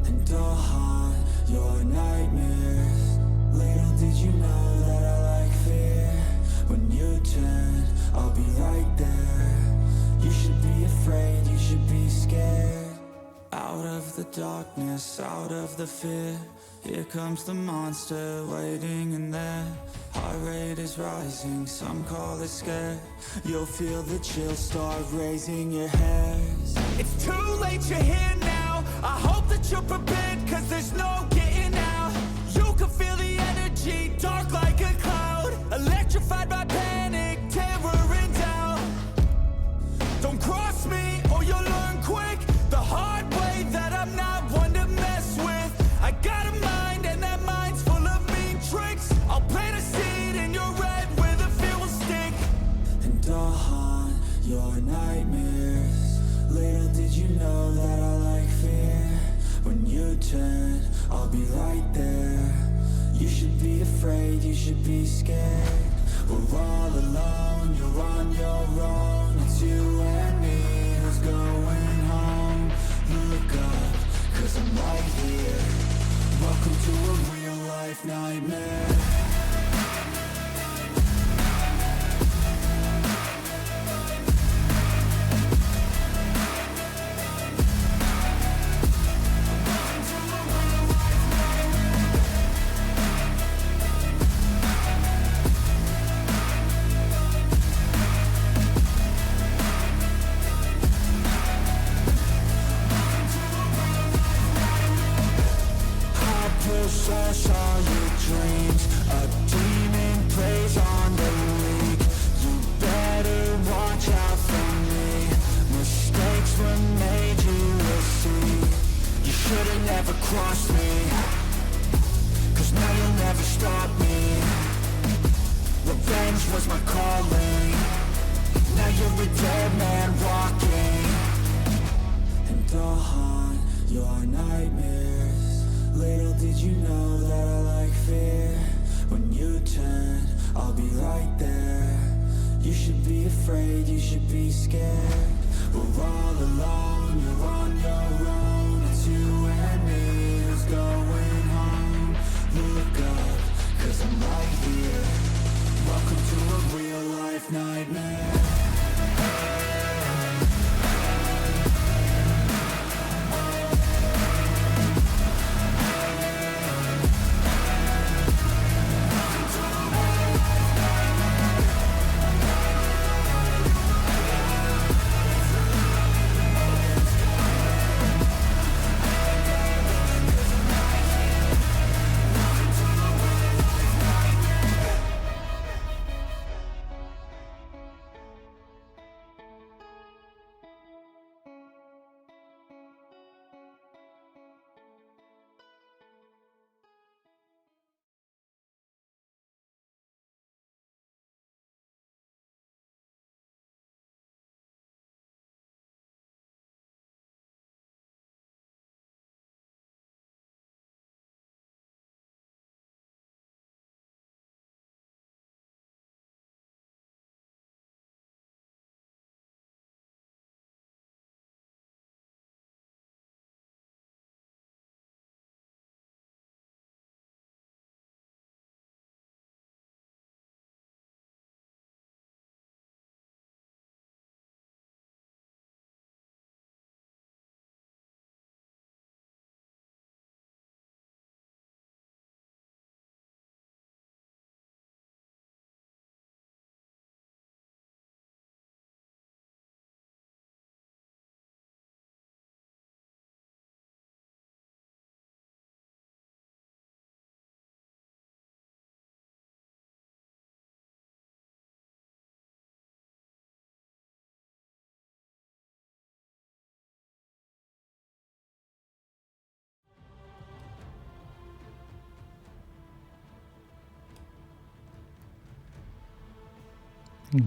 And I'll haunt your nightmares. Little did you know that I like fear. When you turn, I'll be right there. You should be afraid, you should be scared. Out of the darkness, out of the fear, here comes the monster waiting in there. Heart rate is rising, some call it scared. You'll feel the chill start raising your hairs. It's too late, you're here now. I hope that you're prepared, cause there's no getting out. You can feel the energy, dark like a cloud. Electrified by panic, terror and doubt. Don't cross me or you'll learn quick the hard way that I'm not one to mess with. I got a mind and that mind's full of mean tricks. I'll plant a seed in your red where the fear will stick. And I'll haunt your nightmares. Little did you know that I like fear. When you turn, I'll be right there. You should be afraid, you should be scared. We're all alone, you're on your own. It's you and me who's going home. Look up, cause I'm right here. Welcome to a real life nightmare. Possess all your dreams. A demon plays on the leak. You better watch out for me. Mistakes were made, you will see. You should've never crossed me, cause now you'll never stop me. Revenge was my calling. Now you're a dead man walking. And I'll haunt your nightmares. Little did you know that I like fear. When you turn, I'll be right there. You should be afraid, you should be scared. We're all alone, you're on your own. It's you and me who's going home. Look up, cause I'm right here. Welcome to a real life nightmare.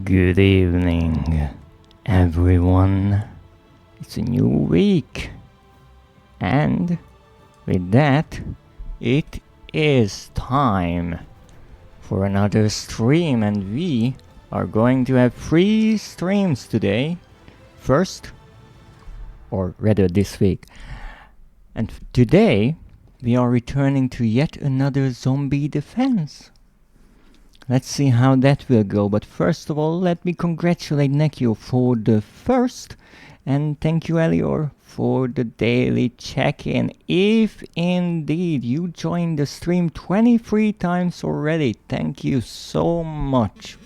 Good evening, everyone. It's a new week. And with that, it is time for another stream, and we are going to have 3 streams today. First, or rather this week. And today, we are returning to yet another zombie defense. Let's see how that will go, but first of all, let me congratulate Nekio for the first, and thank you Elior for the daily check-in. If indeed you joined the stream 23 times already, thank you so much.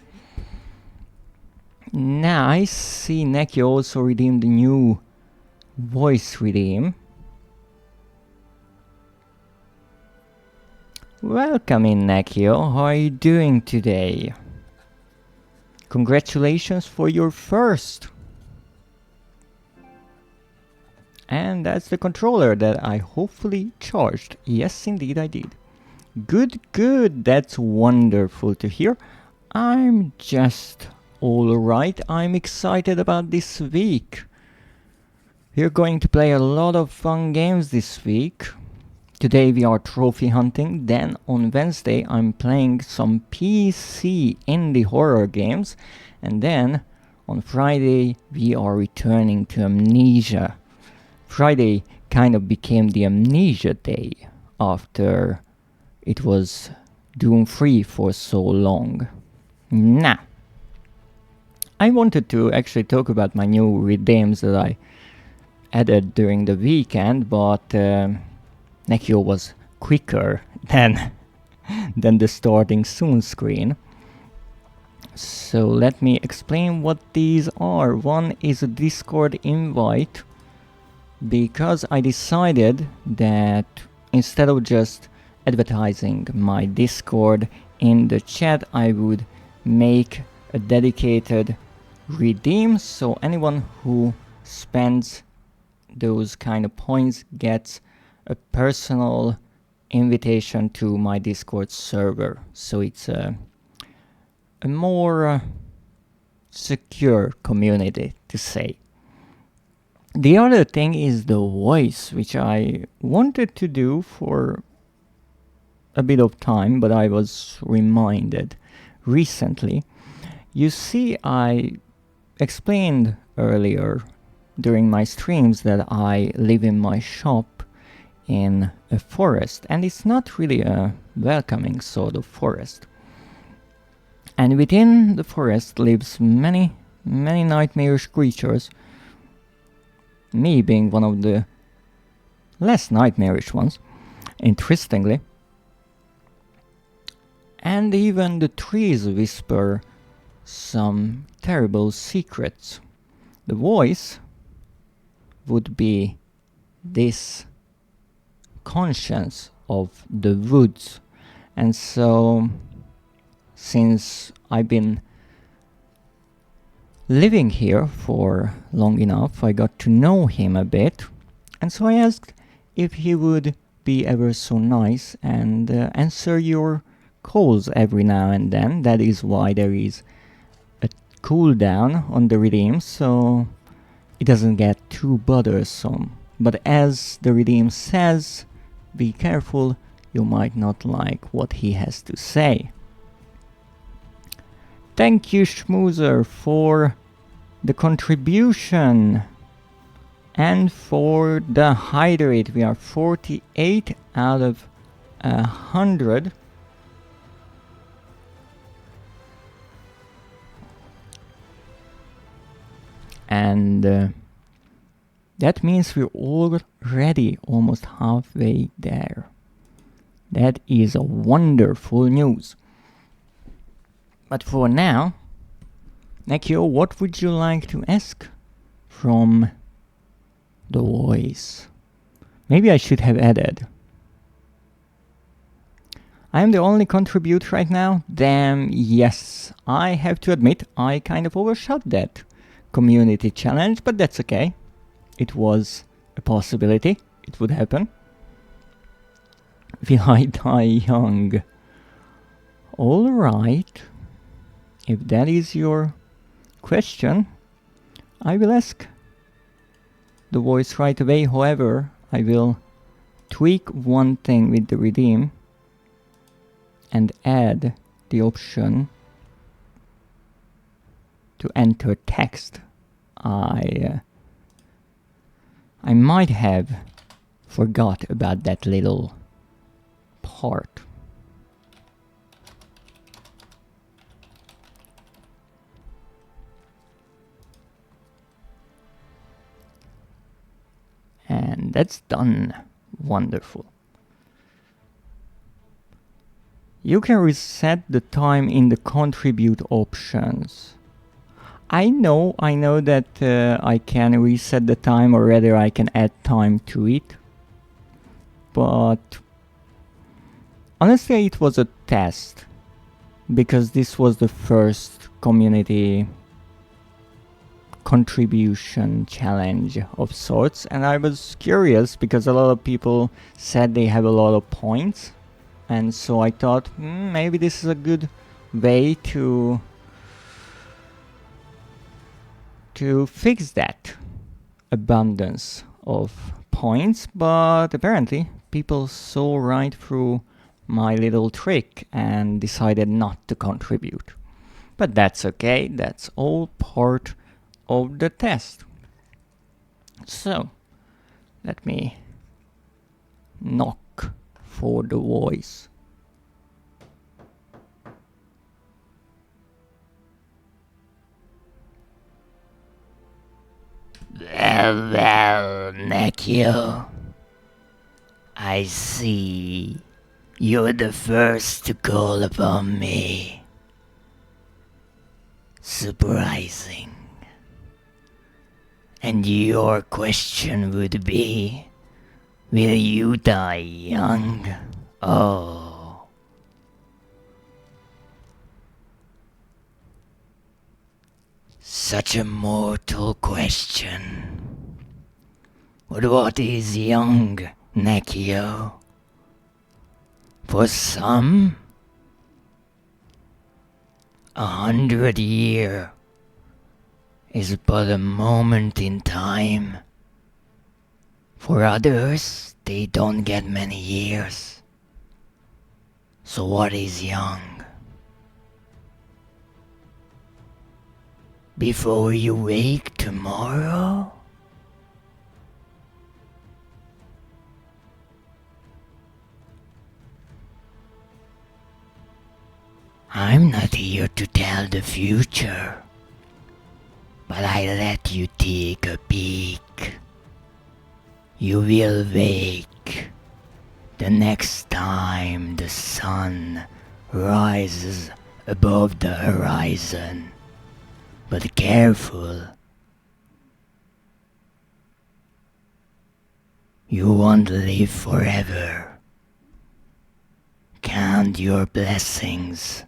Now I see Nekio also redeemed the new voice redeem. Welcome in, Nekio. How are you doing today? Congratulations for your first. And that's the controller that I hopefully charged. Yes, indeed I did. Good, good. That's wonderful to hear. I'm just alright. I'm excited about this week. We're going to play a lot of fun games this week. Today we are trophy hunting, then on Wednesday I'm playing some PC indie horror games, and then on Friday we are returning to Amnesia. Friday kind of became the Amnesia day after it was Doom free for so long. Now, I wanted to actually talk about my new redeems that I added during the weekend, but Nekio was quicker than the starting soon screen. So let me explain what these are. One is a Discord invite, because I decided that instead of just advertising my Discord in the chat, I would make a dedicated redeem, so anyone who spends those kind of points gets a personal invitation to my Discord server, so it's a more secure community, to say. The other thing is the voice, which I wanted to do for a bit of time, but I was reminded recently. You see, I explained earlier during my streams that I live in my shop in a forest, and it's not really a welcoming sort of forest. And within the forest lives many nightmarish creatures, me being one of the less nightmarish ones, interestingly. And even the trees whisper some terrible secrets. The voice would be this conscience of the woods, and so since I've been living here for long enough, I got to know him a bit, and so I asked if he would be ever so nice and answer your calls every now and then. That is why there is a cooldown on the redeem, so it doesn't get too bothersome. But as the redeem says, be careful, you might not like what he has to say. Thank you, Schmoozer, for the contribution and for the hydrate. We are 48 out of 100. And that means we're already almost halfway there. That is a wonderful news. But for now, Nekio, what would you like to ask from the voice? Maybe I should have added. I am the only contributor right now? Damn, yes. I have to admit, I kind of overshot that community challenge, but that's okay. It was a possibility. It would happen. Will I die young? Alright. If that is your question, I will ask the voice right away. However, I will tweak one thing with the redeem and add the option to enter text. I might have forgot about that little part. And that's done. Wonderful. You can reset the time in the contribute options. I know that I can reset the time, or rather I can add time to it. But honestly, it was a test, because this was the first community contribution challenge of sorts, and I was curious because a lot of people said they have a lot of points, and so I thought maybe this is a good way to fix that abundance of points. But apparently people saw right through my little trick and decided not to contribute. But that's okay, that's all part of the test. So let me knock for the voice. Well, Nekio, I see you're the first to call upon me. Surprising. And your question would be, will you die young? Oh. Such a mortal question. But what is young, Nekio? For some, 100 years is but a moment in time. For others, they don't get many years. So what is young? Before you wake tomorrow? I'm not here to tell the future, but I let you take a peek. You will wake the next time the sun rises above the horizon. But careful. You won't live forever. Count your blessings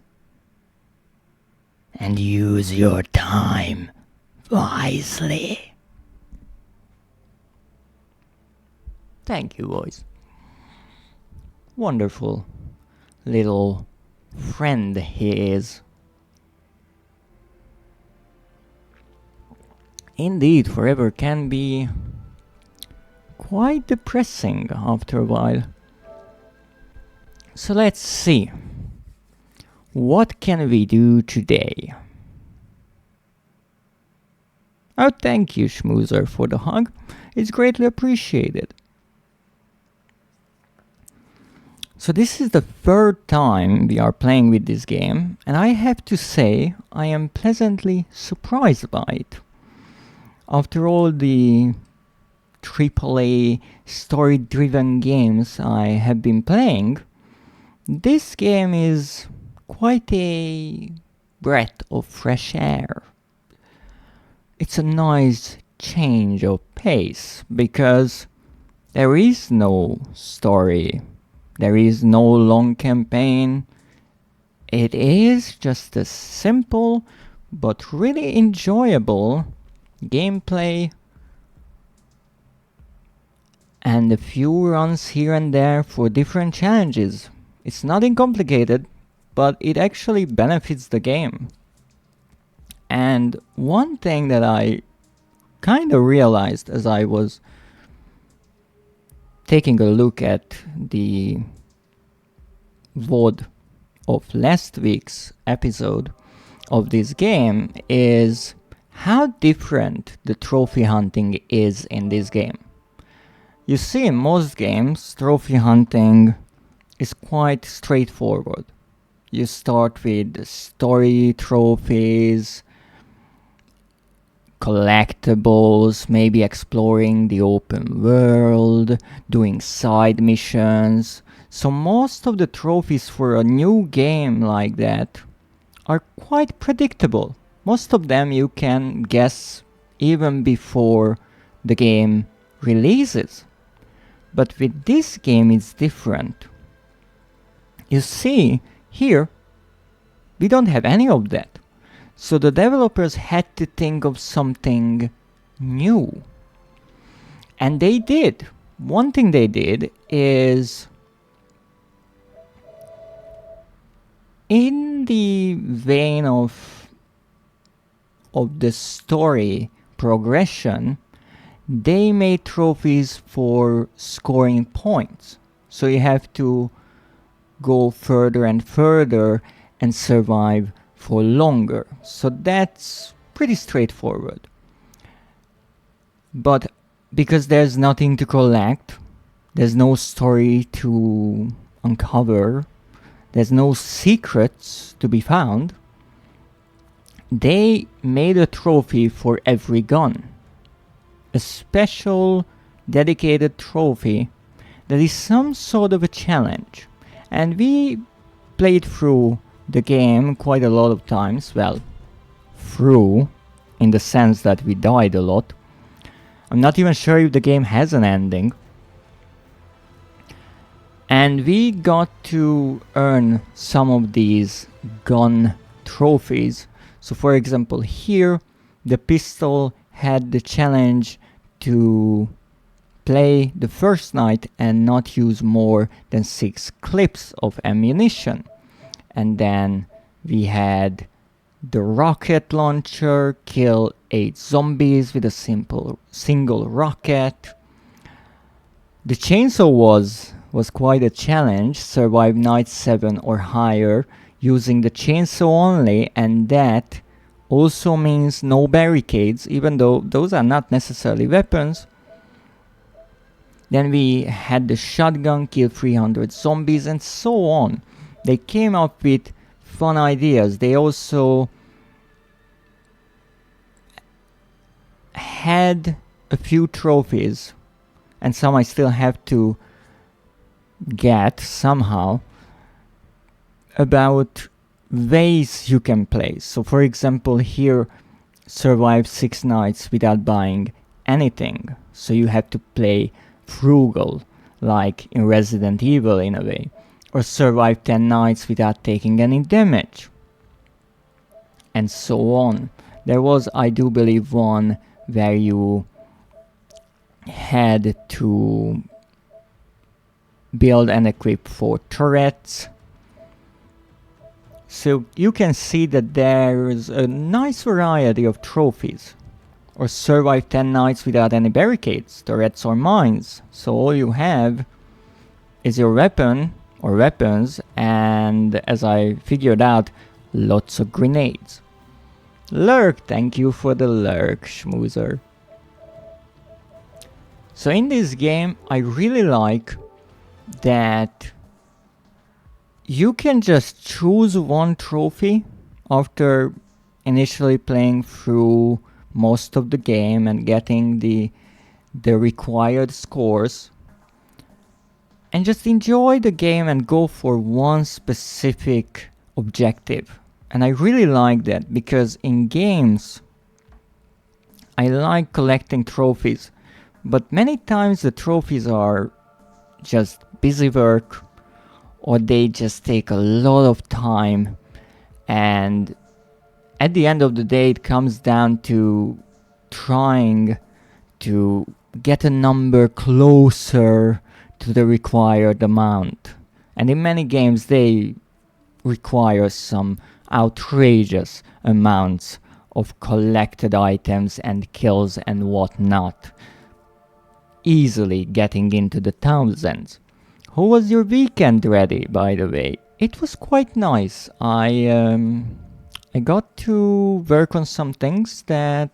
and use your time wisely. Thank you, boys. Wonderful little friend he is. Indeed, forever can be quite depressing after a while. So let's see. What can we do today? Oh, thank you, Schmoozer, for the hug. It's greatly appreciated. So this is the third time we are playing with this game, and I have to say I am pleasantly surprised by it. After all the AAA story-driven games I have been playing, this game is quite a breath of fresh air. It's a nice change of pace, because there is no story, there is no long campaign. It is just a simple but really enjoyable gameplay and a few runs here and there for different challenges. It's nothing complicated, but it actually benefits the game. And one thing that I kind of realized as I was taking a look at the VOD of last week's episode of this game is how different the trophy hunting is in this game. You see, in most games, trophy hunting is quite straightforward. You start with story trophies, collectibles, maybe exploring the open world, doing side missions. So most of the trophies for a new game like that are quite predictable. Most of them you can guess even before the game releases. But with this game it's different. You see, here we don't have any of that. So the developers had to think of something new. And they did. One thing they did is, in the vein of the story progression, they made trophies for scoring points. So you have to go further and further and survive for longer. So that's pretty straightforward. But because there's nothing to collect, there's no story to uncover, there's no secrets to be found, they made a trophy for every gun. A special dedicated trophy that is some sort of a challenge. And we played through the game quite a lot of times. Well, through, in the sense that we died a lot. I'm not even sure if the game has an ending. And we got to earn some of these gun trophies. So for example, here the pistol had the challenge to play the first night and not use more than 6 clips of ammunition. And then we had the rocket launcher, kill 8 zombies with a single rocket. The chainsaw was quite a challenge, survive night 7 or higher using the chainsaw only, and that also means no barricades, even though those are not necessarily weapons. Then we had the shotgun, kill 300 zombies, and so on. They came up with fun ideas. They also had a few trophies, and some I still have to get somehow, about ways you can play. So for example, here, survive 6 nights without buying anything. So you have to play frugal, like in Resident Evil in a way. Or survive 10 nights without taking any damage. And so on. There was, I do believe, one where you had to build and equip 4 turrets. So you can see that there's a nice variety of trophies. Or survive 10 nights without any barricades, turrets or mines. So all you have is your weapon or weapons, and as I figured out, lots of grenades. Lurk, thank you for the lurk, schmoozer. So in this game, I really like that you can just choose one trophy after initially playing through most of the game and getting the required scores, and just enjoy the game and go for one specific objective. And I really like that, because in games I like collecting trophies, but many times the trophies are just busy work, or they just take a lot of time, and at the end of the day it comes down to trying to get a number closer to the required amount. And in many games they require some outrageous amounts of collected items and kills and whatnot. easily getting into the thousands. How was your weekend, Reddy, by the way? It was quite nice. I got to work on some things that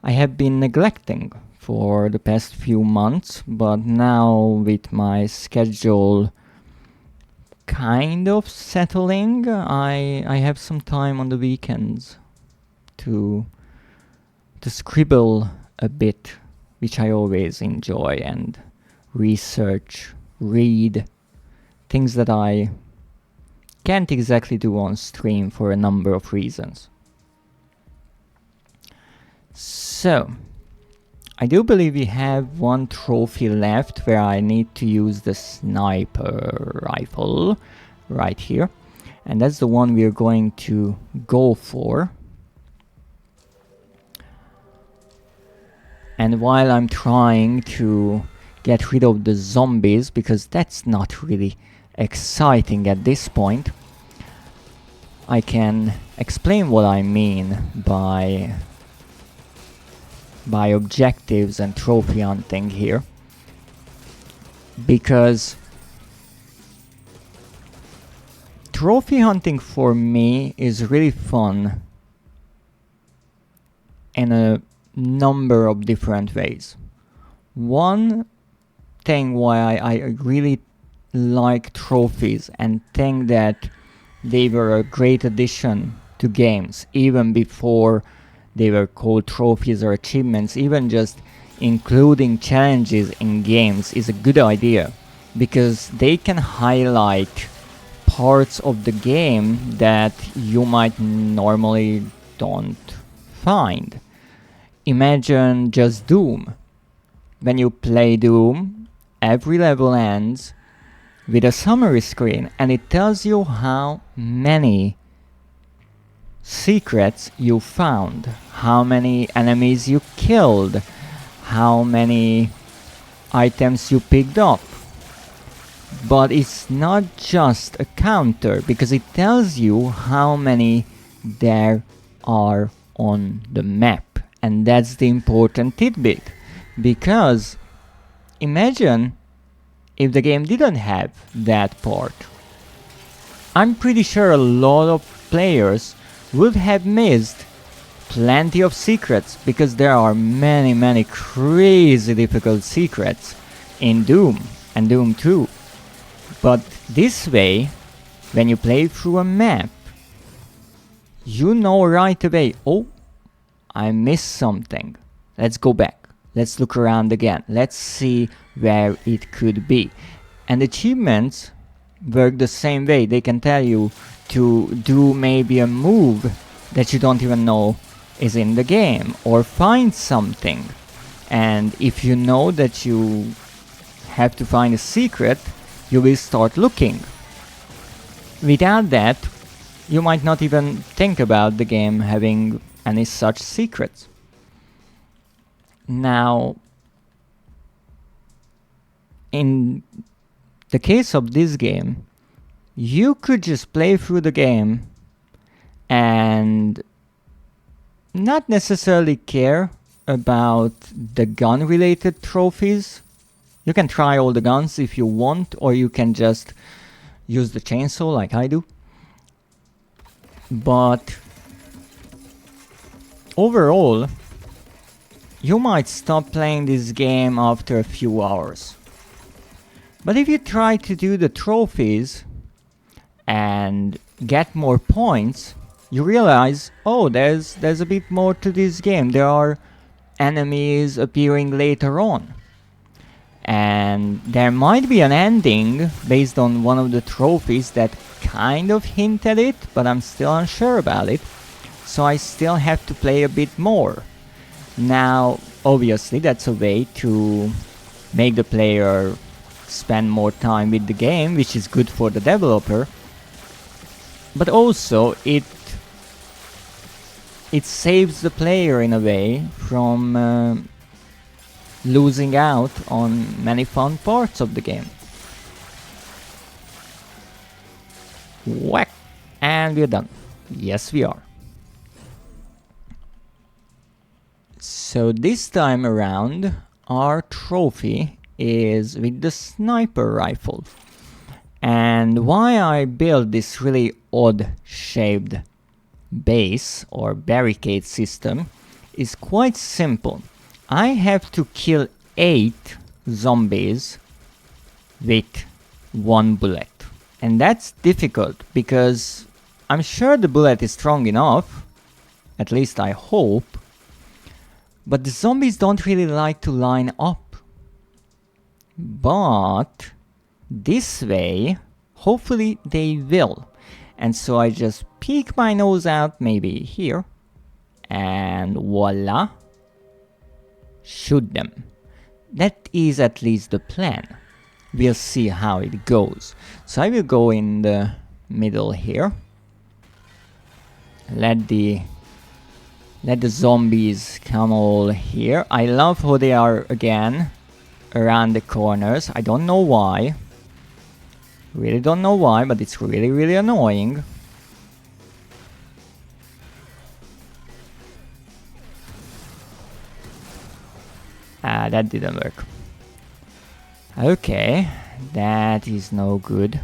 I have been neglecting for the past few months, but now with my schedule kind of settling, I have some time on the weekends to scribble a bit, which I always enjoy, and research, read, things that I can't exactly do on stream for a number of reasons. So, I do believe we have one trophy left where I need to use the sniper rifle right here. And that's the one we're going to go for. And while I'm trying to get rid of the zombies, because that's not really exciting at this point, I can explain what I mean by objectives and trophy hunting here. Because trophy hunting for me is really fun in a number of different ways. One thing why I really like trophies and think that they were a great addition to games, even before they were called trophies or achievements, even just including challenges in games is a good idea, because they can highlight parts of the game that you might normally don't find. Imagine just Doom. When you play Doom, every level ends with a summary screen, and it tells you how many secrets you found, how many enemies you killed, how many items you picked up. But it's not just a counter, because it tells you how many there are on the map. And that's the important tidbit, because imagine if the game didn't have that part. I'm pretty sure a lot of players would have missed plenty of secrets, because there are many crazy difficult secrets in Doom and Doom 2. But this way, when you play through a map, you know right away, oh, I missed something. Let's go back. Let's look around again. Let's see where it could be. And achievements work the same way. They can tell you to do maybe a move that you don't even know is in the game, or find something. And if you know that you have to find a secret, you will start looking. Without that, you might not even think about the game having any such secrets. Now, in the case of this game, you could just play through the game and not necessarily care about the gun related trophies. You can try all the guns if you want, or you can just use the chainsaw like I do. But overall, you might stop playing this game after a few hours. But if you try to do the trophies and get more points, you realize, oh, there's a bit more to this game. There are enemies appearing later on. And there might be an ending based on one of the trophies that kind of hint at it, but I'm still unsure about it. So I still have to play a bit more. Now, obviously, that's a way to make the player spend more time with the game, which is good for the developer. But also, it saves the player in a way from losing out on many fun parts of the game. Whack! And we're done. Yes, we are. So this time around, our trophy is with the sniper rifle. And why I built this really odd shaped base or barricade system is quite simple. I have to kill 8 zombies with 1 bullet. And that's difficult because I'm sure the bullet is strong enough, at least I hope, but the zombies don't really like to line up. But this way, hopefully they will. And so I just peek my nose out, maybe here, and voila, shoot them. That is at least the plan. We'll see how it goes. So I will go in the middle here. Let the zombies come all here. I love how they are again around the corners. I don't know why. Really don't know why, but it's really, really annoying. Ah, that didn't work. Okay, that is no good.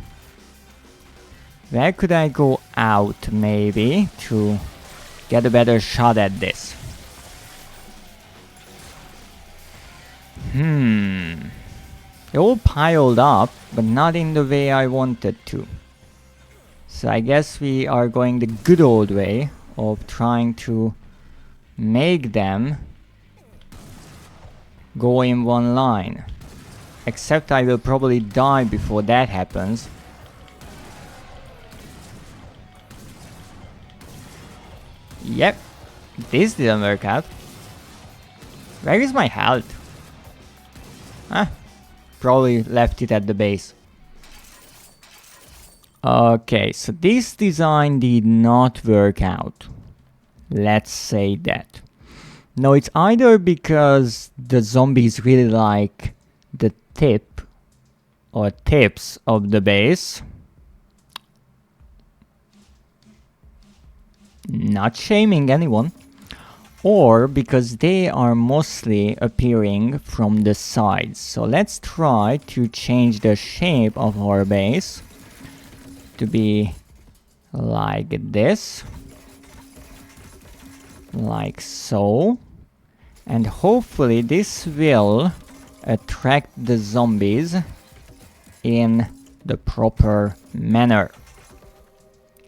Where could I go out, maybe, to get a better shot at this? They all piled up, but not in the way I wanted to. So I guess we are going the good old way of trying to make them go in one line. Except I will probably die before that happens. Yep, this didn't work out. Where is my health? Probably left it at the base. Okay, so this design did not work out. Let's say that. No, it's either because the zombies really like the tip or tips of the base. Not shaming anyone. Or because they are mostly appearing from the sides. So let's try to change the shape of our base to be like this. Like so. And hopefully this will attract the zombies in the proper manner.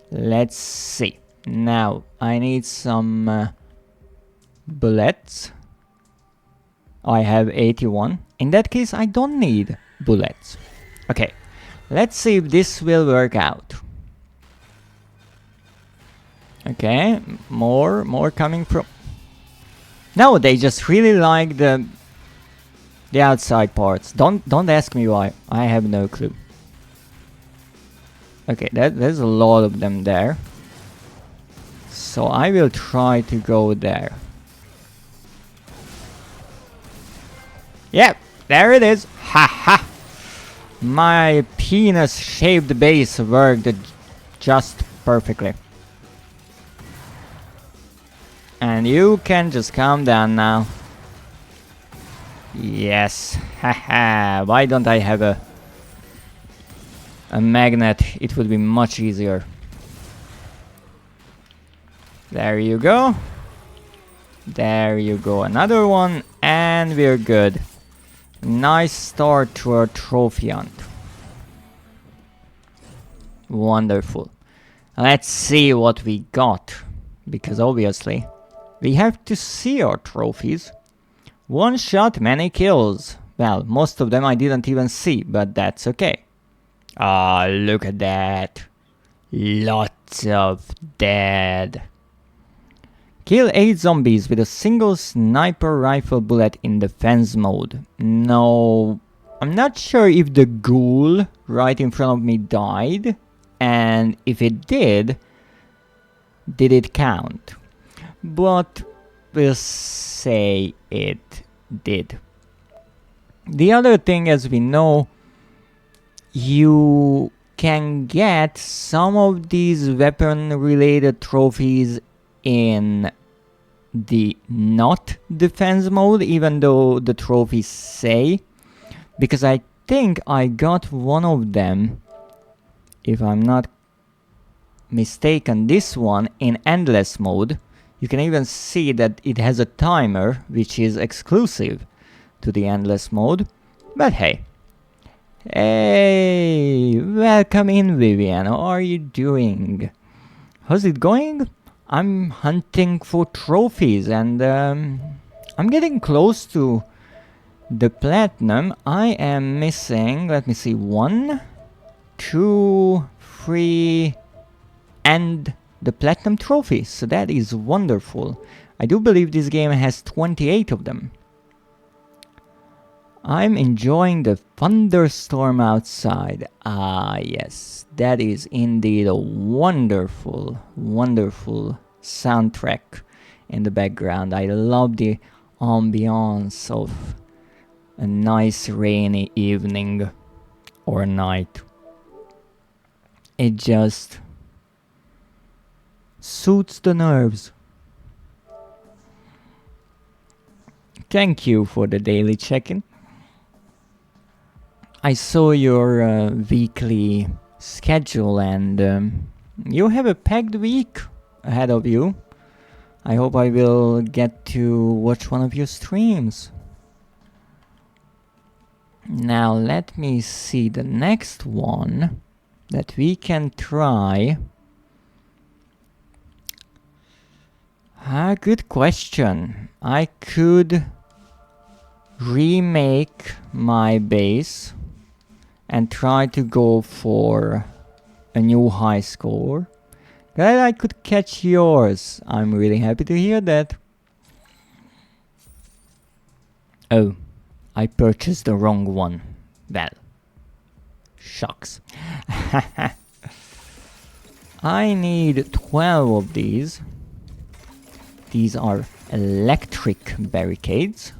Let's see. Now I need some bullets. I have 81. In that case I don't need bullets. Okay, let's see if this will work out. Okay, more coming from... No, they just really like the outside parts. Don't ask me why. I have no clue. Okay, there's a lot of them there. So I will try to go there. Yep, there it is. Ha ha. My penis-shaped base worked just perfectly. And you can just calm down now. Yes. Haha. Why don't I have a magnet? It would be much easier. There you go. There you go. Another one. And we're good. Nice start to our trophy hunt. Wonderful. Let's see what we got. Because obviously we have to see our trophies. One shot, many kills. Well, most of them I didn't even see, but that's okay. Ah, look at that. Lots of dead. Kill 8 zombies with a single sniper rifle bullet in defense mode. No, I'm not sure if the ghoul right in front of me died. And if it did it count? But we'll say it did. The other thing, as we know, you can get some of these weapon related trophies in the not defense mode, even though the trophies say, because I think I got one of them, if I'm not mistaken, this one in endless mode. You can even see that it has a timer, which is exclusive to the endless mode. But hey. Hey, welcome in, Vivian. How are you doing? How's it going? I'm hunting for trophies, and I'm getting close to the platinum. I am missing, let me see, 1, 2, 3, and the platinum trophy. So that is wonderful. I do believe this game has 28 of them. I'm enjoying the thunderstorm outside. Ah, yes, that is indeed a wonderful, wonderful soundtrack in the background. I love the ambiance of a nice rainy evening or night. It just suits the nerves. Thank you for the daily check-in. I saw your weekly schedule, and you have a packed week ahead of you. I hope I will get to watch one of your streams. Now let me see the next one that we can try. Good question. I could remake my base and try to go for a new high score. Glad I could catch yours. I'm really happy to hear that. Oh, I purchased the wrong one. Well, shucks. I need 12 of these. These are electric barricades.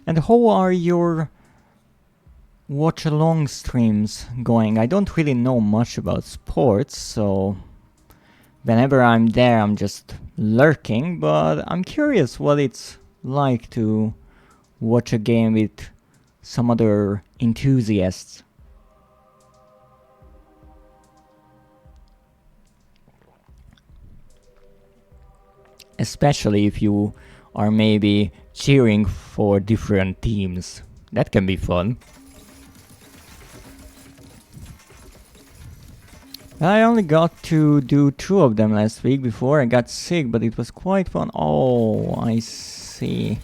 And how are your watch-along streams going? I don't really know much about sports, so whenever I'm there I'm just lurking, but I'm curious what it's like to watch a game with some other enthusiasts. Especially if you are maybe cheering for different teams. That can be fun. I only got to do 2 of them last week before I got sick, but it was quite fun. Oh, I see.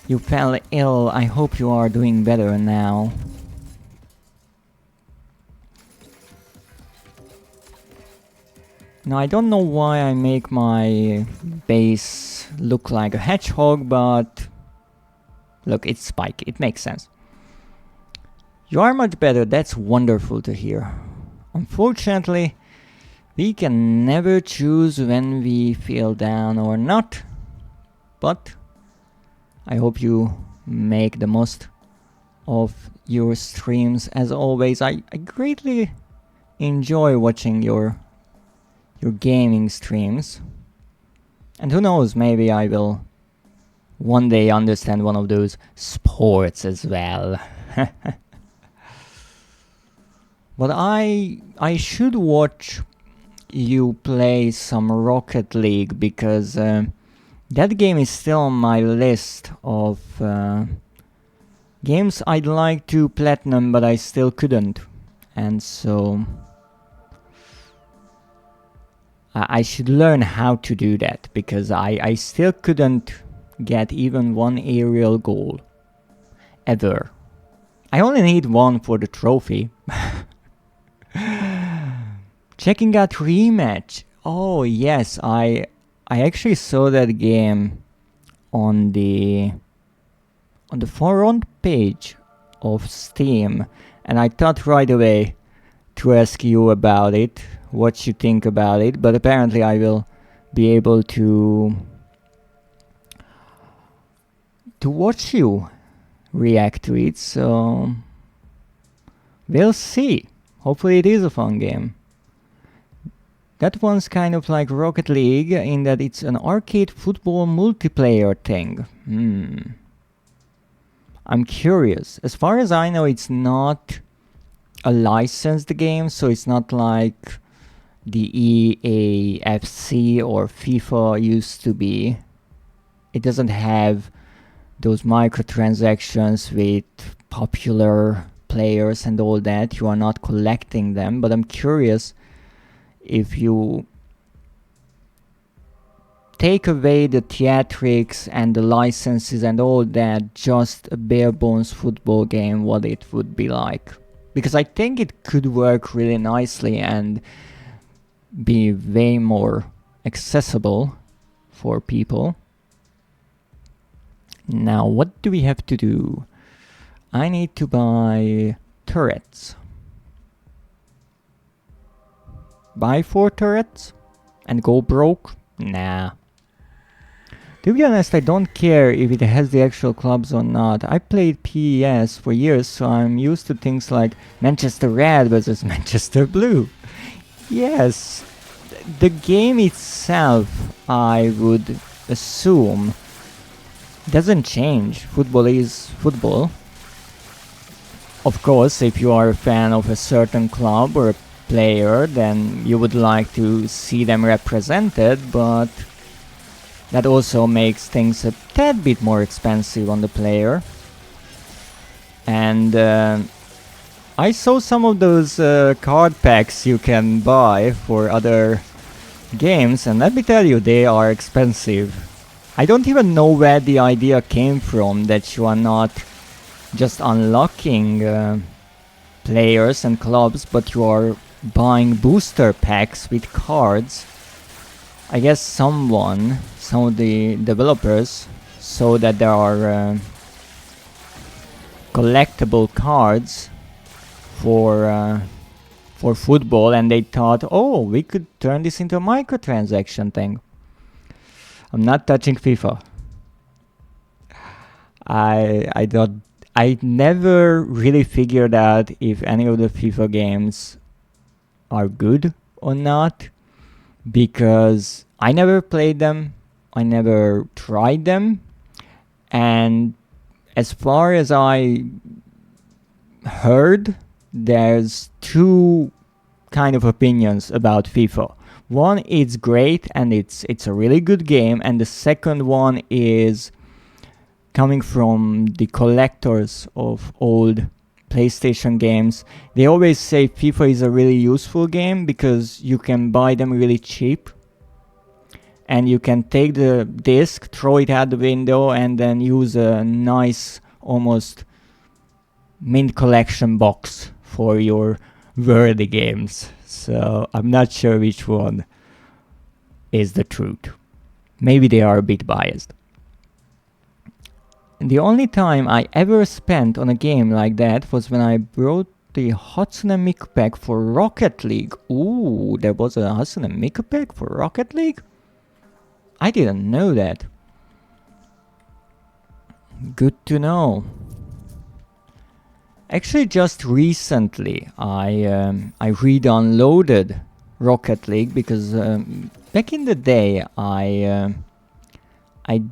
You fell ill. I hope you are doing better now. Now, I don't know why I make my base look like a hedgehog, but look, it's Spike. It makes sense. You are much better. That's wonderful to hear. Unfortunately, we can never choose when we feel down or not, but I hope you make the most of your streams as always. I greatly enjoy watching your gaming streams, and who knows, maybe I will one day understand one of those sports as well. But I should watch you play some Rocket League, because that game is still on my list of games I'd like to platinum, but I still couldn't, and so I should learn how to do that, because I still couldn't get even one aerial goal. Ever. I only need one for the trophy. Checking out Rematch. Oh yes, I actually saw that game on the front page of Steam, and I thought right away to ask you about it, what you think about it, but apparently I will be able to watch you react to it, so we'll see. Hopefully it is a fun game. That one's kind of like Rocket League in that it's an arcade football multiplayer thing. I'm curious. As far as I know, it's not a licensed game, so it's not like the EAFC or FIFA used to be. It doesn't have those microtransactions with popular players and all that. You are not collecting them, but I'm curious if you take away the theatrics and the licenses and all that, just a bare bones football game, what it would be like. Because I think it could work really nicely and be way more accessible for people. Now, what do we have to do? I need to buy turrets. Buy 4 turrets and go broke? Nah. To be honest, I don't care if it has the actual clubs or not. I played PES for years, so I'm used to things like Manchester Red versus Manchester Blue. Yes, the game itself, I would assume, doesn't change. Football is football. Of course, if you are a fan of a certain club or a player, then you would like to see them represented, but that also makes things a tad bit more expensive on the player. And I saw some of those card packs you can buy for other games, and let me tell you, they are expensive. I don't even know where the idea came from that you are not just unlocking players and clubs, but you are buying booster packs with cards. I guess some of the developers saw that there are collectible cards for football, and they thought, oh, we could turn this into a microtransaction thing. I'm not touching FIFA. I never really figured out if any of the FIFA games are good or not, because I never played them, I never tried them, and as far as I heard, there's 2 kind of opinions about FIFA. One, it's great and it's a really good game, and the second one is coming from the collectors of old PlayStation games. They always say FIFA is a really useful game because you can buy them really cheap, and you can take the disc, throw it out the window, and then use a nice, almost mint collection box for your worthy games. So I'm not sure which one is the truth. Maybe they are a bit biased. The only time I ever spent on a game like that was when I brought the Hatsune Miku pack for Rocket League. Ooh, there was a Hatsune Miku pack for Rocket League? I didn't know that. Good to know. Actually, just recently I re-downloaded Rocket League because back in the day I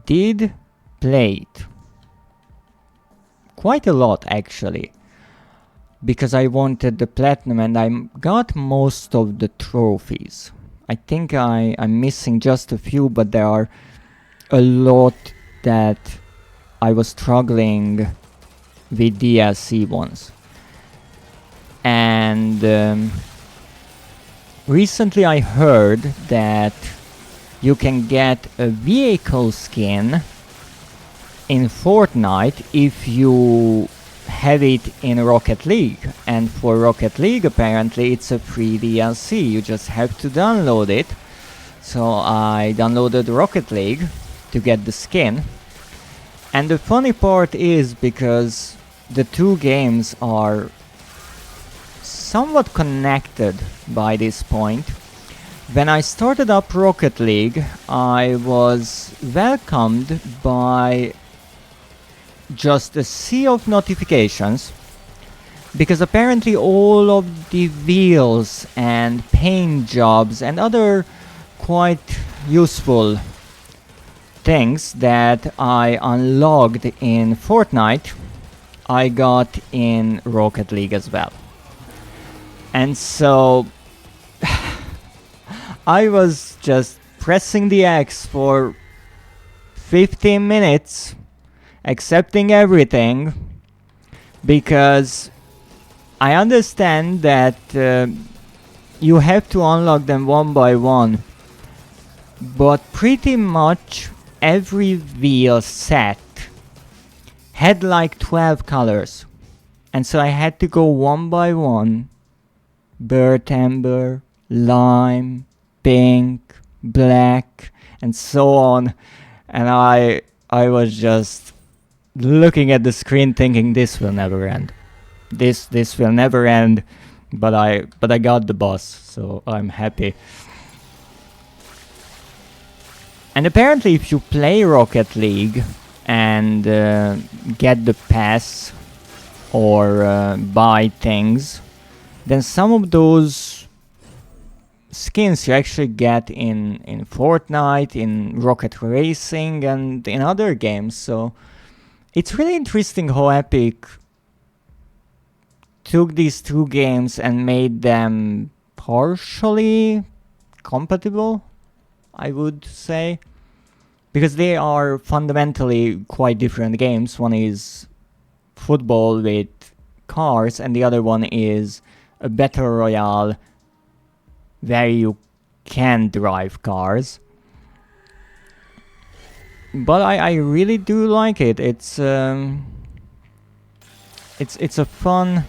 did play it quite a lot, actually, because I wanted the platinum and I got most of the trophies. I think I'm missing just a few, but there are a lot that I was struggling with DLC ones. And recently I heard that you can get a vehicle skin in Fortnite if you have it in Rocket League, and for Rocket League apparently it's a free DLC, you just have to download it. So I downloaded Rocket League to get the skin, and the funny part is, because the 2 games are somewhat connected by this point, when I started up Rocket League I was welcomed by just a sea of notifications because apparently all of the wheels and paint jobs and other quite useful things that I unlocked in Fortnite, I got in Rocket League as well. And so I was just pressing the X for 15 minutes, accepting everything, because I understand that you have to unlock them one by one, but pretty much every wheel set had like 12 colors, and so I had to go one by one: burnt amber, lime, pink, black, and so on. And I was just looking at the screen thinking, this will never end. This will never end. But I got the boss, so I'm happy. And apparently if you play Rocket League and get the pass or buy things, then some of those skins you actually get in Fortnite, in Rocket Racing, and in other games. So it's really interesting how Epic took these two games and made them partially compatible, I would say, because they are fundamentally quite different games. One is football with cars, and the other one is a battle royale where you can drive cars. But I really do like it. It's a fun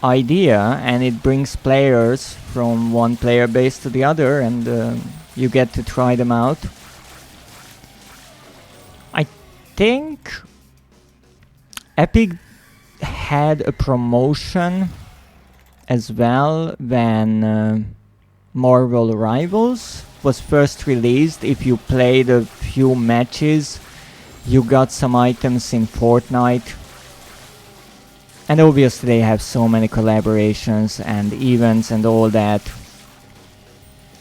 idea, and it brings players from one player base to the other, and you get to try them out. I think Epic had a promotion as well when Marvel Rivals was first released. If you played a few matches, you got some items in Fortnite. And obviously they have so many collaborations and events and all that.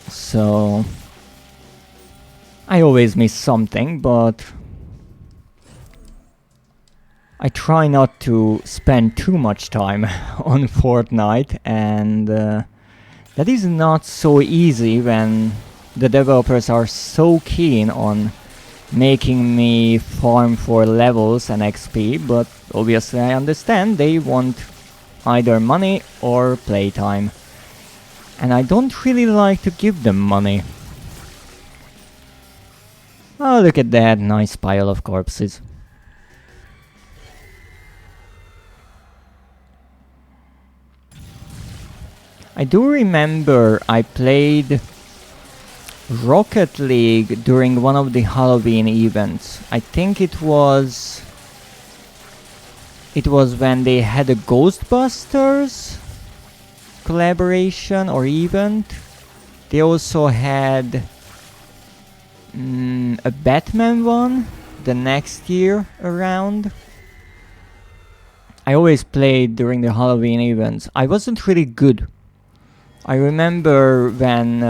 So I always miss something, but I try not to spend too much time on Fortnite, and that is not so easy when the developers are so keen on making me farm for levels and XP, but obviously I understand they want either money or playtime. And I don't really like to give them money. Oh, look at that nice pile of corpses. I do remember I played Rocket League during one of the Halloween events. I think it was when they had a Ghostbusters collaboration or event. They also had a Batman one the next year around. I always played during the Halloween events. I wasn't really good. I remember when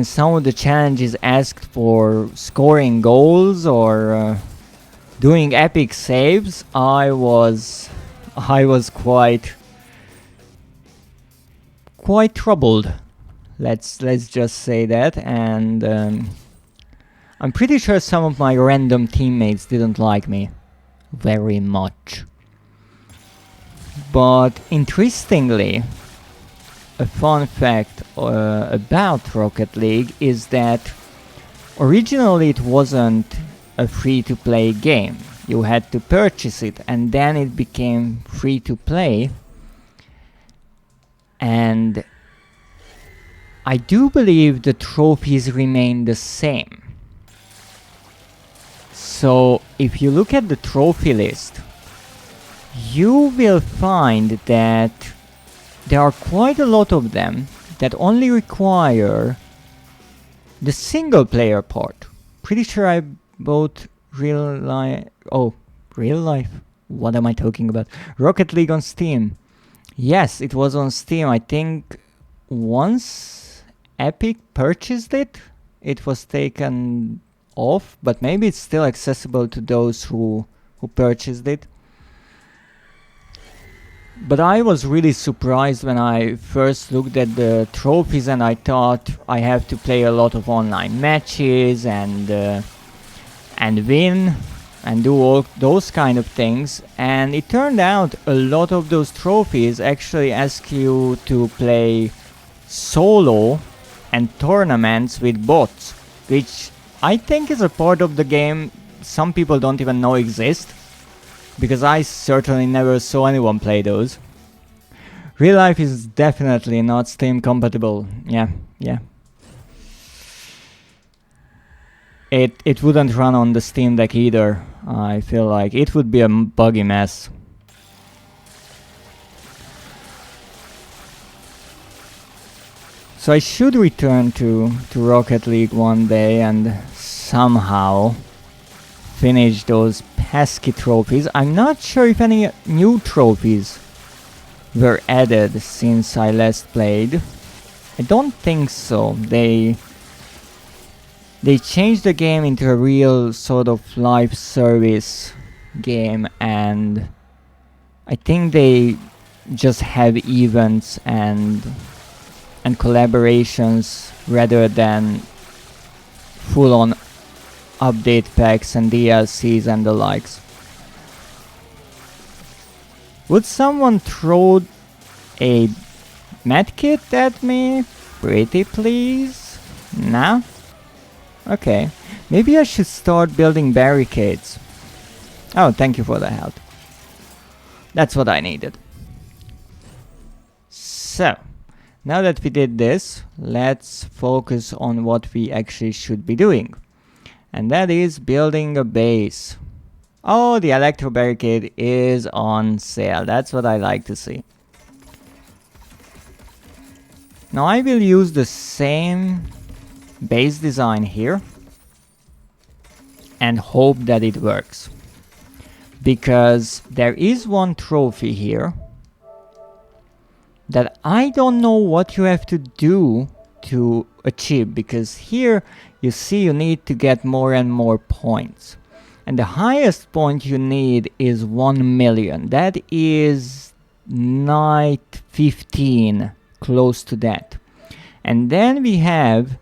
some of the challenges asked for scoring goals or doing epic saves, I was quite troubled. Let's just say that, and I'm pretty sure some of my random teammates didn't like me very much. But interestingly, a fun fact about Rocket League is that originally it wasn't a free-to-play game. You had to purchase it, and then it became free-to-play. And I do believe the trophies remain the same. So if you look at the trophy list, you will find that there are quite a lot of them that only require the single player part. Pretty sure I bought real life. What am I talking about? Rocket League on Steam. Yes, it was on Steam. I think once Epic purchased it, it was taken off, but maybe it's still accessible to those who purchased it. But I was really surprised when I first looked at the trophies, and I thought I have to play a lot of online matches and win and do all those kind of things. And it turned out a lot of those trophies actually ask you to play solo and tournaments with bots, which I think is a part of the game some people don't even know exist, because I certainly never saw anyone play those. Real life is definitely not Steam compatible. Yeah. It wouldn't run on the Steam Deck either. I feel like it would be a buggy mess. So I should return to Rocket League one day and somehow finish those pesky trophies. I'm not sure if any new trophies were added since I last played. I don't think so. They changed the game into a real sort of live service game, and I think they just have events and collaborations rather than full-on update packs and DLCs and the likes. Would someone throw a medkit at me? Pretty please? Nah? Okay. Maybe I should start building barricades. Oh, thank you for the help. That's what I needed. So, now that we did this, let's focus on what we actually should be doing. And that is building a base. Oh, the electro barricade is on sale. That's what I like to see. Now I will use the same base design here and hope that it works. Because there is one trophy here that I don't know what you have to do to achieve, because here you see you need to get more and more points. And the highest point you need is 1 million. That is night 15, close to that. And then we have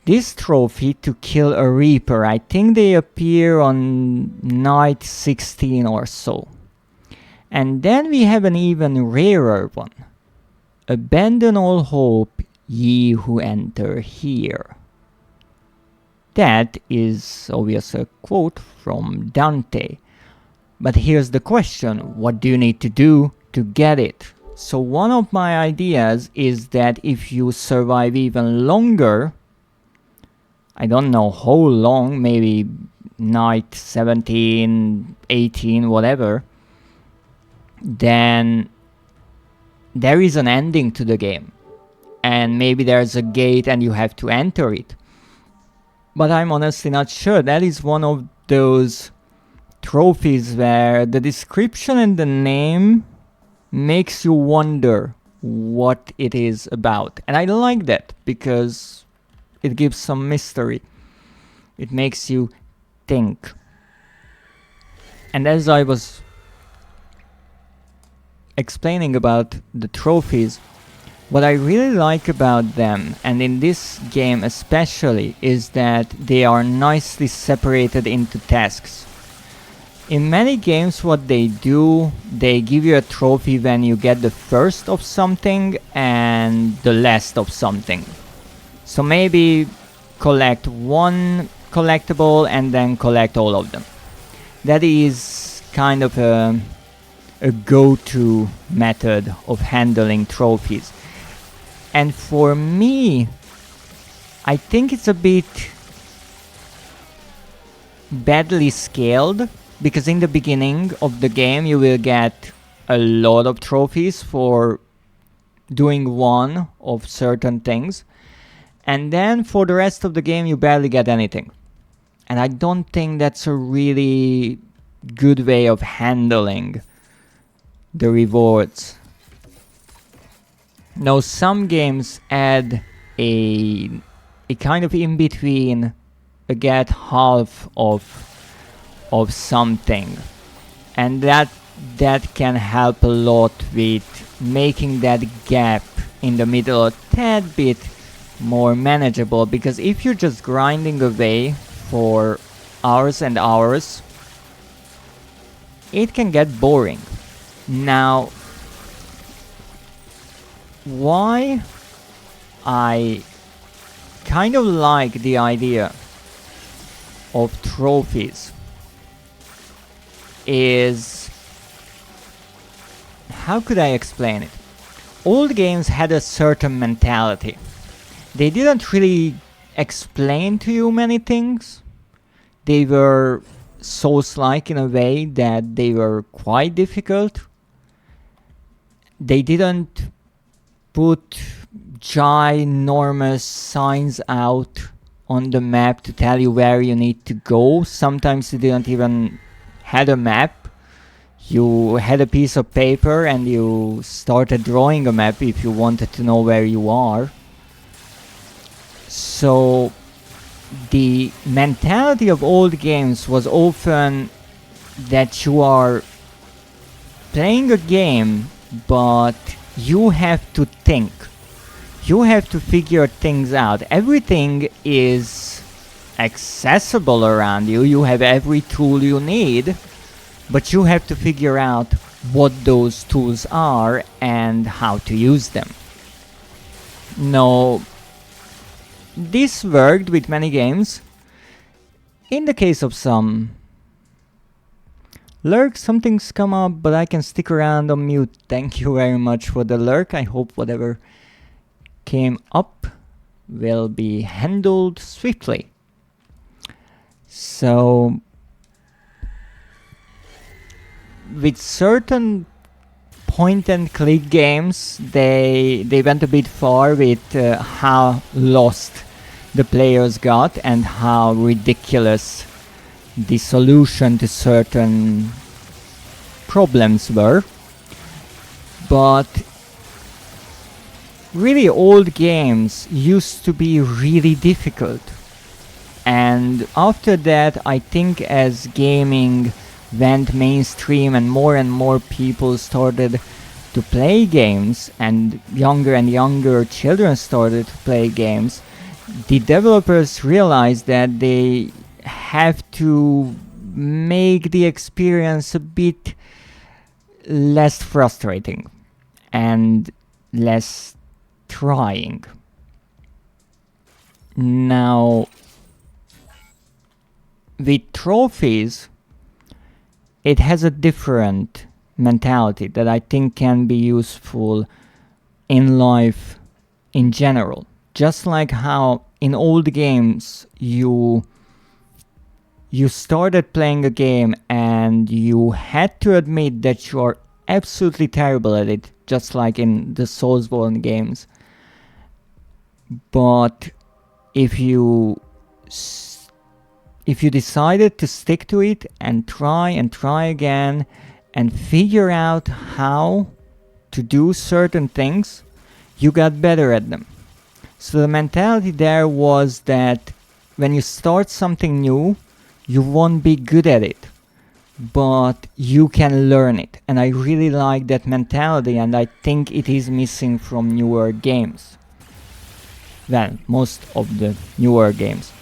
this trophy to kill a Reaper. I think they appear on night 16 or so. And then we have an even rarer one. Abandon all hope, ye who enter here. That is obviously a quote from Dante. But here's the question, what do you need to do to get it? So one of my ideas is that if you survive even longer, I don't know how long, maybe night 17, 18, whatever, then there is an ending to the game. And maybe there's a gate and you have to enter it. But I'm honestly not sure. That is one of those trophies where the description and the name makes you wonder what it is about. And I like that because it gives some mystery. It makes you think. And as I was explaining about the trophies, what I really like about them, and in this game especially, is that they are nicely separated into tasks. In many games what they do, they give you a trophy when you get the first of something and the last of something. So maybe collect one collectible and then collect all of them. That is kind of a go-to method of handling trophies. And for me, I think it's a bit badly scaled, because in the beginning of the game you will get a lot of trophies for doing one of certain things, and then for the rest of the game you barely get anything. And I don't think that's a really good way of handling the rewards. Now some games add a kind of in between, get half of something, and that can help a lot with making that gap in the middle a tad bit more manageable, because if you're just grinding away for hours and hours, it can get boring. Now, why I kind of like the idea of trophies is, how could I explain it? Old games had a certain mentality. They didn't really explain to you many things. They were Souls-like in a way that they were quite difficult. They didn't put ginormous signs out on the map to tell you where you need to go. Sometimes you didn't even had a map. You had a piece of paper and you started drawing a map if you wanted to know where you are. So the mentality of old games was often that you are playing a game, but you have to think. You have to figure things out. Everything is accessible around you. You have every tool you need, but you have to figure out what those tools are and how to use them. Now, this worked with many games. In the case of some lurk, something's come up, but I can stick around on mute. Thank you very much for the lurk. I hope whatever came up will be handled swiftly. So, with certain point-and-click games, they went a bit far with how lost the players got and how ridiculous the solution to certain problems were. But really, old games used to be really difficult. And after that, I think as gaming went mainstream and more people started to play games, and younger children started to play games, the developers realized that they have to make the experience a bit less frustrating and less trying. Now, with trophies, it has a different mentality that I think can be useful in life in general. Just like how in old games you started playing a game and you had to admit that you are absolutely terrible at it, just like in the Soulsborne games. But if you decided to stick to it and try again and figure out how to do certain things, you got better at them. So the mentality there was that when you start something new, you won't be good at it, but you can learn it. And I really like that mentality, and I think it is missing from newer games. Well, most of the newer games.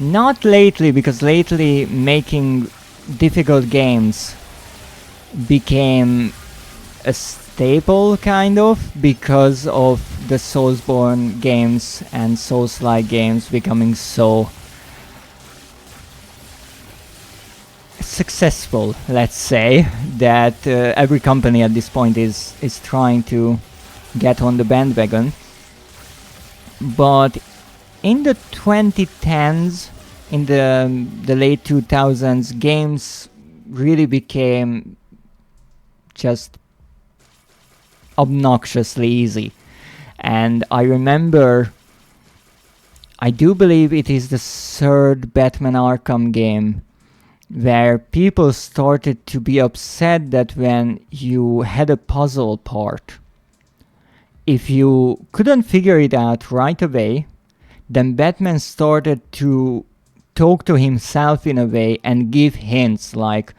Not lately, because lately making difficult games became a staple, kind of, because of the Soulsborne games and Souls-like games becoming so successful, let's say, that every company at this point is trying to get on the bandwagon. But in the 2010s, in the late 2000s, games really became just obnoxiously easy. And I remember, I do believe it is the third Batman Arkham game, where people started to be upset that when you had a puzzle part, if you couldn't figure it out right away, then Batman started to talk to himself in a way and give hints like,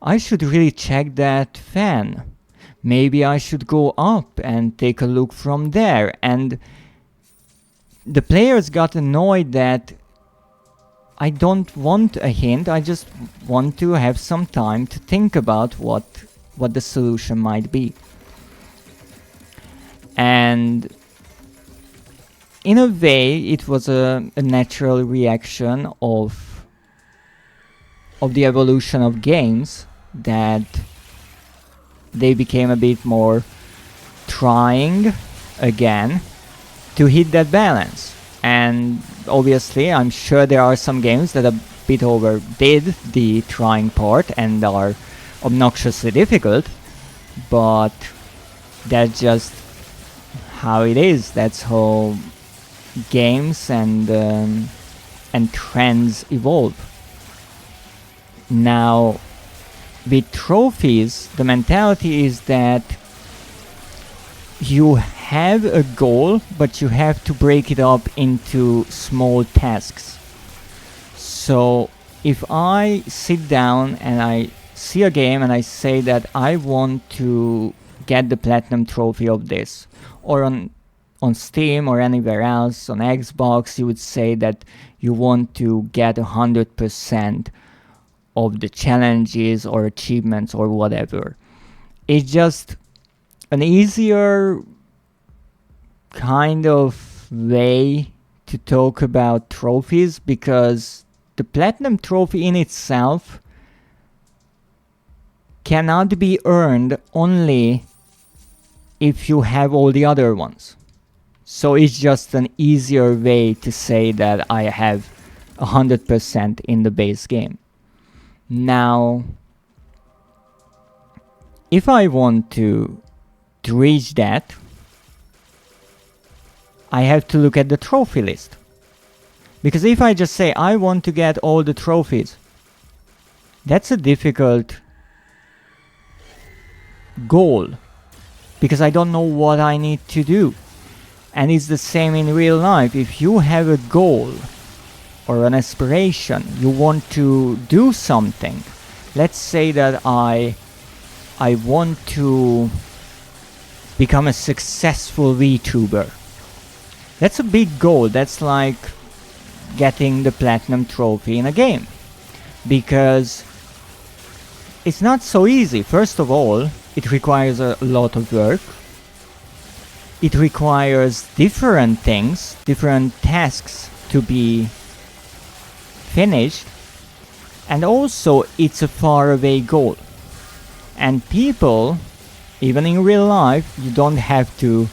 I should really check that fan. Maybe I should go up and take a look from there. And the players got annoyed that I don't want a hint, I just want to have some time to think about what the solution might be. And in a way, it was a natural reaction of the evolution of games, that they became a bit more trying again to hit that balance. And obviously, I'm sure there are some games that a bit overdid the trying part and are obnoxiously difficult, but that's just how it is. That's how games and trends evolve. Now, with trophies, the mentality is that you have a goal, but you have to break it up into small tasks. So if I sit down and I see a game and I say that I want to get the platinum trophy of this, or on Steam or anywhere else, on Xbox, you would say that you want to get 100% of the challenges or achievements or whatever. It's just an easier kind of way to talk about trophies, because the platinum trophy in itself cannot be earned only if you have all the other ones. So it's just an easier way to say that I have 100% in the base game. Now, if I want to reach that, I have to look at the trophy list. Because if I just say I want to get all the trophies, that's a difficult goal, because I don't know what I need to do. And it's the same in real life. If you have a goal or an aspiration, you want to do something. Let's say that I want to become a successful VTuber. That's a big goal. That's like getting the platinum trophy in a game, because it's not so easy. First of all, it requires a lot of work. It requires different things, different tasks to be finished, and also it's a faraway goal. And people, even in real life, you don't have to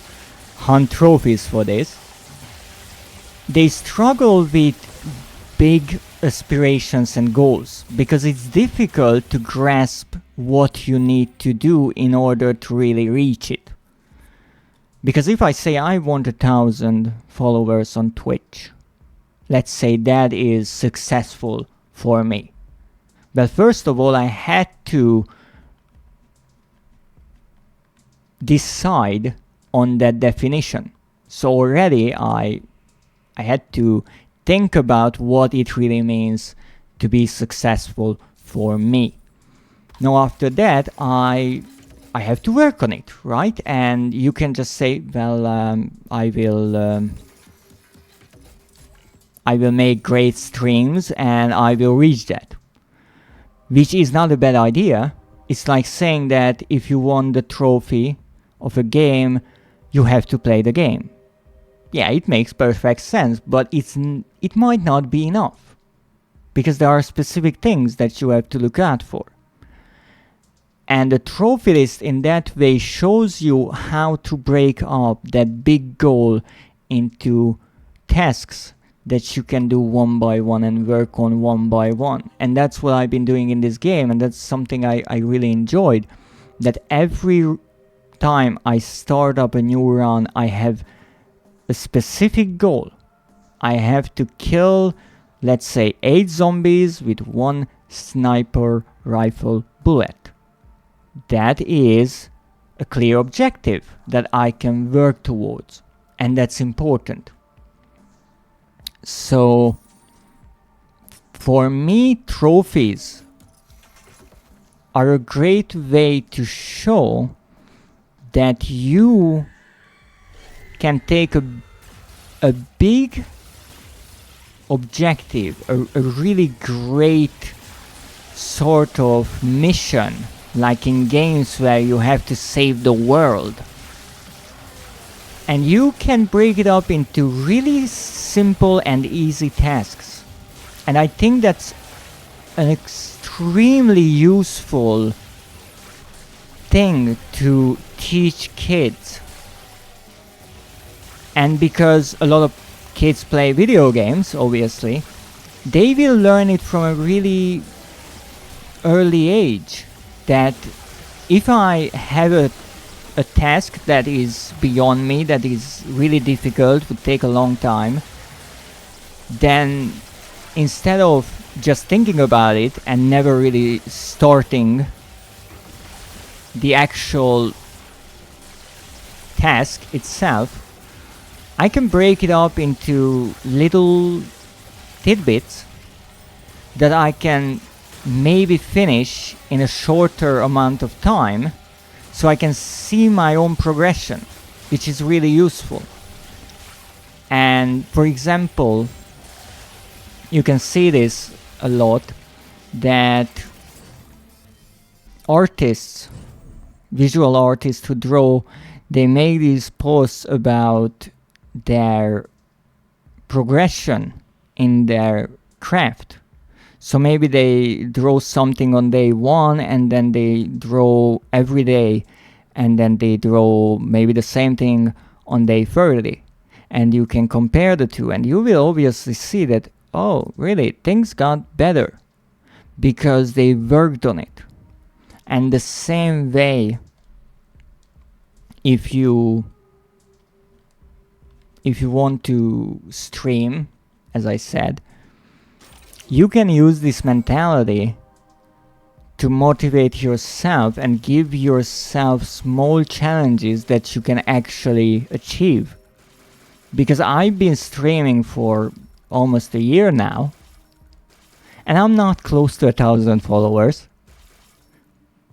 hunt trophies for this. They struggle with big aspirations and goals, because it's difficult to grasp what you need to do in order to really reach it. Because if I say I want 1,000 followers on Twitch, let's say that is successful for me. But first of all, I had to decide on that definition. So already I had to think about what it really means to be successful for me. Now after that, I have to work on it, right? And you can just say, well, I will make great streams and I will reach that. Which is not a bad idea. It's like saying that if you want the trophy of a game, you have to play the game. Yeah, it makes perfect sense, but it might not be enough. Because there are specific things that you have to look out for. And the trophy list in that way shows you how to break up that big goal into tasks that you can do one by one and work on one by one. And that's what I've been doing in this game, and that's something I really enjoyed. That every time I start up a new run, I have a specific goal. I have to kill let's say 8 zombies with 1 sniper rifle bullet. That is a clear objective that I can work towards, and that's important. So for me, trophies are a great way to show that you can take a big objective, a really great sort of mission, like in games where you have to save the world, and you can break it up into really simple and easy tasks. And I think that's an extremely useful thing to teach kids. And because a lot of kids play video games, obviously, they will learn it from a really early age, that if I have a task that is beyond me, that is really difficult, would take a long time, then instead of just thinking about it and never really starting the actual task itself, I can break it up into little tidbits that I can maybe finish in a shorter amount of time, so I can see my own progression, which is really useful. And for example, you can see this a lot, that artists, visual artists who draw, they make these posts about their progression in their craft. So maybe they draw something on day 1, and then they draw every day, and then they draw maybe the same thing on day 30. And you can compare the two, and you will obviously see that, oh, really, things got better because they worked on it. And the same way, if you want to stream, as I said, you can use this mentality to motivate yourself and give yourself small challenges that you can actually achieve. Because I've been streaming for almost a year now, and I'm not close to 1,000 followers.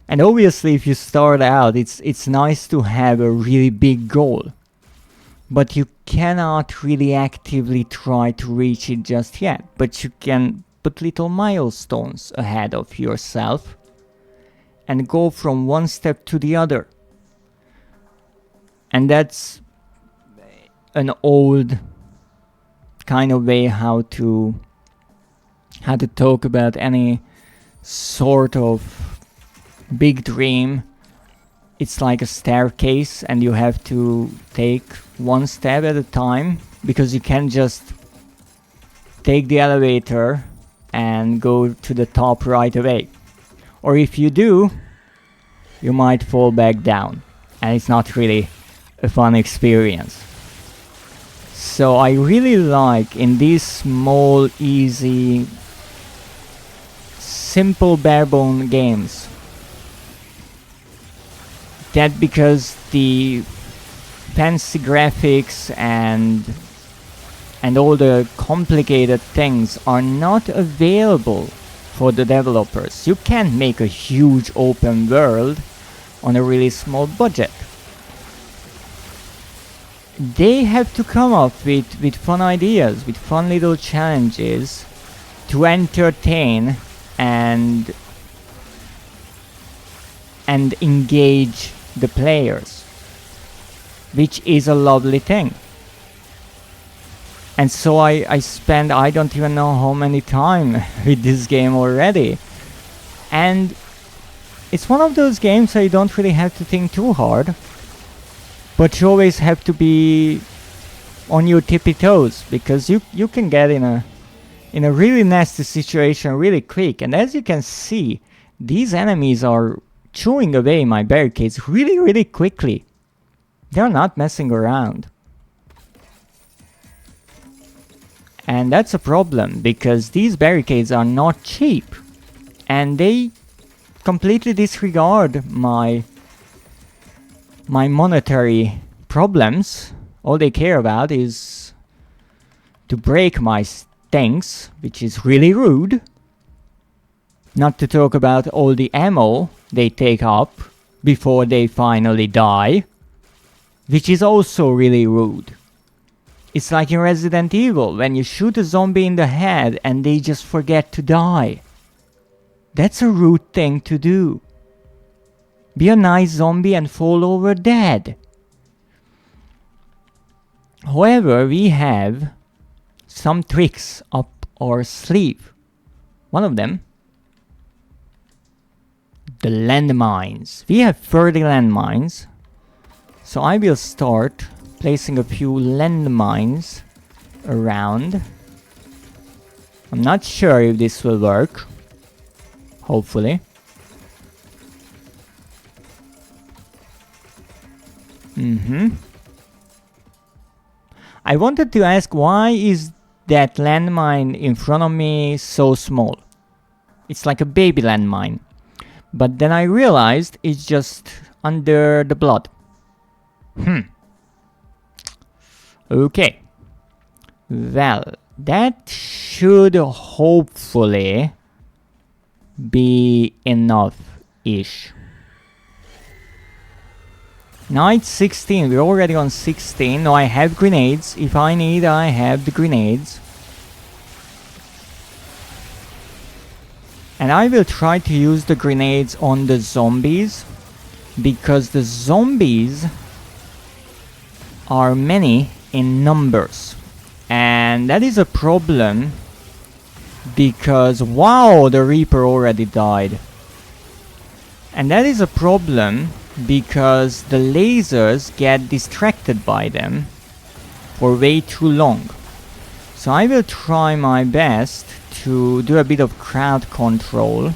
And obviously, if you start out, it's nice to have a really big goal, but you cannot really actively try to reach it just yet. But you can put little milestones ahead of yourself and go from one step to the other. And that's an old kind of way how to talk about any sort of big dream. It's like a staircase, and you have to take one step at a time, because you can't just take the elevator and go to the top right away. Or if you do, you might fall back down, and it's not really a fun experience. So I really like, in these small, easy, simple barebone games, that because the fancy graphics and all the complicated things are not available for the developers. You can't make a huge open world on a really small budget. They have to come up with fun ideas, with fun little challenges to entertain and engage the players, which is a lovely thing. And so I spend, I don't even know how many time with this game already. And it's one of those games where you don't really have to think too hard, but you always have to be on your tippy toes, because you can get in a really nasty situation really quick. And as you can see, these enemies are chewing away my barricades really, really quickly. They're not messing around. And that's a problem, because these barricades are not cheap. And they completely disregard my monetary problems. All they care about is to break my things, which is really rude. Not to talk about all the ammo they take up before they finally die, which is also really rude. It's like in Resident Evil, when you shoot a zombie in the head and they just forget to die. That's a rude thing to do. Be a nice zombie and fall over dead. However, we have some tricks up our sleeve. One of them, the landmines. We have 30 landmines. So I will start placing a few landmines around. I'm not sure if this will work. Hopefully. I wanted to ask, why is that landmine in front of me so small? It's like a baby landmine. But then I realized it's just under the blood. Okay. Well, that should hopefully be enough-ish. Night 16, we're already on 16. No, I have grenades. If I need, I have the grenades. And I will try to use the grenades on the zombies, because the zombies are many in numbers. And that is a problem, because wow, the Reaper already died. And that is a problem because the lasers get distracted by them for way too long. So I will try my best to do a bit of crowd control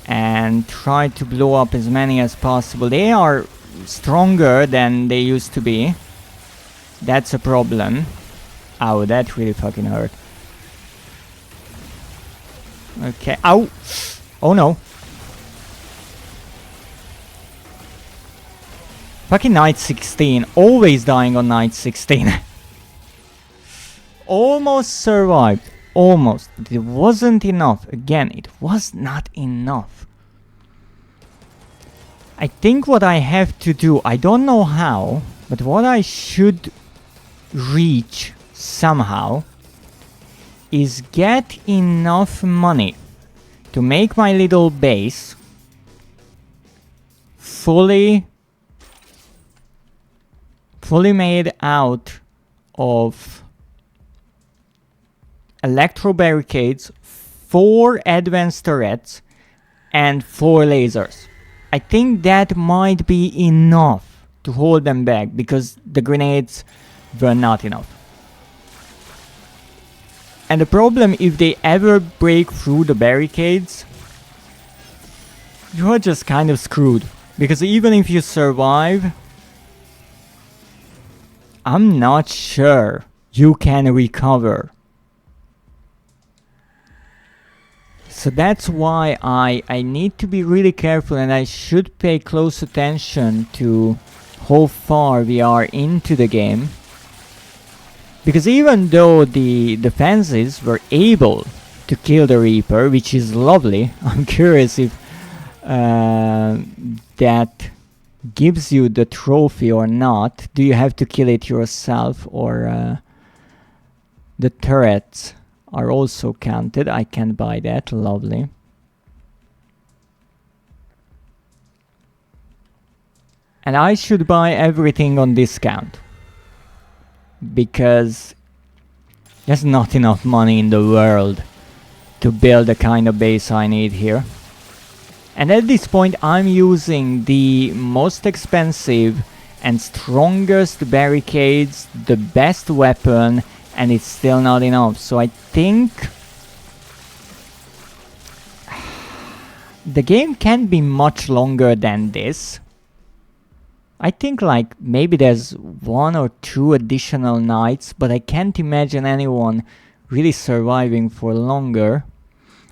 and try to blow up as many as possible. They are stronger than they used to be. That's a problem. Ow, that really fucking hurt. Okay, ow! Oh no. Fucking night 16, always dying on night 16. Almost survived, almost, but it wasn't enough. Again, it was not enough. I think what I have to do, I don't know how, but what I should reach somehow is get enough money to make my little base fully made out of electro barricades, 4 advanced turrets, and 4 lasers. I think that might be enough to hold them back, because the grenades were not enough. And the problem, if they ever break through the barricades, you are just kind of screwed. Because even if you survive, I'm not sure you can recover. So that's why I need to be really careful, and I should pay close attention to how far we are into the game. Because even though the defenses were able to kill the Reaper, which is lovely, I'm curious if that gives you the trophy or not. Do you have to kill it yourself, or the turrets are also counted? I can buy that, lovely. And I should buy everything on discount, because there's not enough money in the world to build the kind of base I need here. And at this point I'm using the most expensive and strongest barricades, the best weapon, and it's still not enough. So I think the game can be much longer than this. I think like maybe there's 1 or 2 additional nights, but I can't imagine anyone really surviving for longer.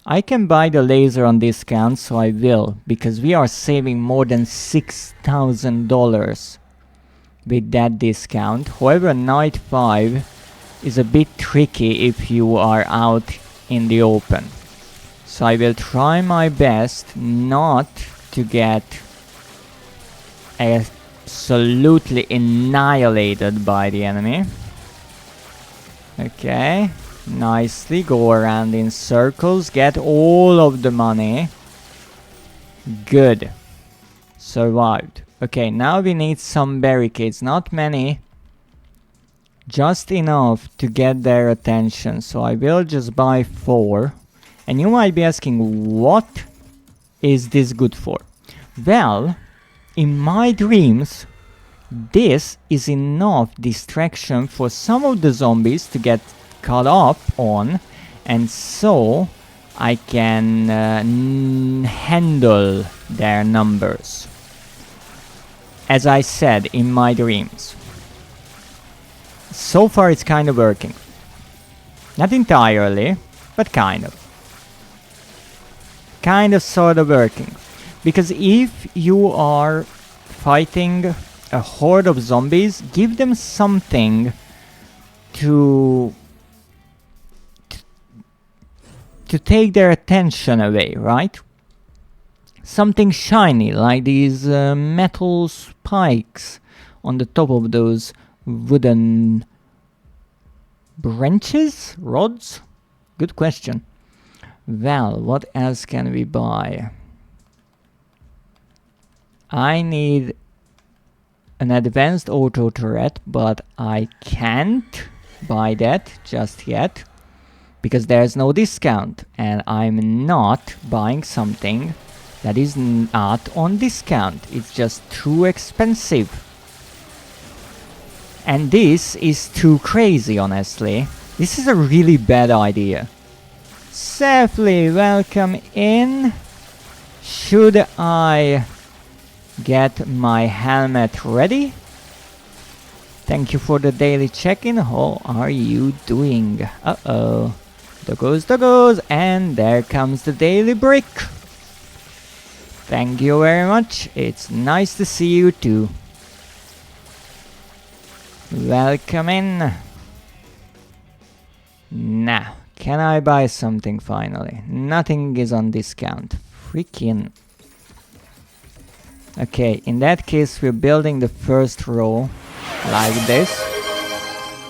I can buy the laser on discount, so I will, because we are saving more than $6,000 with that discount. However, night 5 is a bit tricky if you are out in the open. So I will try my best not to get absolutely annihilated by the enemy. Okay, nicely go around in circles, get all of the money. Good. Survived. Okay, now we need some barricades, not many, just enough to get their attention. So I will just buy 4. And you might be asking, what is this good for? Well, in my dreams, this is enough distraction for some of the zombies to get caught up on, and so I can handle their numbers. As I said, in my dreams. So far it's kind of working. Not entirely, but kind of. Kind of sort of working. Because if you are fighting a horde of zombies, give them something to take their attention away, right? Something shiny, like these metal spikes on the top of those wooden branches? Rods? Good question. Well, what else can we buy? I need an advanced auto turret, but I can't buy that just yet because there's no discount, and I'm not buying something that is not on discount. It's just too expensive. And this is too crazy, honestly. This is a really bad idea. Safely, welcome in. Should I get my helmet ready? Thank you for the daily check-in. How are you doing? Uh-oh. There goes, and there comes the daily brick. Thank you very much. It's nice to see you too. Welcome in. Now, can I buy something finally? Nothing is on discount. Freaking. Okay, in that case we're building the first row like this.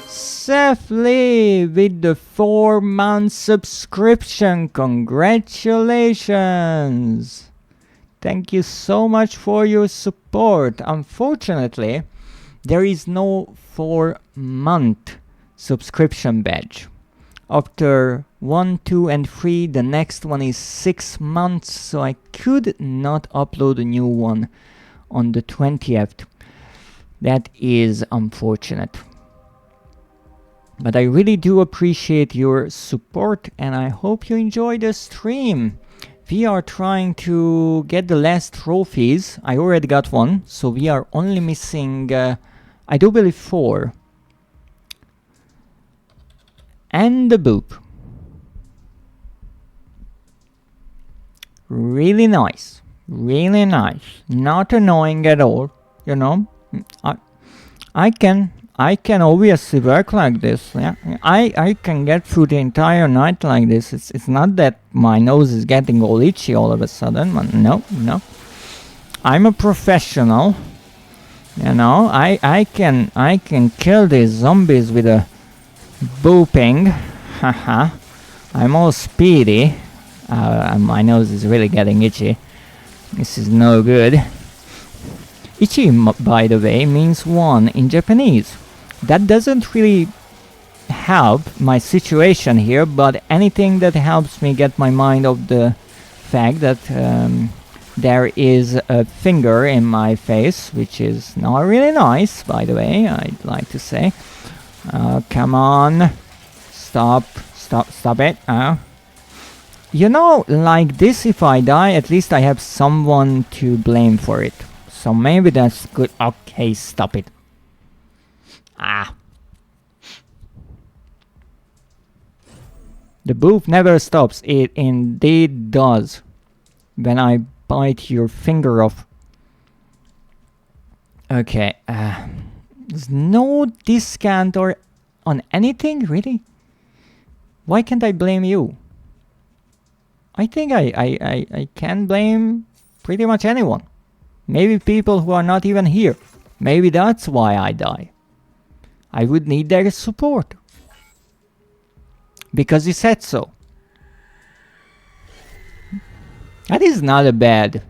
Safely with the 4-month subscription. Congratulations! Thank you so much for your support. Unfortunately, there is no 4-month subscription badge. After 1, 2 and 3, the next one is 6 months, so I could not upload a new one on the 20th. That is unfortunate. But I really do appreciate your support, and I hope you enjoy the stream. We are trying to get the last trophies. I already got one, so we are only missing, I do believe 4. And the boop. Really nice. Really nice. Not annoying at all. You know, I can obviously work like this. Yeah, I can get through the entire night like this. It's not that my nose is getting all itchy all of a sudden. No. I'm a professional. You know, I can kill these zombies with a booping. Haha. I'm all speedy. My nose is really getting itchy. This is no good. Ichi, by the way, means 1 in Japanese. That doesn't really help my situation here, but anything that helps me get my mind off the fact that there is a finger in my face, which is not really nice, by the way, I'd like to say. Come on. Stop it. You know, like this, if I die, at least I have someone to blame for it. so maybe that's good. Okay, stop it. Ah. The booth never stops. It indeed does. When I bite your finger off. Okay, there's no discount or on anything, really? Why can't I blame you? I think I can blame pretty much anyone. Maybe people who are not even here. Maybe that's why I die. I would need their support. Because you said so. That is not a bad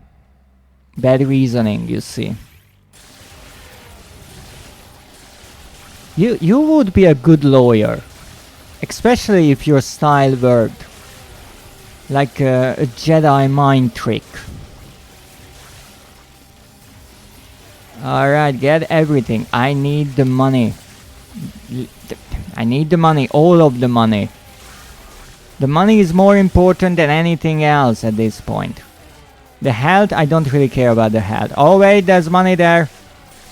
reasoning, you see. You would be a good lawyer. Especially if your style worked. Like a Jedi mind trick. Alright, get everything. I need the money. I need the money, all of the money. The money is more important than anything else at this point. The health, I don't really care about the health. Oh wait, there's money there.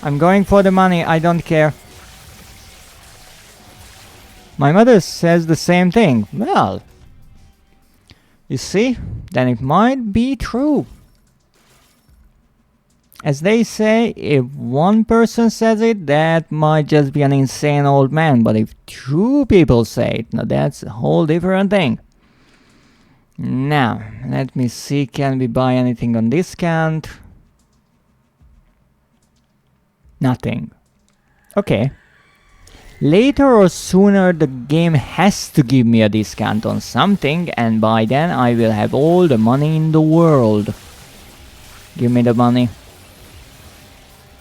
I'm going for the money, I don't care. My mother says the same thing. Well, you see, then it might be true. As they say, if one person says it, that might just be an insane old man. But if two people say it, now that's a whole different thing. Now, let me see, can we buy anything on discount? Nothing. Okay. Later or sooner the game has to give me a discount on something, and by then I will have all the money in the world. Give me the money.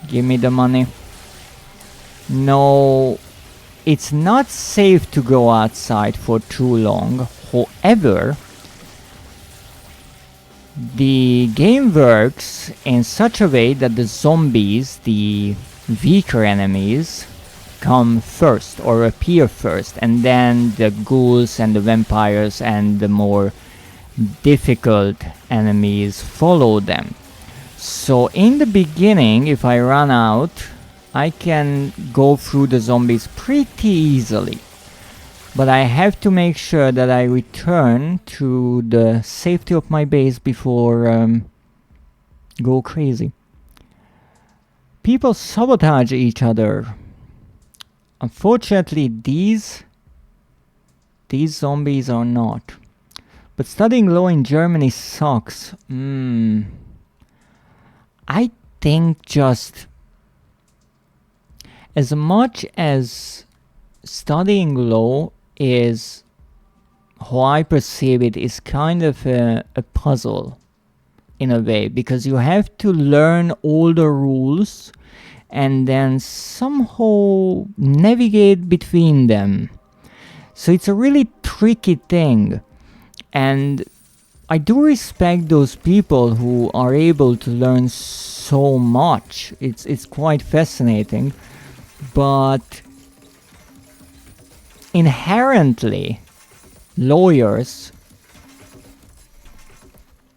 Give me the money. No, it's not safe to go outside for too long. However, the game works in such a way that the zombies, the weaker enemies, come first or appear first, and then the ghouls and the vampires and the more difficult enemies follow them. So in the beginning, if I run out, I can go through the zombies pretty easily. But I have to make sure that I return to the safety of my base before go crazy. People sabotage each other. Unfortunately, these zombies are not. But studying law in Germany sucks. I think just as much as studying law is, how I perceive it, is kind of a puzzle in a way, because you have to learn all the rules and then somehow navigate between them. So it's a really tricky thing, and I do respect those people who are able to learn so much. It's quite fascinating, but inherently lawyers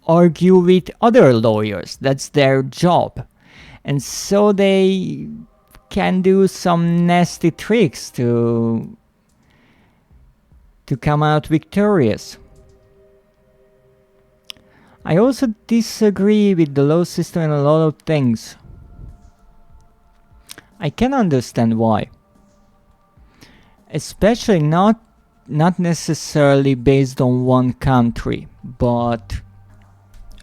argue with other lawyers. That's their job. And so they can do some nasty tricks to come out victorious. I also disagree with the law system in a lot of things. I can understand why. Especially not necessarily based on one country, but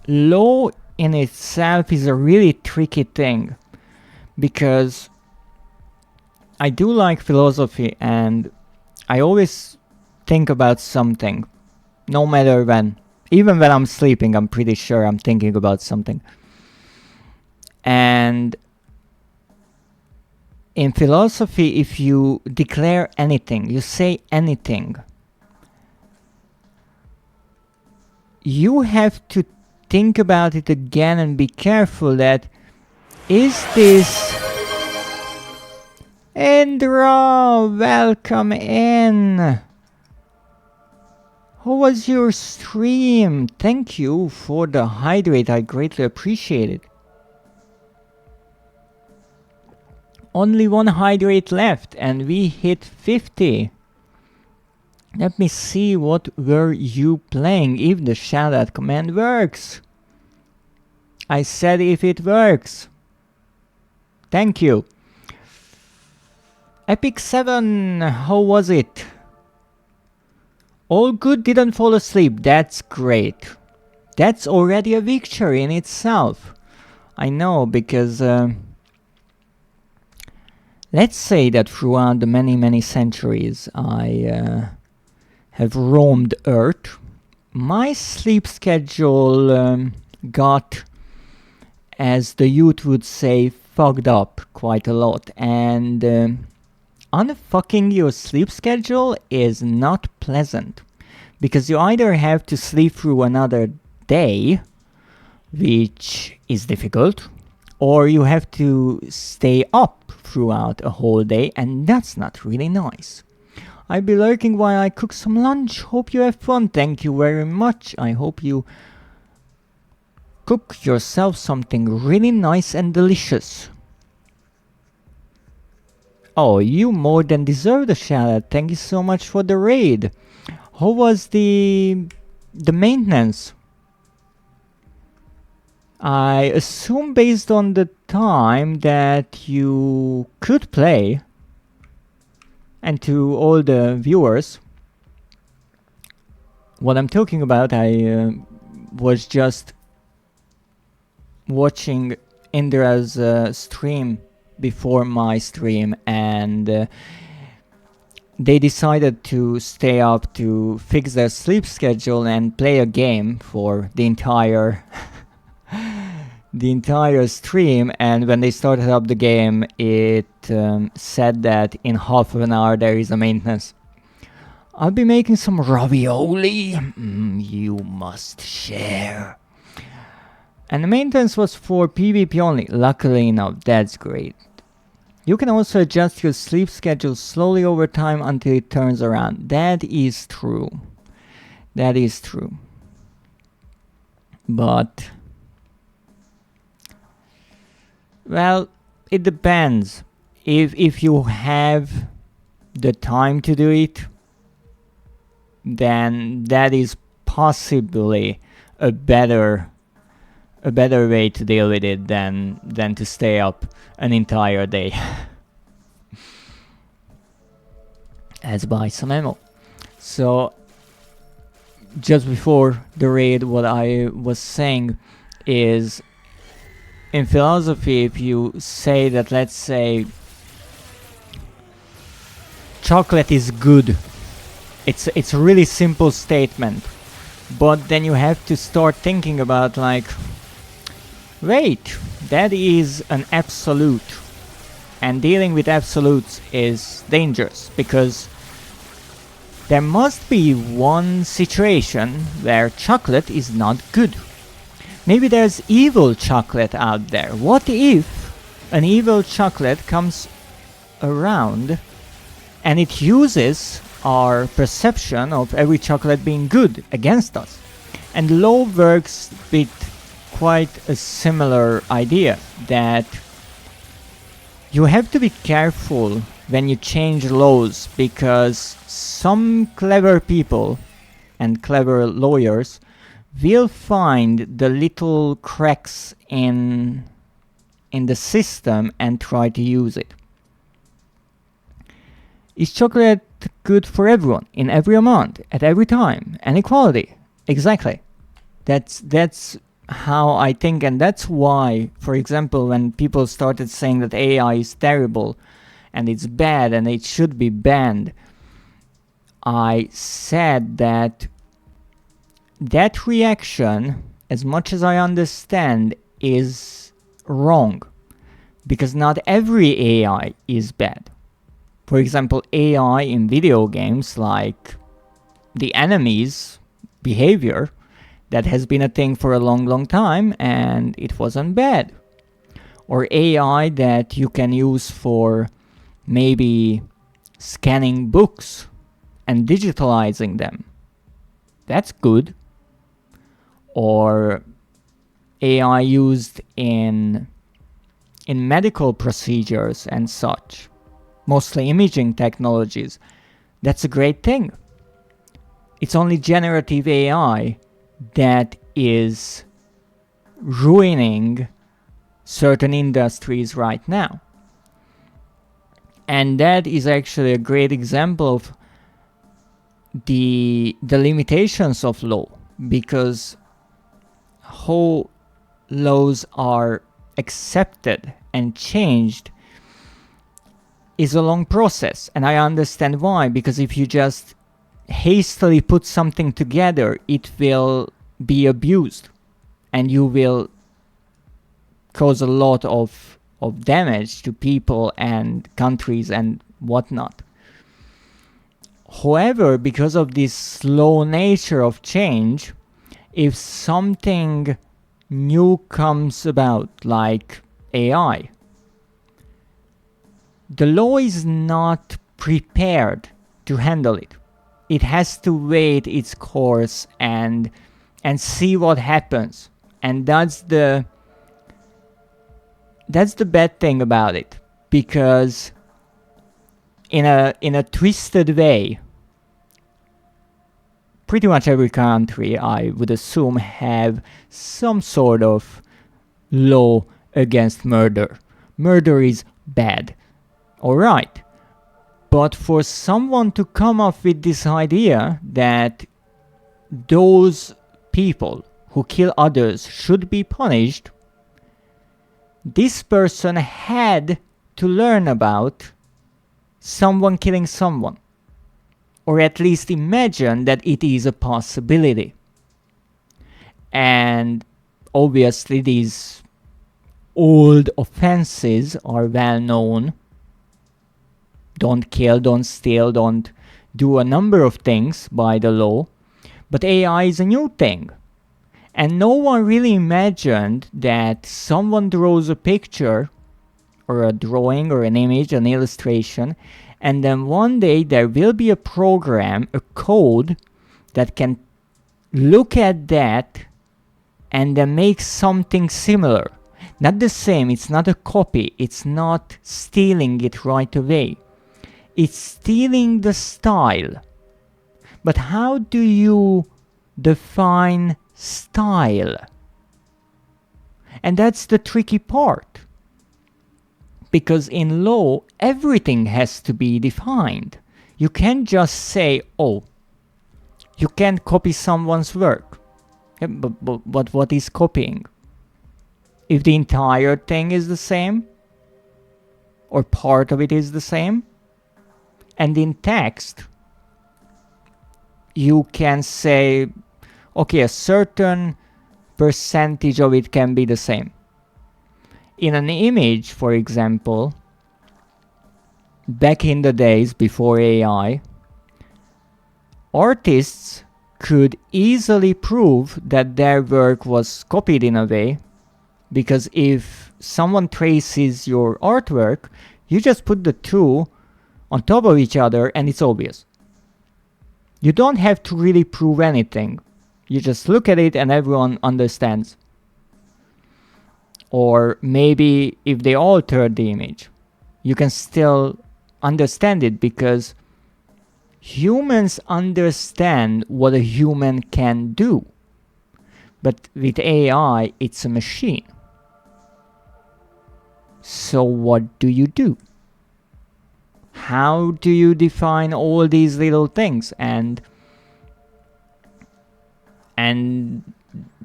law in itself is a really tricky thing, because I do like philosophy and I always think about something, no matter when. Even when I'm sleeping, I'm pretty sure I'm thinking about something. And in philosophy, if you declare anything, you say anything, you have to think about it again and be careful that, is this... Indra, welcome in! How was your stream? Thank you for the hydrate, I greatly appreciate it. only one hydrate left and we hit 50. Let me see, what were you playing if the shoutout command works? I said if it works. Thank you. Epic 7, how was it? All good, didn't fall asleep. That's great. That's already a victory in itself. I know, because let's say that throughout the many centuries I have roamed Earth, my sleep schedule got, as the youth would say, fucked up quite a lot, and unfucking your sleep schedule is not pleasant, because you either have to sleep through another day, which is difficult, or you have to stay up throughout a whole day, and that's not really nice. I'll be lurking while I cook some lunch. Hope you have fun. Thank you very much. I hope you cook yourself something really nice and delicious. Oh, you more than deserve the shoutout. Thank you so much for the raid. How was the maintenance? I assume based on the time that you could play, and to all the viewers, what I'm talking about, I was just watching Indra's stream before my stream, and they decided to stay up to fix their sleep schedule and play a game for the entire the entire stream. And when they started up the game, it said that in half of an hour there is a maintenance. I'll be making some ravioli. You must share. And the maintenance was for PvP only. Luckily enough, that's great. You can also adjust your sleep schedule slowly over time until it turns around. That is true. That is true. But, well, it depends. If you have the time to do it, then that is possibly a better way to deal with it than to stay up an entire day. Let's buy some ammo. So, just before the raid, what I was saying is, in philosophy, if you say that, let's say, chocolate is good, it's a really simple statement, but then you have to start thinking about, like, wait, that is an absolute, and dealing with absolutes is dangerous, because there must be one situation where chocolate is not good. Maybe there's evil chocolate out there. What if an evil chocolate comes around and it uses our perception of every chocolate being good against us? And law works with quite a similar idea, that you have to be careful when you change laws, because some clever people and clever lawyers will find the little cracks in the system and try to use it. Is chocolate good for everyone, in every amount, at every time, and equality? Exactly. That's how I think, and that's why, for example, when people started saying that AI is terrible and it's bad and it should be banned, I said that that reaction, as much as I understand, is wrong, because not every AI is bad. For example, AI in video games, like the enemy's behavior, that has been a thing for a long time and it wasn't bad. Or AI that you can use for maybe scanning books and digitalizing them. That's good. Or AI used in in medical procedures and such, mostly imaging technologies, that's a great thing. It's only generative AI that is ruining certain industries right now. And that is actually a great example of the limitations of law, because how laws are accepted and changed is a long process. And I understand why, because if you just hastily put something together, it will be abused and you will cause a lot of damage to people and countries and whatnot. However, because of this slow nature of change, if something new comes about, like AI, the law is not prepared to handle it. It has to wait its course and see what happens. And that's the bad thing about it, because in a twisted way, pretty much every country, I would assume, have some sort of law against murder. Murder is bad, alright. But for someone to come up with this idea that those people who kill others should be punished, this person had to learn about someone killing someone, or at least imagine that it is a possibility. And obviously these old offenses are well known. Don't kill, don't steal, don't do a number of things by the law. But AI is a new thing. And no one really imagined that someone draws a picture, or a drawing, or an image, an illustration, and then one day there will be a program, a code, that can look at that and then make something similar. Not the same, it's not a copy, it's not stealing it right away. It's stealing the style. But how do you define style? And that's the tricky part. Because in law, everything has to be defined. You can't just say, oh, you can't copy someone's work. Yeah, but what is copying? If the entire thing is the same, or part of it is the same, and in text, you can say, okay, a certain percentage of it can be the same. In an image, for example, back in the days before AI, artists could easily prove that their work was copied in a way, because if someone traces your artwork, you just put the two on top of each other and it's obvious. You don't have to really prove anything. You just look at it and everyone understands. Or maybe if they altered the image, you can still understand it, because humans understand what a human can do. But with AI, it's a machine. So what do you do? How do you define all these little things? And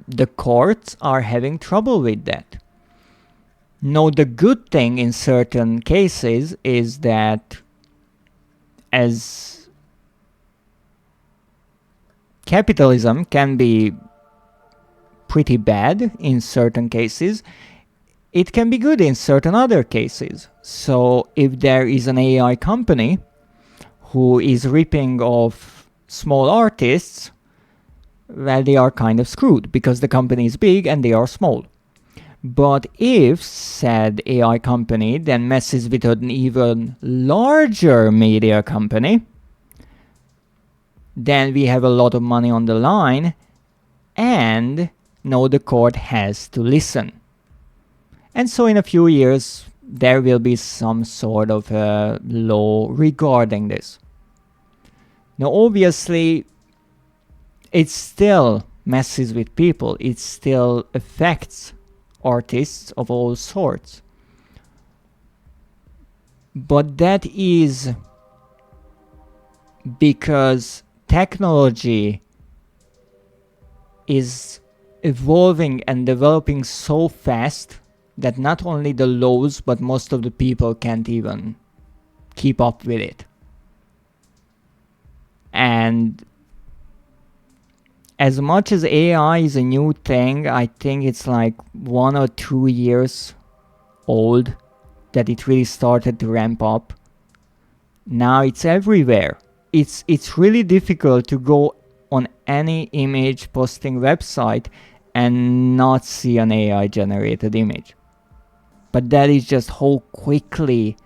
the courts are having trouble with that. No, the good thing in certain cases is that, as capitalism can be pretty bad in certain cases, it can be good in certain other cases. So if there is an AI company who is ripping off small artists, well, they are kind of screwed, because the company is big and they are small. But if said AI company then messes with an even larger media company, then we have a lot of money on the line, and no, the court has to listen. And so in a few years, there will be some sort of law regarding this. Now, obviously, it still messes with people. It still affects artists of all sorts. But that is because technology is evolving and developing so fast that not only the laws but most of the people can't even keep up with it. And as much as AI is a new thing, I think it's like 1 or 2 years old that it really started to ramp up. Now it's everywhere. It's really difficult to go on any image posting website and not see an AI generated image. But that is just how quickly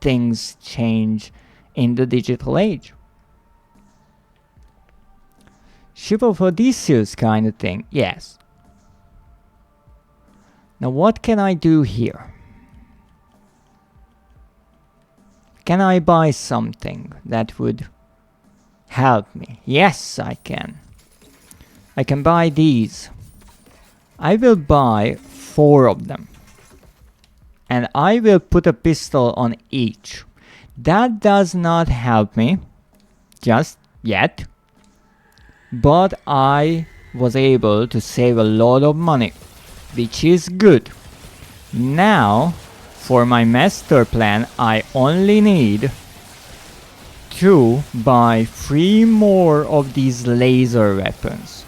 things change in the digital age. Ship of Odysseus kind of thing, yes. Now what can I do here? Can I buy something that would help me? Yes, I can. I can buy these. I will buy 4 of them. And I will put a pistol on each. That does not help me just yet. But I was able to save a lot of money, which is good. Now, for my master plan, I only need to buy 3 more of these laser weapons.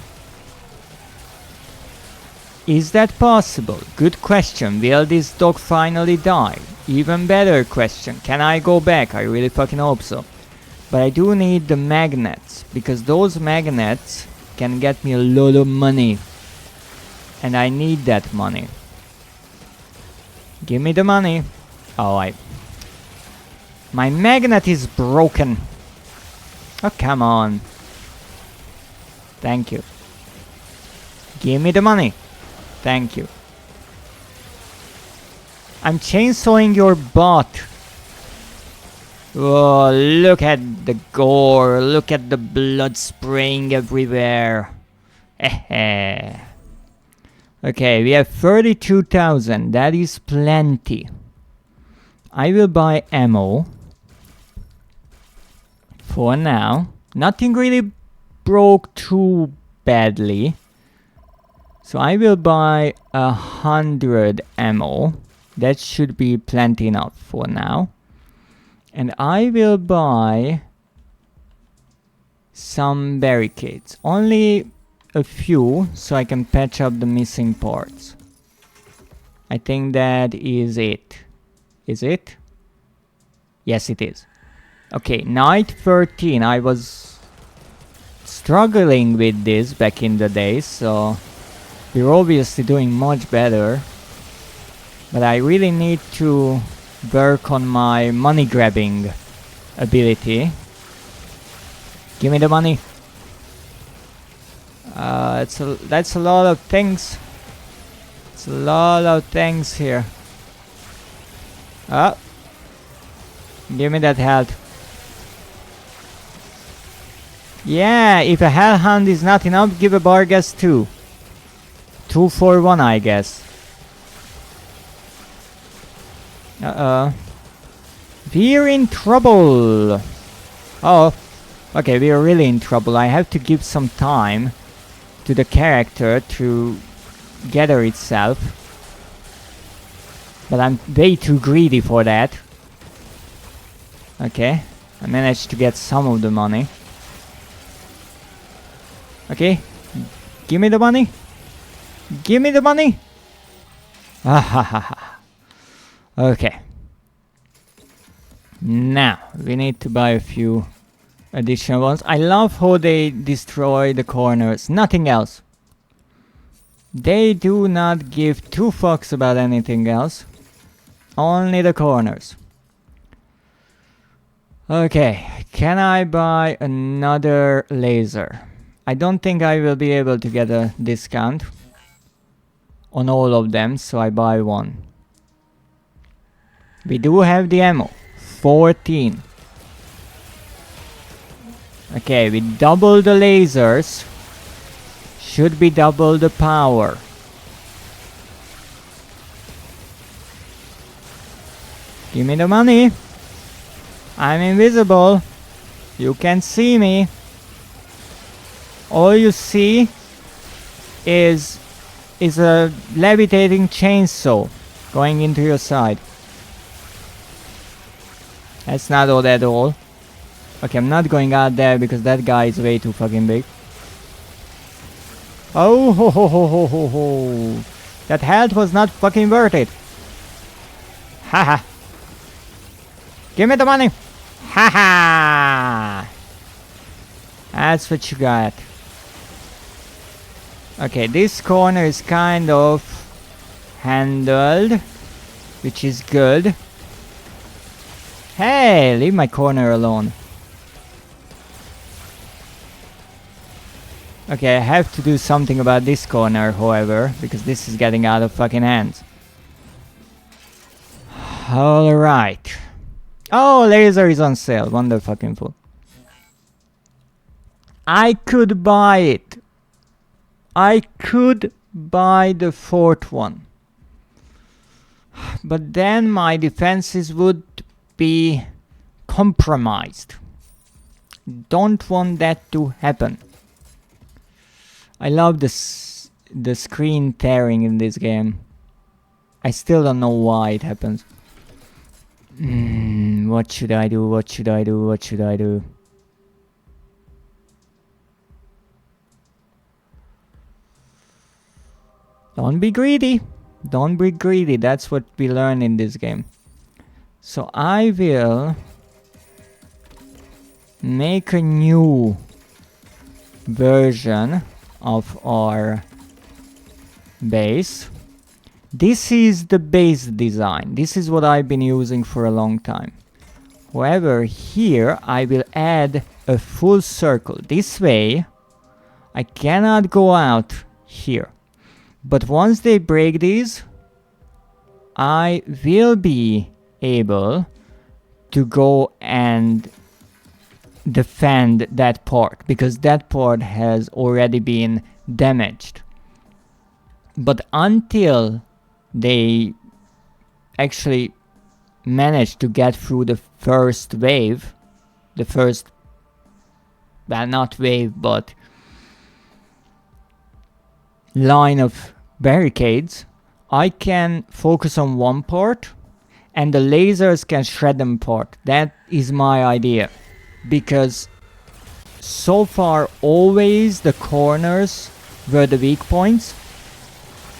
Is that possible? Good question. Will this dog finally die? Even better question. Can I go back? I really fucking hope so. But I do need the magnets, because those magnets can get me a lot of money. And I need that money. Give me the money. Oh, my magnet is broken. Oh, come on. Thank you. Give me the money. Thank you. I'm chainsawing your butt. Oh, look at the gore. Look at the blood spraying everywhere. Okay, we have 32,000. That is plenty. I will buy ammo. For now. Nothing really broke too badly. So I will buy 100 ammo. That should be plenty enough for now. And I will buy some barricades. Only a few, so I can patch up the missing parts. I think that is it. Is it? Yes, it is. Okay, night 13. I was struggling with this back in the day, so we're obviously doing much better. But I really need to work on my money grabbing ability. Give me the money. That's a lot of things. It's a lot of things here. Give me that health. Yeah, if a hellhound is not enough, give a barghest too. 2 for 1, I guess. We're in trouble. Oh, okay, we are really in trouble. I have to give some time to the character to gather itself. But I'm way too greedy for that. Okay, I managed to get some of the money. Okay, give me the money. Give me the money. Okay. Now, we need to buy a few additional ones. I love how they destroy the corners. Nothing else. They do not give 2 fucks about anything else. Only the corners. Okay, can I buy another laser? I don't think I will be able to get a discount on all of them, so I buy 1. We do have the ammo. 14. Okay, we double the lasers. Should be double the power. Give me the money. I'm invisible. You can't see me. All you see is a levitating chainsaw going into your side. That's not all at all. Okay, I'm not going out there because that guy is way too fucking big. Oh ho ho ho ho ho ho. That health was not fucking worth it. Haha. Give me the money. Haha. That's what you got. Okay, this corner is kind of handled, which is good. Hey, leave my corner alone. Okay, I have to do something about this corner, however, because this is getting out of fucking hands. Alright. Oh, laser is on sale. Wonderfucking. I could buy it. I could buy the fourth one. But then my defenses would be compromised. Don't want that to happen. I love the screen tearing in this game. I still don't know why it happens. What should I do? What should I do? What should I do? Don't be greedy. Don't be greedy. That's what we learn in this game. So I will make a new version of our base. This is the base design. This is what I've been using for a long time. However, here I will add a full circle. This way I cannot go out here. But once they break these, I will be able to go and defend that part, because that part has already been damaged. But until they actually manage to get through the first wave, well, not wave, but line of barricades, I can focus on one part and the lasers can shred them apart. That is my idea, because so far always the corners were the weak points,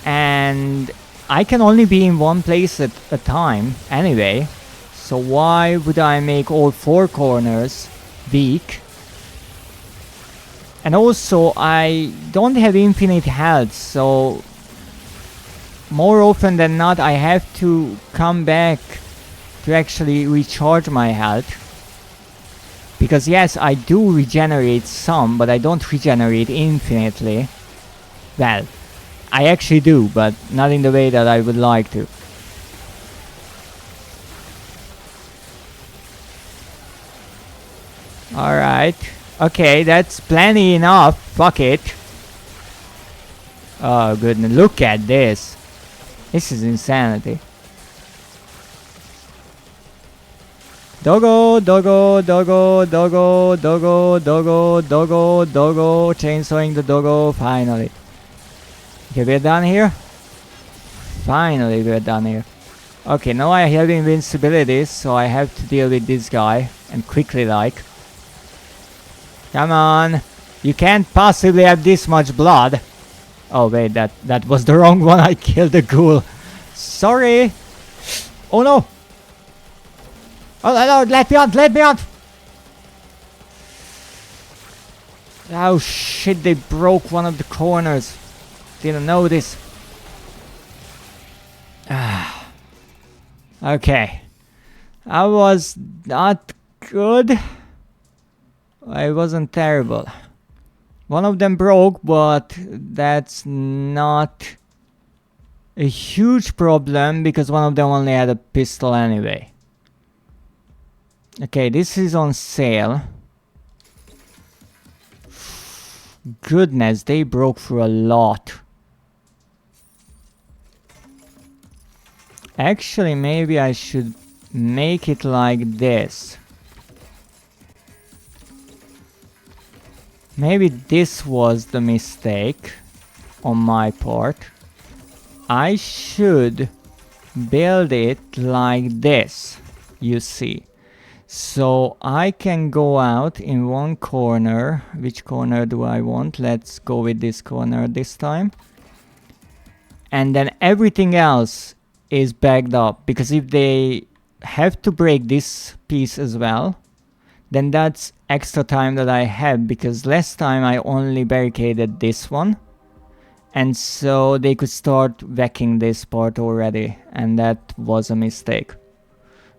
and I can only be in one place at a time anyway, so why would I make all four corners weak? And also I don't have infinite health, so more often than not I have to come back to actually recharge my health. Because yes, I do regenerate some, but I don't regenerate infinitely. Well, I actually do, but not in the way that I would like to. Alright. Okay, that's plenty enough. Fuck it. Oh goodness, look at this. This is insanity. Doggo, doggo, doggo, doggo, doggo, doggo, doggo, doggo, chainsawing the doggo, finally. Okay, we're done here. Finally, we're done here. Okay, now I have invincibility, so I have to deal with this guy, and quickly like. Come on, you can't possibly have this much blood. Oh wait, that was the wrong one. I killed the ghoul. Sorry. Oh no. Oh no, let me out, let me out. Oh shit, they broke one of the corners. Didn't know this. Okay. I was not good. I wasn't terrible. One of them broke, but that's not a huge problem because one of them only had a pistol anyway. Okay, this is on sale. Goodness, they broke through a lot. Actually, maybe I should make it like this. Maybe this was the mistake on my part. I should build it like this, you see. So I can go out in one corner. Which corner do I want? Let's go with this corner this time. And then everything else is backed up, because if they have to break this piece as well, then that's extra time that I have, because last time I only barricaded this one. And so they could start wrecking this part already, and that was a mistake.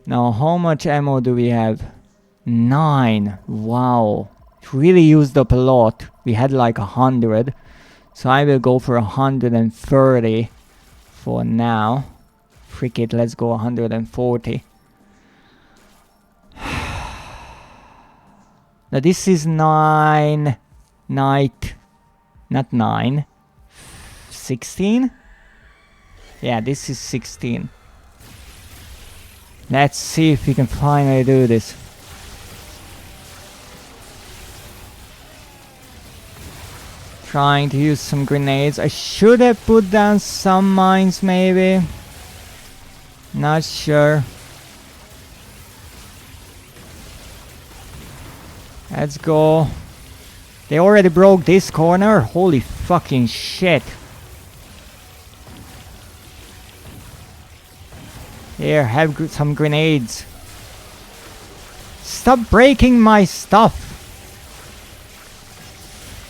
Now, how much ammo do we have? 9. Wow. It really used up a lot. We had like 100. So I will go for 130 for now. Frick it, let's go 140. Now this is 9. Not 9. 16? Yeah, this is 16. Let's see if we can finally do this. Trying to use some grenades. I should have put down some mines maybe. Not sure. Let's go. They already broke this corner? Holy fucking shit. Here, have some grenades. Stop breaking my stuff.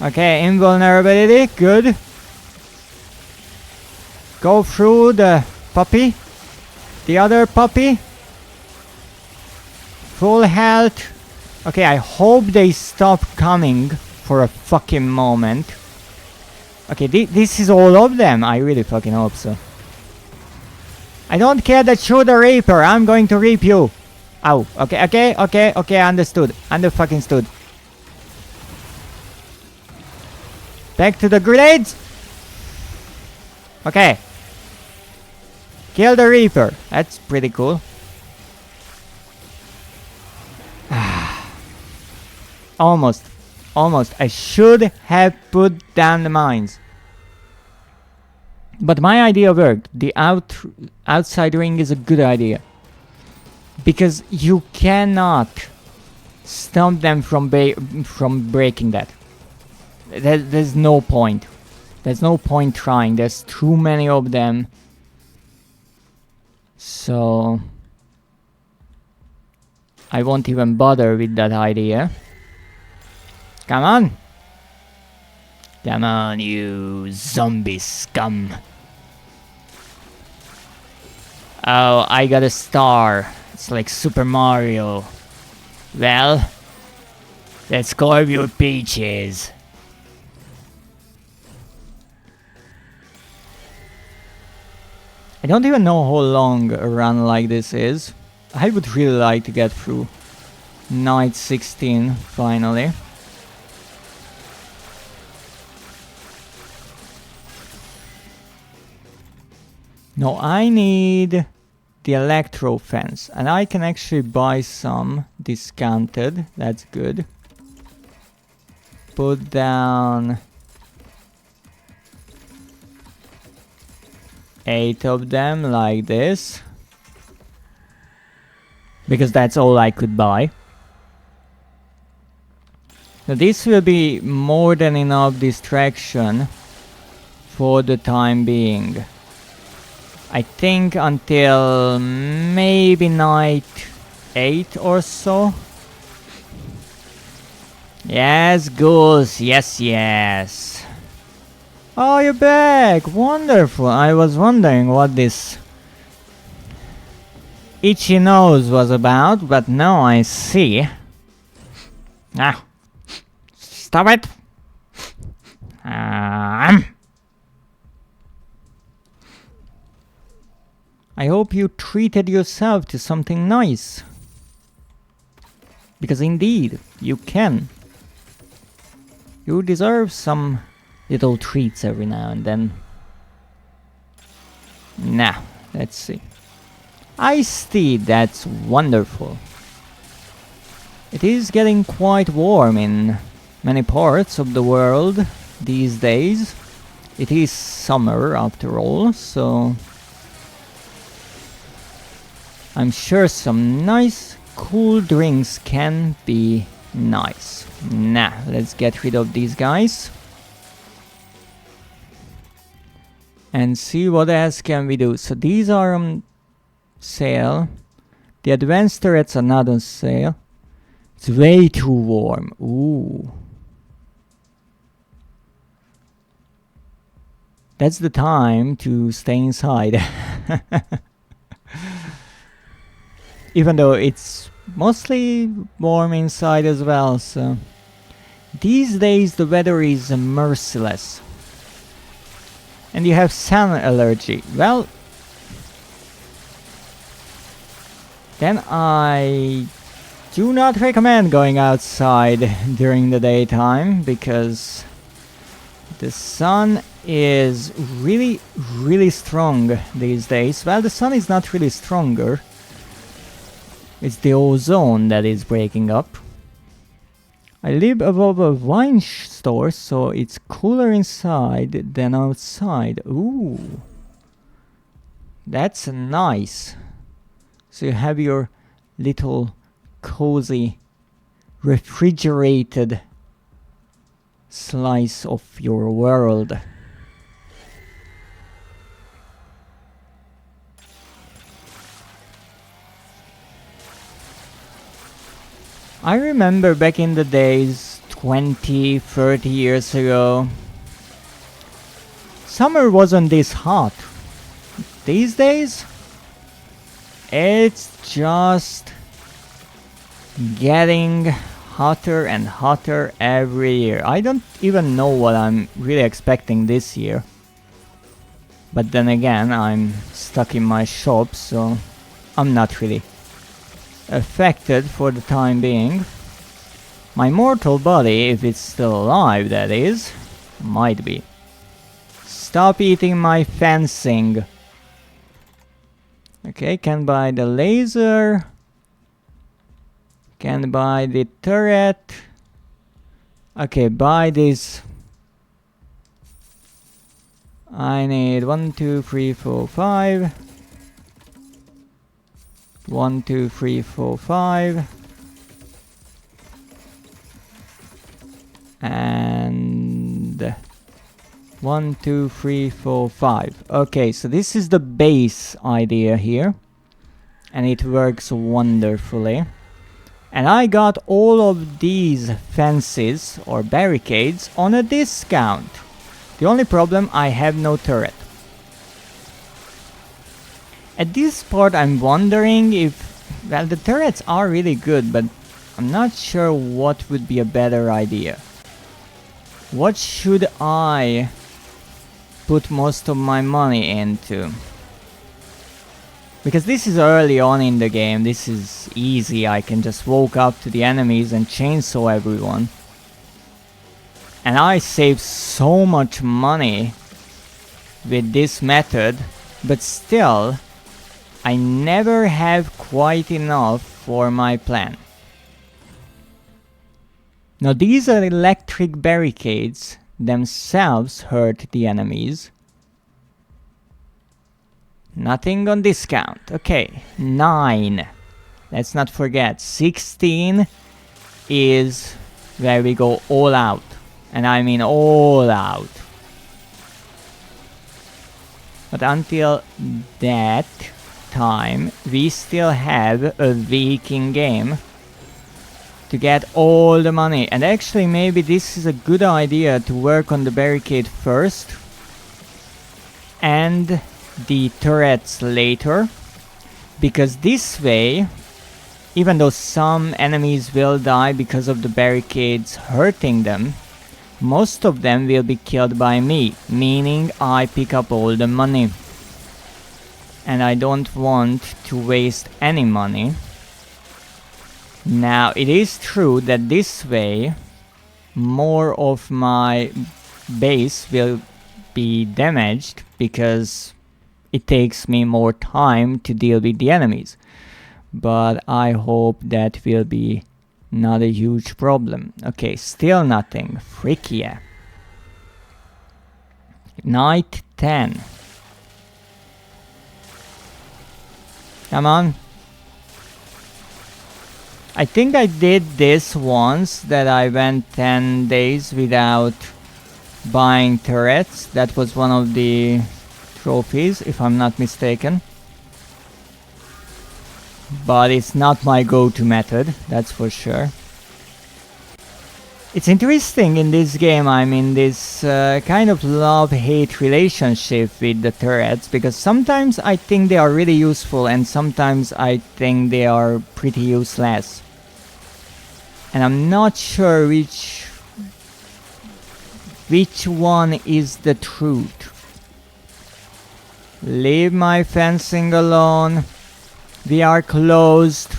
Okay, invulnerability, good. Go through the puppy. The other puppy. Full health. Okay, I hope they stop coming for a fucking moment. Okay, this is all of them. I really fucking hope so. I don't care that you're the Reaper. I'm going to reap you. Ow. Okay, understood. Under-fucking-stood. Back to the grenades. Okay. Kill the Reaper. That's pretty cool. Almost. Almost. I should have put down the mines. But my idea worked. The outside ring is a good idea. Because you cannot stop them from breaking that. There's no point. There's no point trying. There's too many of them. So I won't even bother with that idea. Come on. Come on, you zombie scum. Oh, I got a star. It's like Super Mario. Well, let's carve your peaches. I don't even know how long a run like this is. I would really like to get through night 16 finally. No, I need the electro fence, and I can actually buy some discounted. That's good. Put down 8 of them like this, because that's all I could buy. Now this will be more than enough distraction for the time being. I think until maybe night 8 or so. Yes, Goose, yes. Oh, you're back! Wonderful! I was wondering what this itchy nose was about, but now I see. Ah! Stop it! I hope you treated yourself to something nice. Because indeed, you can. You deserve some little treats every now and then. Nah, let's see. Iced tea, that's wonderful. It is getting quite warm in many parts of the world these days. It is summer after all, so I'm sure some nice cool drinks can be nice. Nah, let's get rid of these guys. And see what else can we do. So these are on sale. The advanced turrets are not on sale. It's way too warm. Ooh. That's the time to stay inside. Even though it's mostly warm inside as well, so... These days the weather is merciless. And you have sun allergy. Well... Then I do not recommend going outside during the daytime, because the sun is really strong these days. Well, the sun is not really stronger. It's the ozone that is breaking up. I live above a wine store, so it's cooler inside than outside. Ooh. That's nice. So you have your little cozy refrigerated slice of your world. I remember back in the days, 20, 30 years ago, summer wasn't this hot. These days, it's just getting hotter and hotter every year. I don't even know what I'm really expecting this year. But then again, I'm stuck in my shop, so I'm not really affected for the time being. My mortal body, if it's still alive that is, might be. Stop eating my fencing. Okay, can buy the laser. Can buy the turret. Okay, buy this. I need 1, 2, 3, 4, 5. 1, 2, 3, 4, 5. And 1, 2, 3, 4, 5. Okay, so this is the base idea here. And it works wonderfully. And I got all of these fences or barricades on a discount. The only problem, I have no turret. At this part I'm wondering if... Well, the turrets are really good, but I'm not sure what would be a better idea. What should I put most of my money into? Because this is early on in the game, this is easy, I can just walk up to the enemies and chainsaw everyone. And I save so much money with this method, but still, I never have quite enough for my plan. Now these are electric barricades, themselves hurt the enemies. Nothing on discount. Okay, 9. Let's not forget, 16 is where we go all out. And I mean all out. But until that time, we still have a week in game to get all the money. And actually maybe this is a good idea to work on the barricade first and the turrets later, because this way, even though some enemies will die because of the barricades hurting them, most of them will be killed by me, meaning I pick up all the money. and I don't want to waste any money. Now, it is true that this way more of my base will be damaged because it takes me more time to deal with the enemies. But I hope that will be not a huge problem. Okay, still nothing. Frick yeah. Night 10. Come on. I think I did this once, that I went 10 days without buying turrets. That was one of the trophies, if I'm not mistaken. But it's not my go-to method, that's for sure. It's interesting in this game, I'm in this kind of love-hate relationship with the turrets, because sometimes I think they are really useful and sometimes I think they are pretty useless. And I'm not sure which one is the truth. Leave my fencing alone. We are closed.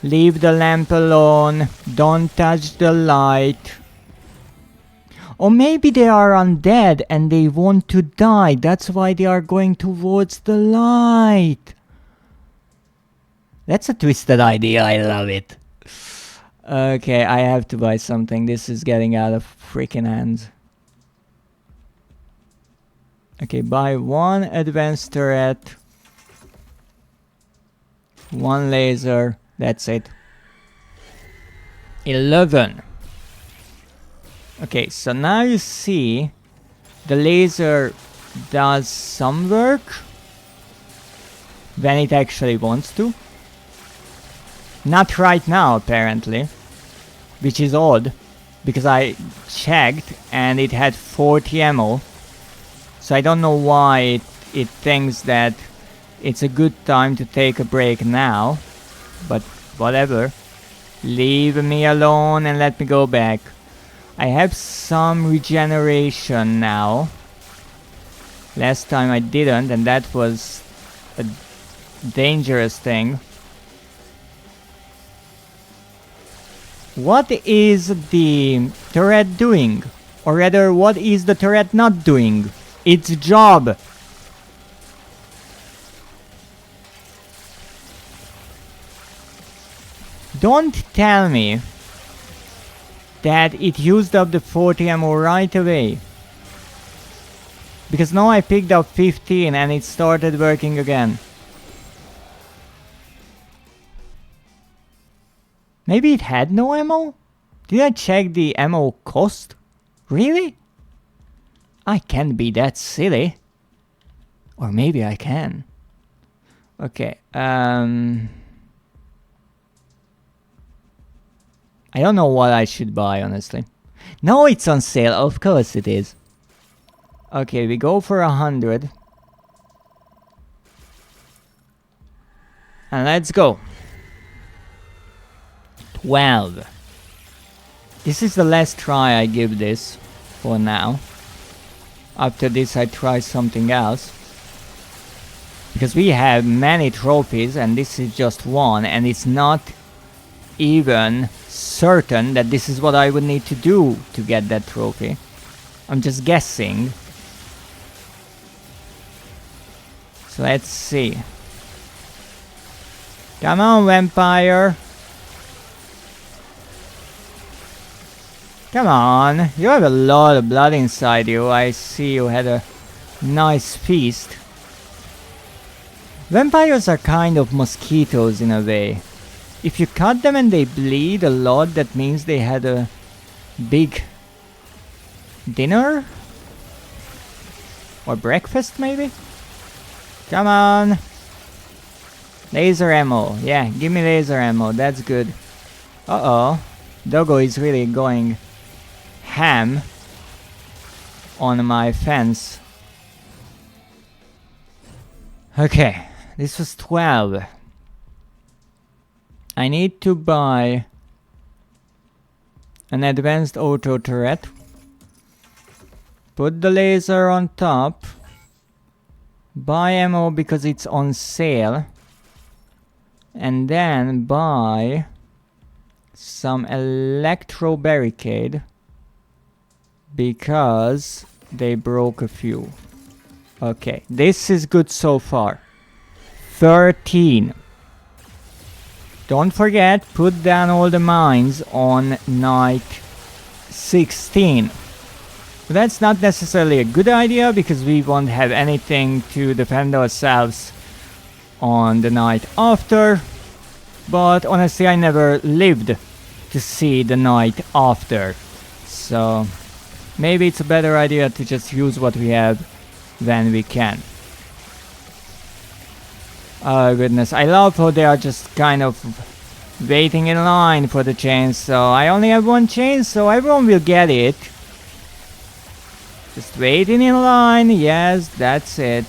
Leave the lamp alone. Don't touch the light. Or maybe they are undead and they want to die. That's why they are going towards the light. That's a twisted idea. I love it. Okay, I have to buy something. This is getting out of freaking hands. Okay, buy one advanced turret. One laser. That's it. 11. Okay, so now you see the laser does some work when it actually wants to. Not right now, apparently, which is odd, because I checked and it had 40 ammo. So I don't know why it thinks that it's a good time to take a break now, but whatever. Leave me alone and let me go back. I have some regeneration now. Last time I didn't, and that was a dangerous thing. What is the turret doing? Or rather, what is the turret not doing? Its job! Don't tell me that it used up the 40 ammo right away. Because now I picked up 15 and it started working again. Maybe it had no ammo? Did I check the ammo cost? Really? I can't be that silly. Or maybe I can. Okay, I don't know what I should buy, honestly. No, it's on sale. Of course it is. Okay, we go for 100. And let's go. 12. This is the last try I give this for now. After this I try something else. Because we have many trophies and this is just one, and it's not even certain that this is what I would need to do to get that trophy. I'm just guessing. So let's see. Come on, vampire. Come on, you have a lot of blood inside you. I see you had a nice feast. Vampires are kind of mosquitoes in a way. If you cut them and they bleed a lot, that means they had a big dinner? Or breakfast, maybe? Come on! Laser ammo. Yeah, give me laser ammo. That's good. Uh-oh. Doggo is really going ham on my fence. Okay, this was 12. I need to buy an advanced auto turret. Put the laser on top. Buy ammo because it's on sale. And then buy some electro barricade because they broke a few. Okay, this is good so far. 13. Don't forget, put down all the mines on night 16. That's not necessarily a good idea because we won't have anything to defend ourselves on the night after. But honestly, I never lived to see the night after. So maybe it's a better idea to just use what we have when we can. Oh goodness, I love how they are just kind of waiting in line for the chainsaw. I only have one chainsaw, everyone will get it. Just waiting in line, yes, that's it.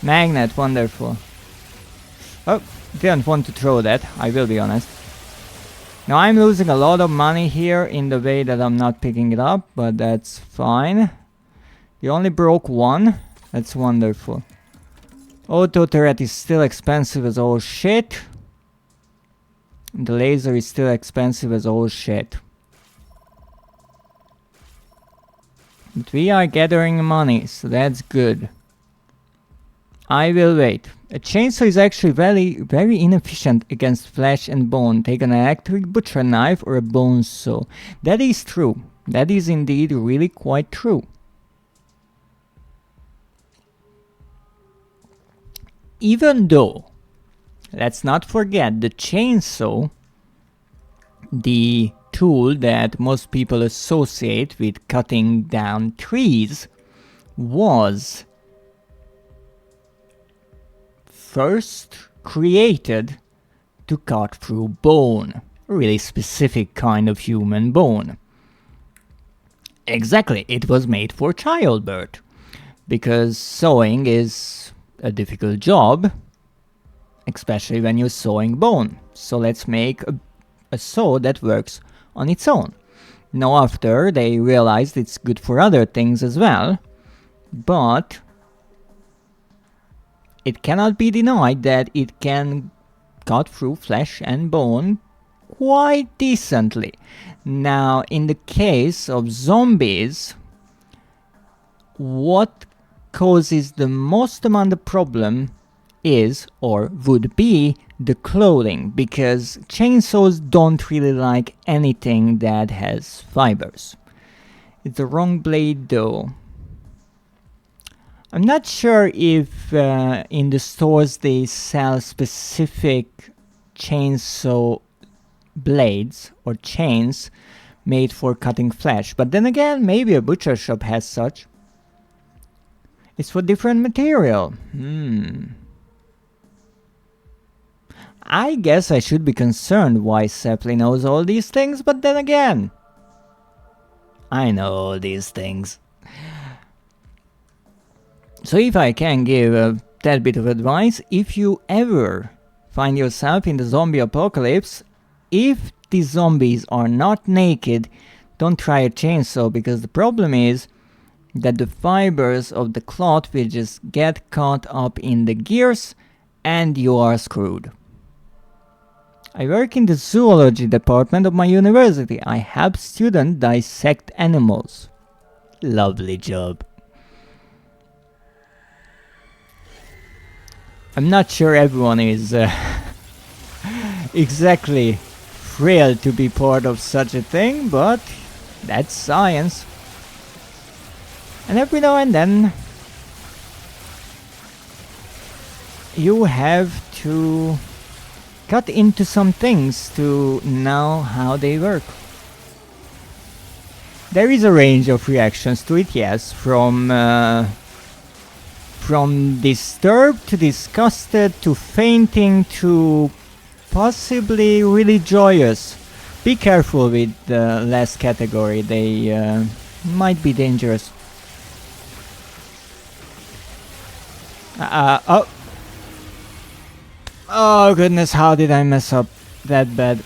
Magnet, wonderful. Oh, didn't want to throw that, I will be honest. Now I'm losing a lot of money here in the way that I'm not picking it up, but that's fine. You only broke one, that's wonderful. Auto turret is still expensive as all shit. The laser is still expensive as all shit. But we are gathering money, so that's good. I will wait. A chainsaw is actually very inefficient against flesh and bone. Take an electric butcher knife or a bone saw. That is true. That is indeed really quite true. Even though, let's not forget, the chainsaw, the tool that most people associate with cutting down trees, was first created to cut through bone, a really specific kind of human bone. Exactly, it was made for childbirth, because sewing is a difficult job, especially when you're sewing bone. So let's make a saw that works on its own. Now after they realized it's good for other things as well, but it cannot be denied that it can cut through flesh and bone quite decently. Now in the case of zombies, what causes the most amount of problem is, or would be, the clothing, because chainsaws don't really like anything that has fibers. It's the wrong blade though. I'm not sure if in the stores they sell specific chainsaw blades or chains made for cutting flesh, but then again, maybe a butcher shop has such. It's for different material. I guess I should be concerned why Sepley knows all these things, but then again, I know all these things. So if I can give that bit of advice, if you ever find yourself in the zombie apocalypse, if the zombies are not naked, don't try a chainsaw, because the problem is that the fibers of the cloth will just get caught up in the gears and you are screwed. I work in the zoology department of my university. I help students dissect animals. Lovely job. I'm not sure everyone is exactly thrilled to be part of such a thing, but that's science. And every now and then you have to cut into some things to know how they work. There is a range of reactions to it, yes, from disturbed to disgusted to fainting to possibly really joyous. Be careful with the last category, they might be dangerous. Oh goodness, how did I mess up that bad?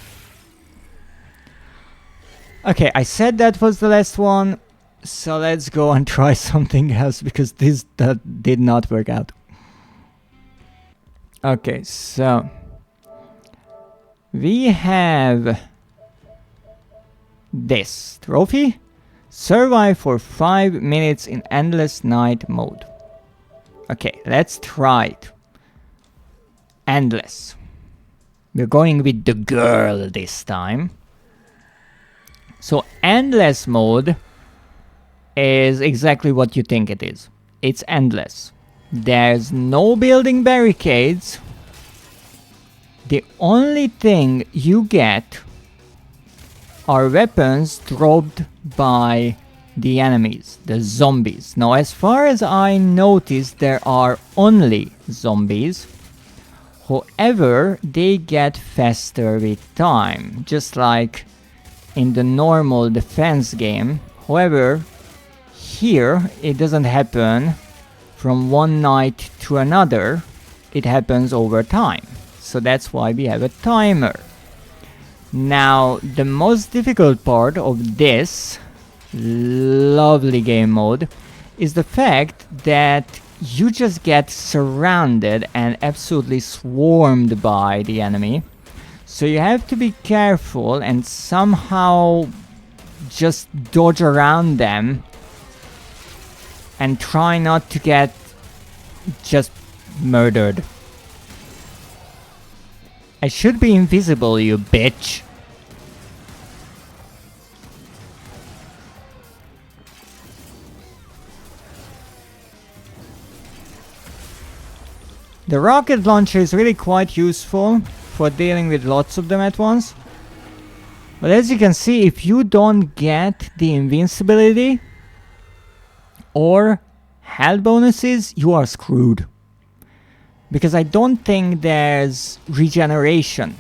Okay, I said that was the last one, so let's go and try something else, because this did not work out. Okay, so we have this trophy. Survive for 5 minutes in endless night mode. Okay, let's try it. Endless. We're going with the girl this time. So endless mode is exactly what you think it is. It's endless. There's no building barricades. The only thing you get are weapons dropped by the enemies, the zombies. Now, as far as I noticed, there are only zombies. However, they get faster with time, just like in the normal defense game. However, here it doesn't happen from one night to another. It happens over time. So that's why we have a timer. Now, the most difficult part of this lovely game mode is the fact that you just get surrounded and absolutely swarmed by the enemy. So you have to be careful and somehow just dodge around them and try not to get just murdered. I should be invisible, you bitch. The rocket launcher is really quite useful for dealing with lots of them at once. But as you can see, if you don't get the invincibility or health bonuses, you are screwed. Because I don't think there's regeneration.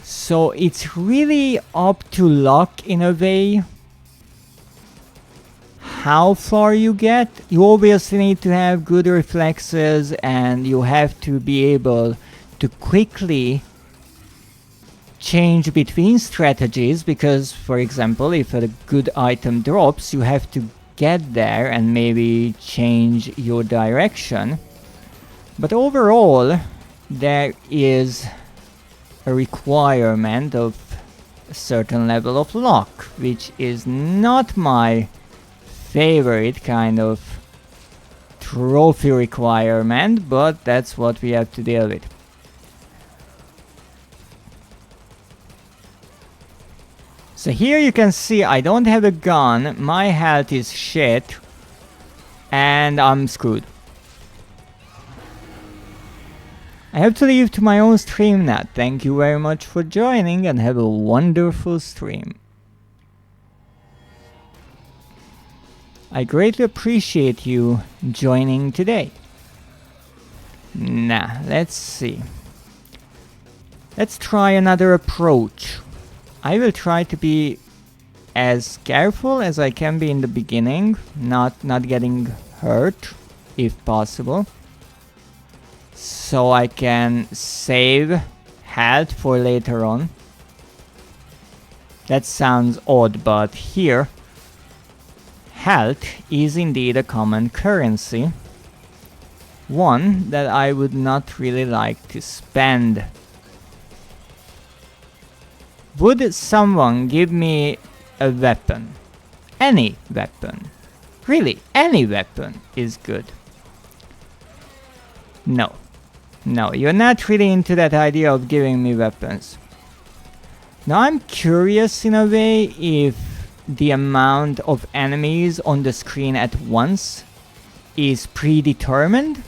So it's really up to luck in a way how far you get. You obviously need to have good reflexes and you have to be able to quickly change between strategies, because for example, if a good item drops, you have to get there and maybe change your direction. But overall, there is a requirement of a certain level of luck, which is not my favorite kind of trophy requirement, but that's what we have to deal with. So here you can see I don't have a gun, my health is shit, and I'm screwed. I have to leave to my own stream now. Thank you very much for joining and have a wonderful stream. I greatly appreciate you joining today. Now, let's see. Let's try another approach. I will try to be as careful as I can be in the beginning, not getting hurt if possible, so I can save health for later on. That sounds odd, but here health is indeed a common currency, one that I would not really like to spend. Would someone give me a weapon? Any weapon. Really, any weapon is good. No. No, you're not really into that idea of giving me weapons. Now I'm curious in a way if the amount of enemies on the screen at once is predetermined,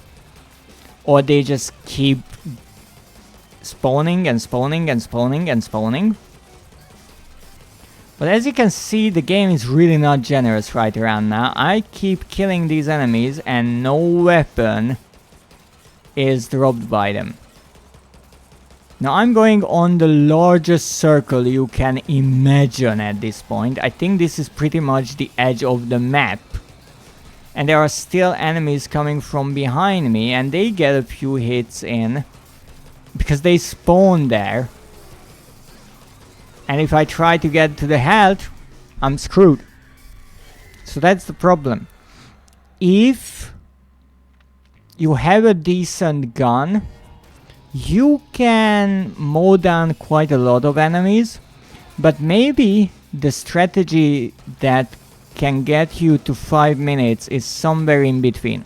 or they just keep spawning and spawning and spawning and spawning. But as you can see, the game is really not generous right around now. I keep killing these enemies and no weapon is dropped by them. Now I'm going on the largest circle you can imagine at this point. I think this is pretty much the edge of the map. And there are still enemies coming from behind me and they get a few hits in because they spawn there. And if I try to get to the health, I'm screwed. So that's the problem. If you have a decent gun, you can mow down quite a lot of enemies, but maybe the strategy that can get you to 5 minutes is somewhere in between.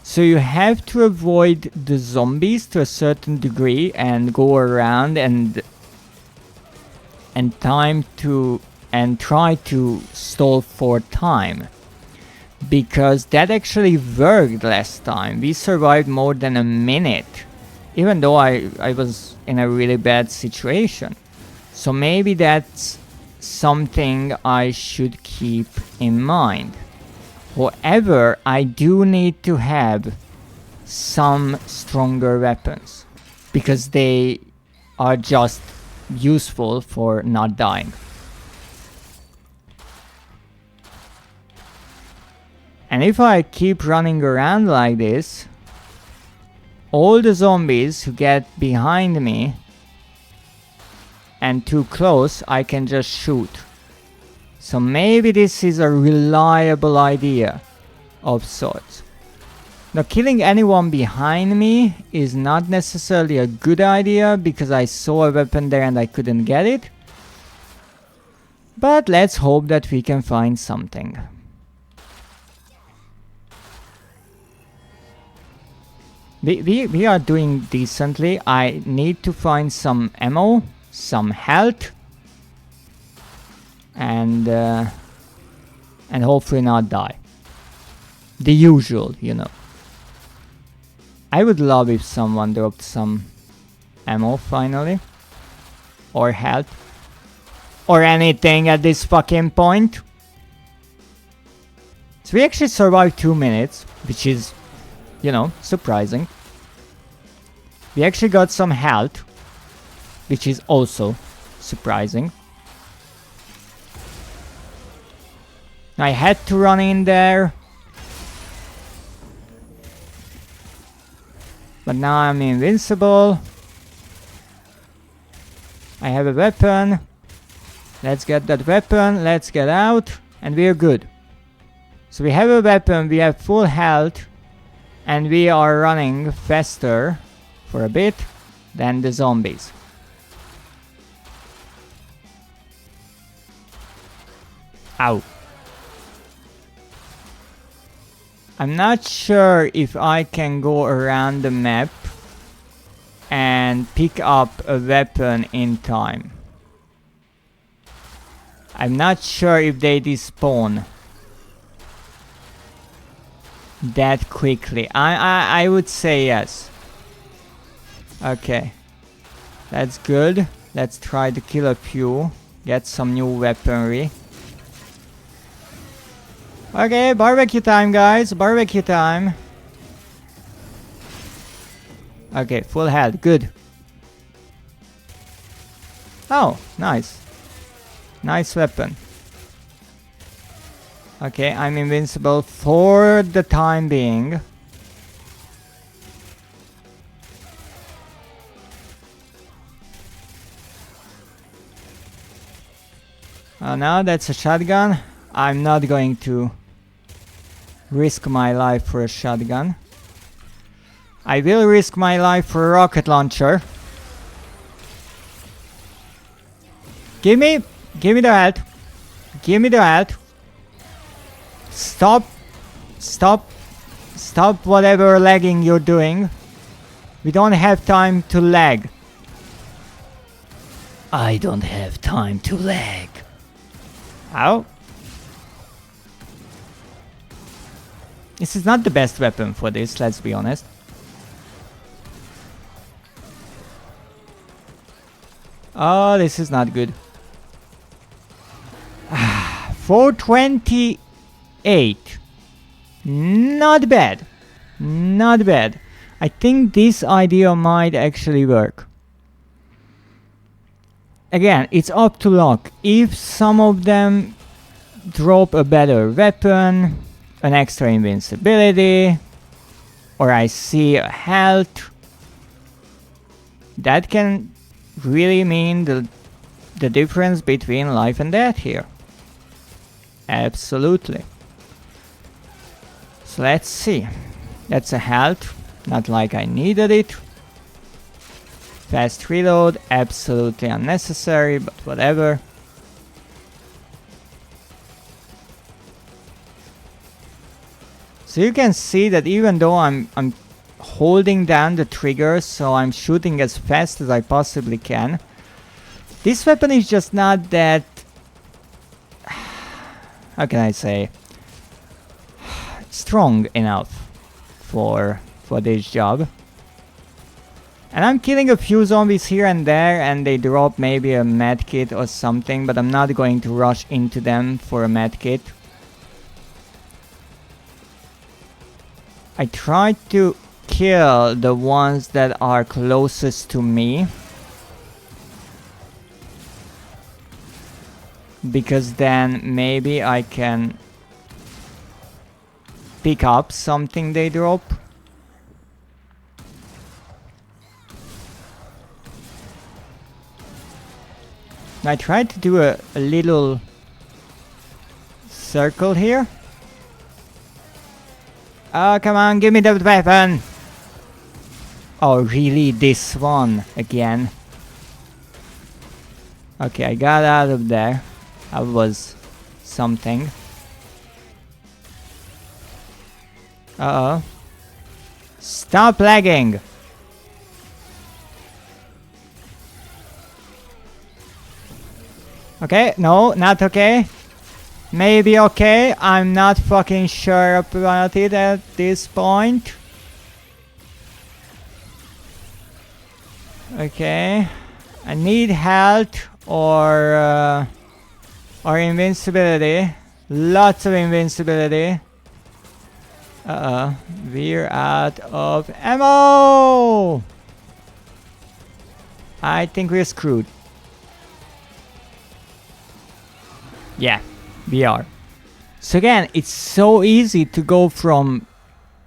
So you have to avoid the zombies to a certain degree and go around and try to stall for time, because that actually worked last time. We survived more than a minute, even though I was in a really bad situation. So maybe that's something I should keep in mind. However, I do need to have some stronger weapons, because they are just useful for not dying. And if I keep running around like this, all the zombies who get behind me and too close, I can just shoot. So maybe this is a reliable idea of sorts. Now, killing anyone behind me is not necessarily a good idea, because I saw a weapon there and I couldn't get it. But let's hope that we can find something. We are doing decently. I need to find some ammo, some health, and hopefully not die. The usual, you know. I would love if someone dropped some ammo finally, or health, or anything at this fucking point. So we actually survived 2 minutes, which is, you know, surprising. We actually got some health, which is also surprising. I had to run in there, but now I'm invincible. I have a weapon. Let's get that weapon, let's get out, and we're good. So we have a weapon, we have full health, and we are running faster for a bit than the zombies. Ow. I'm not sure if I can go around the map and pick up a weapon in time. I'm not sure if they despawn that quickly. I would say yes. Okay, that's good. Let's try to kill a few, get some new weaponry. Okay, barbecue time, guys, barbecue time. Okay, full health, good. Oh, nice. Nice weapon. Okay, I'm invincible for the time being. Now that's a shotgun. I'm not going to risk my life for a shotgun. I will risk my life for a rocket launcher. Give me the health. Give me the health. Stop whatever lagging you're doing. We don't have time to lag. I don't have time to lag. Ow. This is not the best weapon for this, let's be honest. Oh, this is not good. 428. Not bad. Not bad. I think this idea might actually work. Again, it's up to luck. If some of them drop a better weapon, an extra invincibility, or I see a health, that can really mean the difference between life and death here. Absolutely. So let's see. That's a health, not like I needed it. Fast reload, absolutely unnecessary, but whatever. So you can see that even though I'm holding down the trigger, so I'm shooting as fast as I possibly can, this weapon is just not that, how can I say, strong enough for this job. And I'm killing a few zombies here and there, and they drop maybe a medkit or something, but I'm not going to rush into them for a medkit. I try to kill the ones that are closest to me, because then maybe I can pick up something they drop. I tried to do a little circle here. Oh, come on, give me the weapon! Oh, really? This one again? Okay, I got out of there. That was something. Uh-oh. Stop lagging! Okay, no, not okay. Maybe okay, I'm not fucking sure about it at this point. Okay, I need health or invincibility. Lots of invincibility. Uh-oh, we're out of ammo! I think we're screwed. Yeah, we are. So again, it's so easy to go from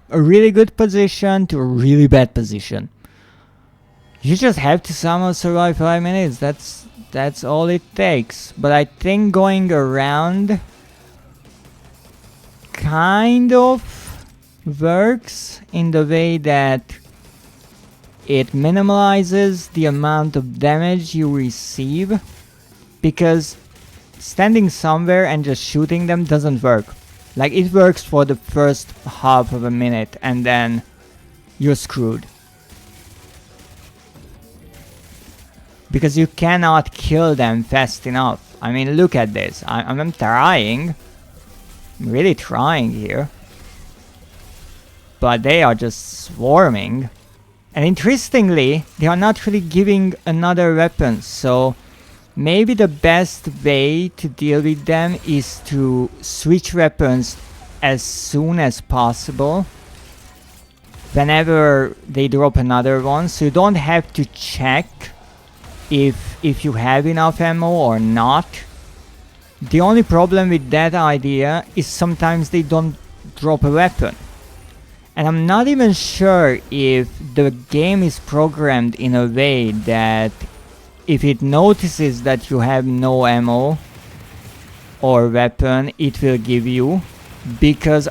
a really good position to a really bad position. You just have to somehow survive 5 minutes. That's all it takes. But I think going around kind of works in the way that it minimalizes the amount of damage you receive, because standing somewhere and just shooting them doesn't work. Like, it works for the first half of a minute and then you're screwed. Because you cannot kill them fast enough. I mean, look at this. I'm trying. I'm really trying here. But they are just swarming. And interestingly, they are not really giving another weapon, so maybe the best way to deal with them is to switch weapons as soon as possible whenever they drop another one, so you don't have to check if you have enough ammo or not. The only problem with that idea is sometimes they don't drop a weapon. And I'm not even sure if the game is programmed in a way that if it notices that you have no ammo or weapon, it will give you, because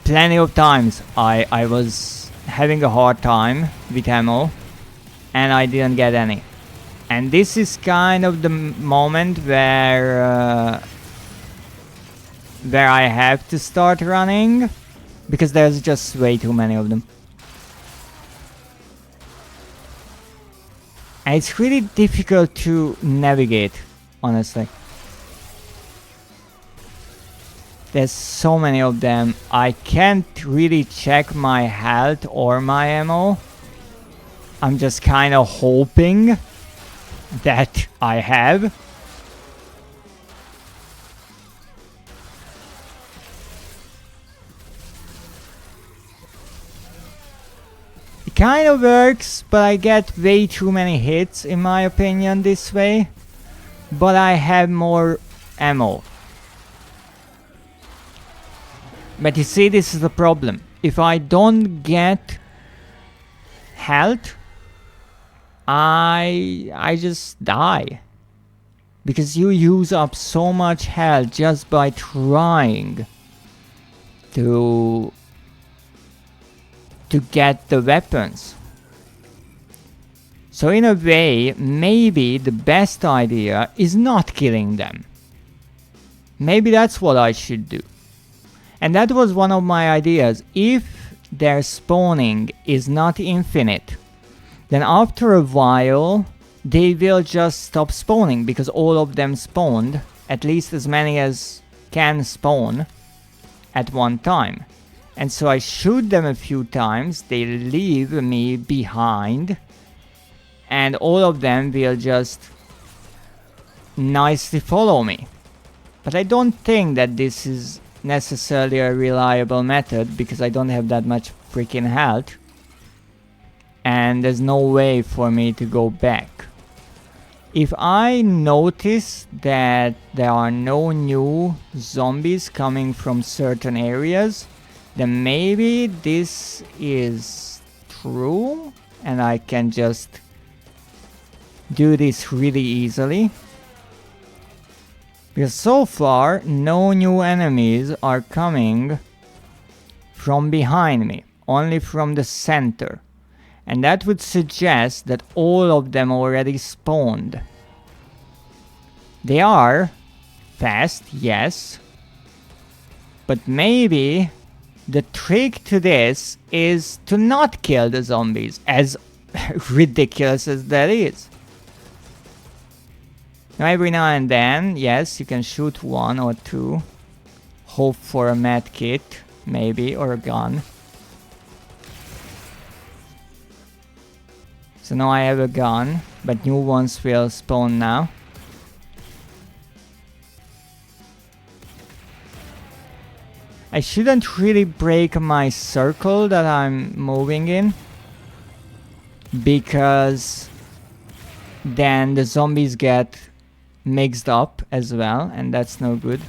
plenty of times I was having a hard time with ammo and I didn't get any. And this is kind of the moment where I have to start running, because there's just way too many of them. And it's really difficult to navigate, honestly. There's so many of them. I can't really check my health or my ammo. I'm just kind of hoping that I have. It kind of works, but I get way too many hits in my opinion this way. But I have more ammo. But you see, this is the problem. If I don't get health, I just die. Because you use up so much health just by trying to get the weapons. So in a way, maybe the best idea is not killing them. Maybe that's what I should do. And that was one of my ideas. If their spawning is not infinite, then after a while they will just stop spawning, because all of them spawned, at least as many as can spawn at one time. And so I shoot them a few times, they leave me behind, and all of them will just nicely follow me. But I don't think that this is necessarily a reliable method, because I don't have that much freaking health. And there's no way for me to go back. If I notice that there are no new zombies coming from certain areas, then maybe this is true and I can just do this really easily. Because so far, no new enemies are coming from behind me, only from the center. And that would suggest that all of them already spawned. They are fast, yes. But maybe the trick to this is to not kill the zombies, as ridiculous as that is. Now every now and then, yes, you can shoot one or two. Hope for a med kit, maybe, or a gun. So now I have a gun, but new ones will spawn now. I shouldn't really break my circle that I'm moving in, because then the zombies get mixed up as well, and that's no good.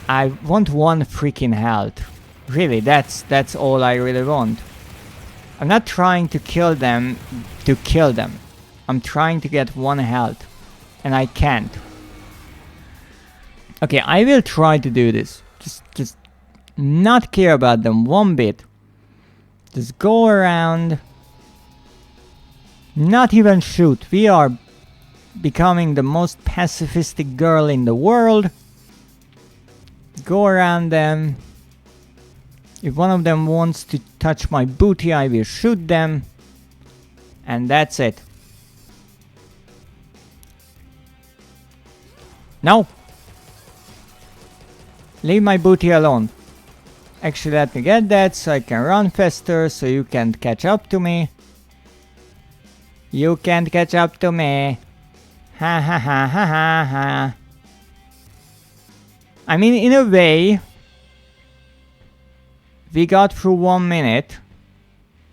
I want one freaking health. Really, that's all I really want. I'm not trying to kill them to kill them. I'm trying to get one health, and I can't. Okay, I will try to do this. Just not care about them one bit. Just go around. Not even shoot. We are becoming the most pacifistic girl in the world. Go around them. If one of them wants to touch my booty, I will shoot them. And that's it. No! Leave my booty alone. Actually, let me get that so I can run faster, so you can't catch up to me. You can't catch up to me. Ha ha ha ha ha ha. I mean, in a way, we got through 1 minute.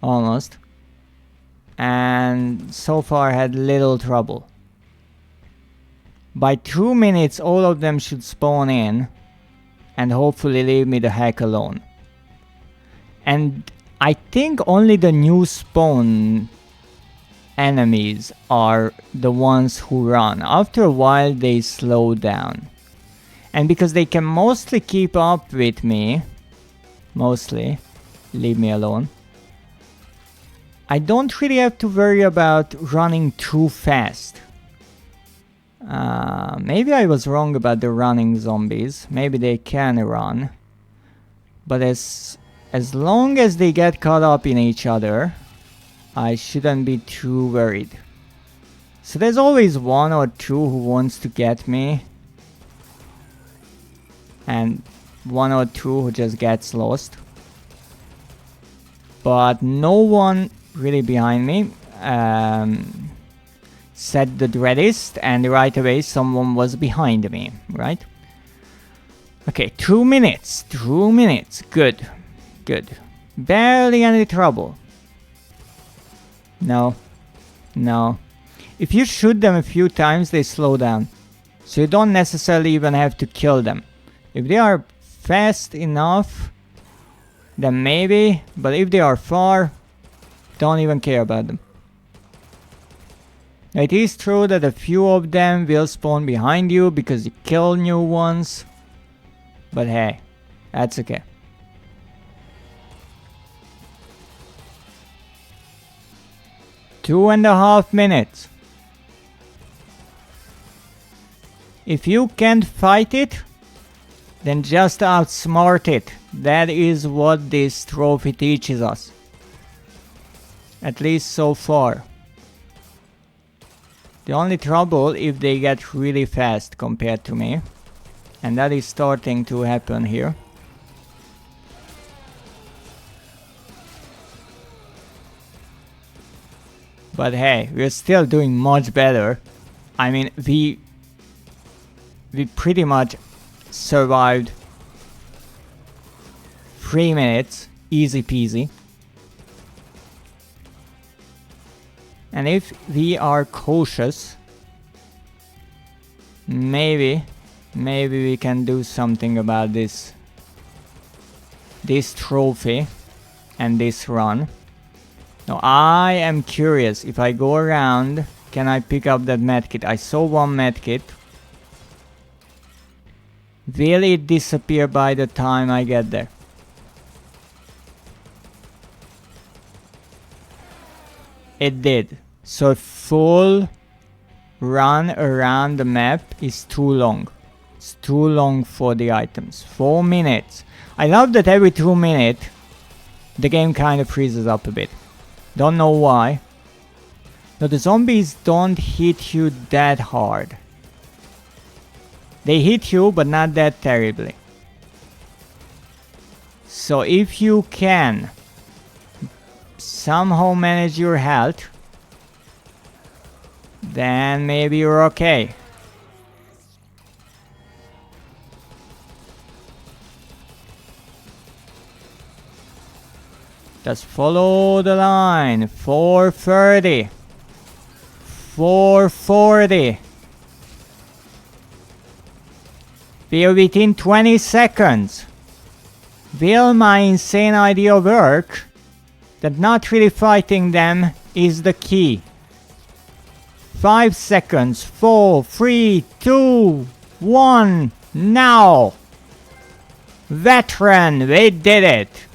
Almost. And so far had little trouble. By 2 minutes, all of them should spawn in. And hopefully leave me the heck alone. And I think only the new spawn enemies are the ones who run. After a while they slow down. And because they can mostly keep up with me, leave me alone, I don't really have to worry about running too fast. Maybe I was wrong about the running zombies. Maybe they can run. But as long as they get caught up in each other, I shouldn't be too worried. So there's always one or two who wants to get me. And one or two who just gets lost. But no one really behind me. Said the Dreadist, and right away someone was behind me, right? Okay, 2 minutes. 2 minutes. Good. Good. Barely any trouble. No. No. If you shoot them a few times, they slow down. So you don't necessarily even have to kill them. If they are fast enough, then maybe. But if they are far, don't even care about them. It is true that a few of them will spawn behind you because you kill new ones. But hey, that's okay. 2.5 minutes. If you can't fight it, then just outsmart it. That is what this trophy teaches us. At least so far. The only trouble if they get really fast compared to me. And that is starting to happen here. But hey, we're still doing much better. I mean, we pretty much survived 3 minutes, easy peasy. And if we are cautious, maybe we can do something about this trophy and this run. Now I am curious, if I go around, can I pick up that medkit? I saw one medkit. Will it disappear by the time I get there? It did. So full run around the map is too long. It's too long for the items. 4 minutes. I love that every 2 minutes the game kind of freezes up a bit. Don't know why. No, the zombies don't hit you that hard. They hit you, but not that terribly. So if you can somehow manage your health, then maybe you're okay. Just follow the line. 430. 440. We're within 20 seconds. Will my insane idea work? That not really fighting them is the key. 5 seconds. 4, 3, 2, 1. Now! Veteran, we did it!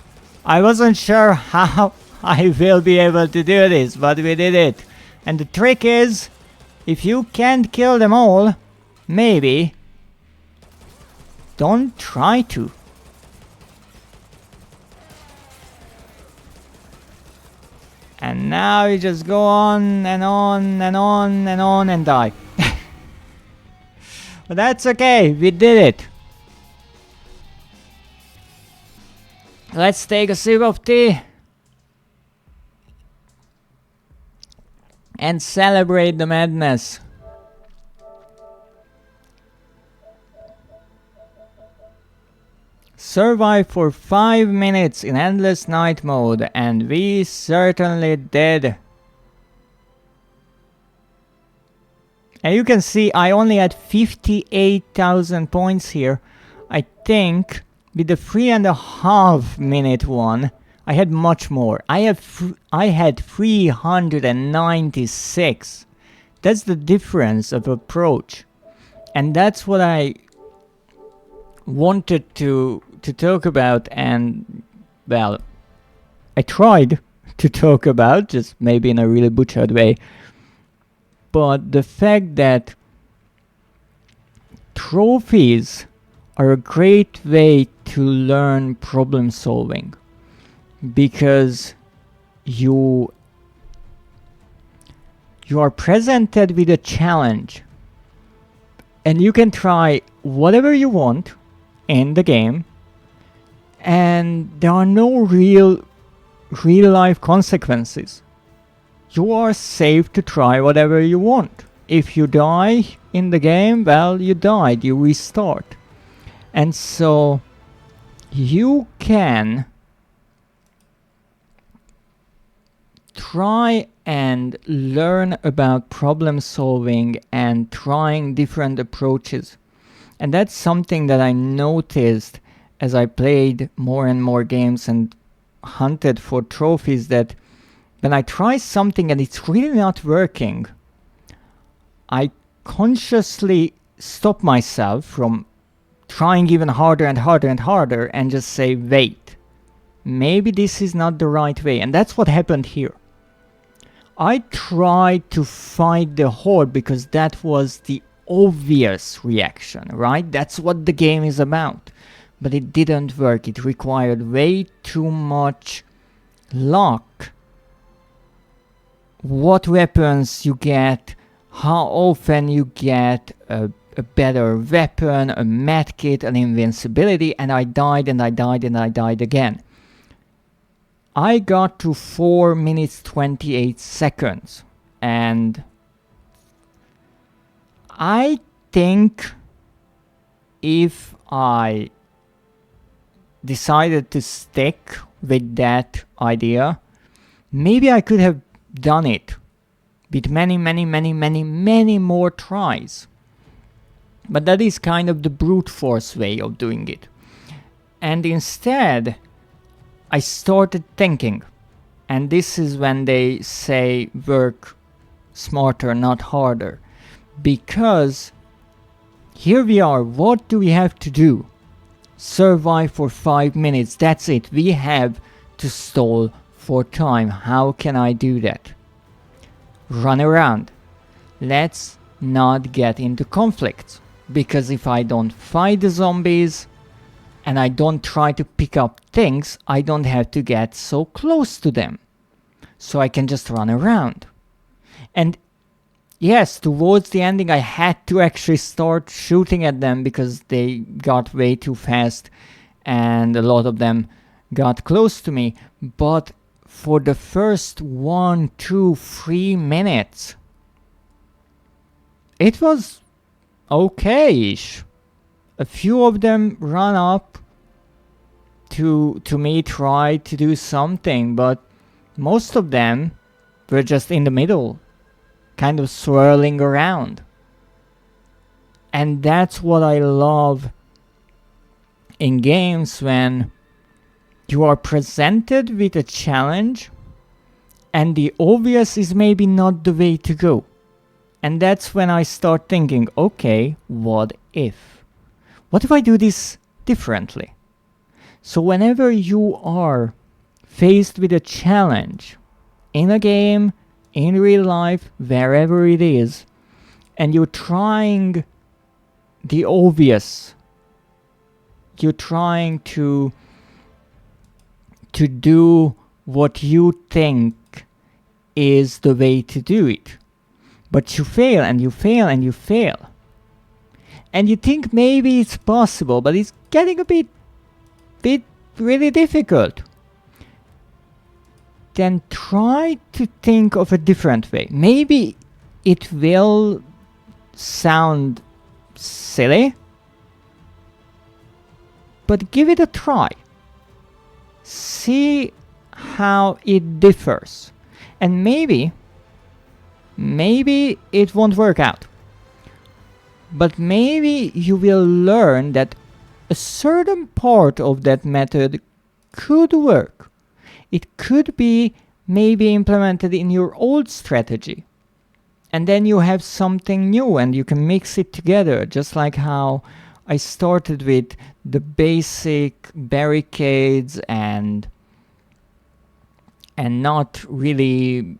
I wasn't sure how I will be able to do this, but we did it. And the trick is, if you can't kill them all, maybe don't try to. And now you just go on and on and on and on and die. But that's okay, we did it. Let's take a sip of tea and celebrate the madness. Survive for 5 minutes in endless night mode, and we certainly did. And you can see I only had 58,000 points here. I think with the 3.5 minute one, I had much more. I had 396. That's the difference of approach. And that's what I wanted to talk about, and well, I tried to talk about, just maybe in a really butchered way. But the fact that trophies are a great way to learn problem solving, because you are presented with a challenge and you can try whatever you want in the game, and there are no real life consequences. You are safe to try whatever you want. If you die in the game, well, you died, you restart. And so you can try and learn about problem solving and trying different approaches. And that's something that I noticed as I played more and more games and hunted for trophies, that when I try something and it's really not working, I consciously stop myself from trying even harder and harder and harder and just say, wait, maybe this is not the right way. And that's what happened here. I tried to fight the horde because that was the obvious reaction, right? That's what the game is about. But it didn't work. It required way too much luck. What weapons you get, how often you get a better weapon, a medkit, an invincibility, and I died and I died and I died again. I got to 4 minutes 28 seconds, and I think if I decided to stick with that idea, maybe I could have done it with many more tries. But that is kind of the brute force way of doing it. And instead, I started thinking, and this is when they say work smarter, not harder. Because here we are, what do we have to do? Survive for 5 minutes, that's it. We have to stall for time. How can I do that? Run around. Let's not get into conflicts. Because if I don't fight the zombies, and I don't try to pick up things, I don't have to get so close to them. So I can just run around. And yes, towards the ending I had to actually start shooting at them because they got way too fast and a lot of them got close to me. But for the first 1, 2, 3 minutes, it was okay-ish. A few of them run up to me, try to do something, but most of them were just in the middle, kind of swirling around. And that's what I love in games, when you are presented with a challenge and the obvious is maybe not the way to go. And that's when I start thinking, okay, what if? What if I do this differently? So whenever you are faced with a challenge in a game, in real life, wherever it is, and you're trying the obvious, you're trying to do what you think is the way to do it, but you fail and you fail and you fail. And you think maybe it's possible, but it's getting a bit really difficult. Then try to think of a different way. Maybe it will sound silly, but give it a try. See how it differs. And maybe it won't work out. But maybe you will learn that a certain part of that method could work. It could be maybe implemented in your old strategy. And then you have something new and you can mix it together, just like how I started with the basic barricades and not really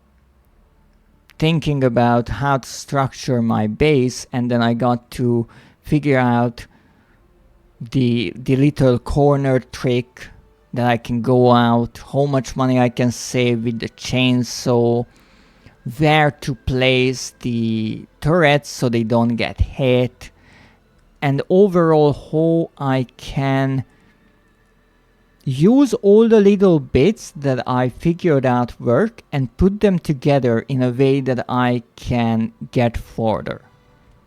thinking about how to structure my base, and then I got to figure out the little corner trick that I can go out, how much money I can save with the chainsaw, where to place the turrets so they don't get hit, and overall how I can use all the little bits that I figured out work and put them together in a way that I can get further.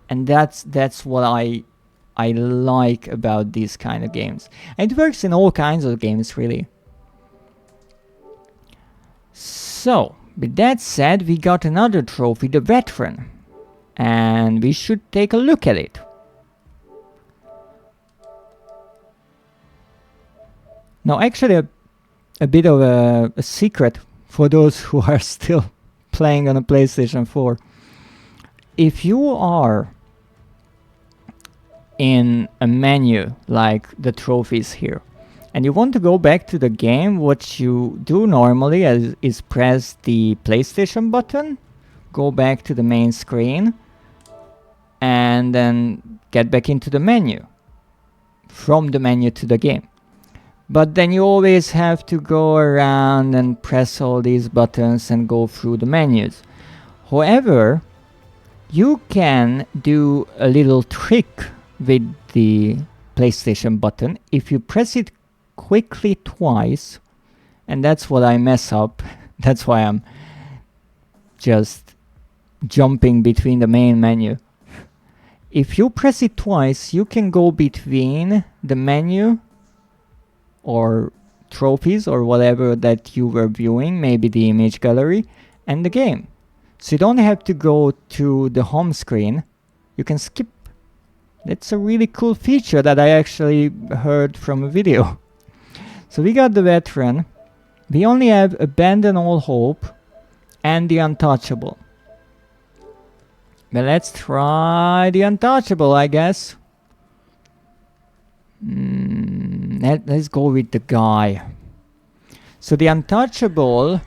And that's what I like about these kind of games. And it works in all kinds of games, really. So, with that said, we got another trophy, the Veteran. And we should take a look at it. Now, actually, a bit of a secret for those who are still playing on a PlayStation 4. If you are in a menu like the trophies here, and you want to go back to the game, what you do normally is press the PlayStation button, go back to the main screen, and then get back into the menu. From the menu to the game. But then you always have to go around and press all these buttons and go through the menus. However, you can do a little trick with the PlayStation button. If you press it quickly twice, and that's what I mess up, that's why I'm just jumping between the main menu. If you press it twice, you can go between the menu or trophies or whatever that you were viewing, maybe the image gallery, and the game. So you don't have to go to the home screen, you can skip. That's a really cool feature that I actually heard from a video. So we got the veteran, we only have Abandon All Hope and the Untouchable. But let's try the Untouchable, I guess. Let's go with the guy. So the Untouchable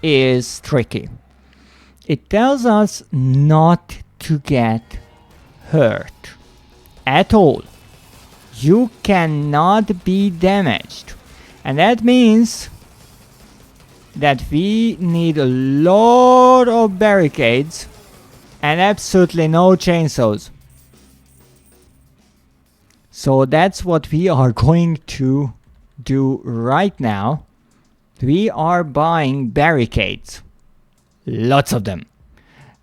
is tricky. It tells us not to get hurt at all. You cannot be damaged. And that means that we need a lot of barricades and absolutely no chainsaws. So that's what we are going to do right now. We are buying barricades. Lots of them.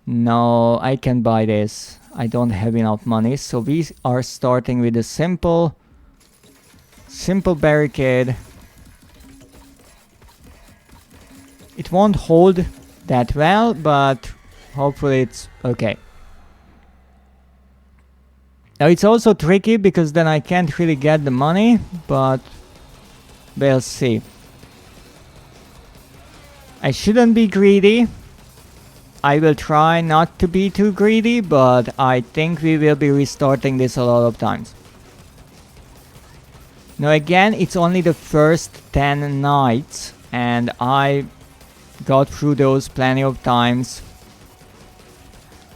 No, I can buy this. I don't have enough money. So we are starting with a simple barricade. It won't hold that well, but hopefully it's okay. Now it's also tricky because then I can't really get the money, but we'll see. I shouldn't be greedy. I will try not to be too greedy, but I think we will be restarting this a lot of times. Now again, it's only the first 10 nights, and I got through those plenty of times.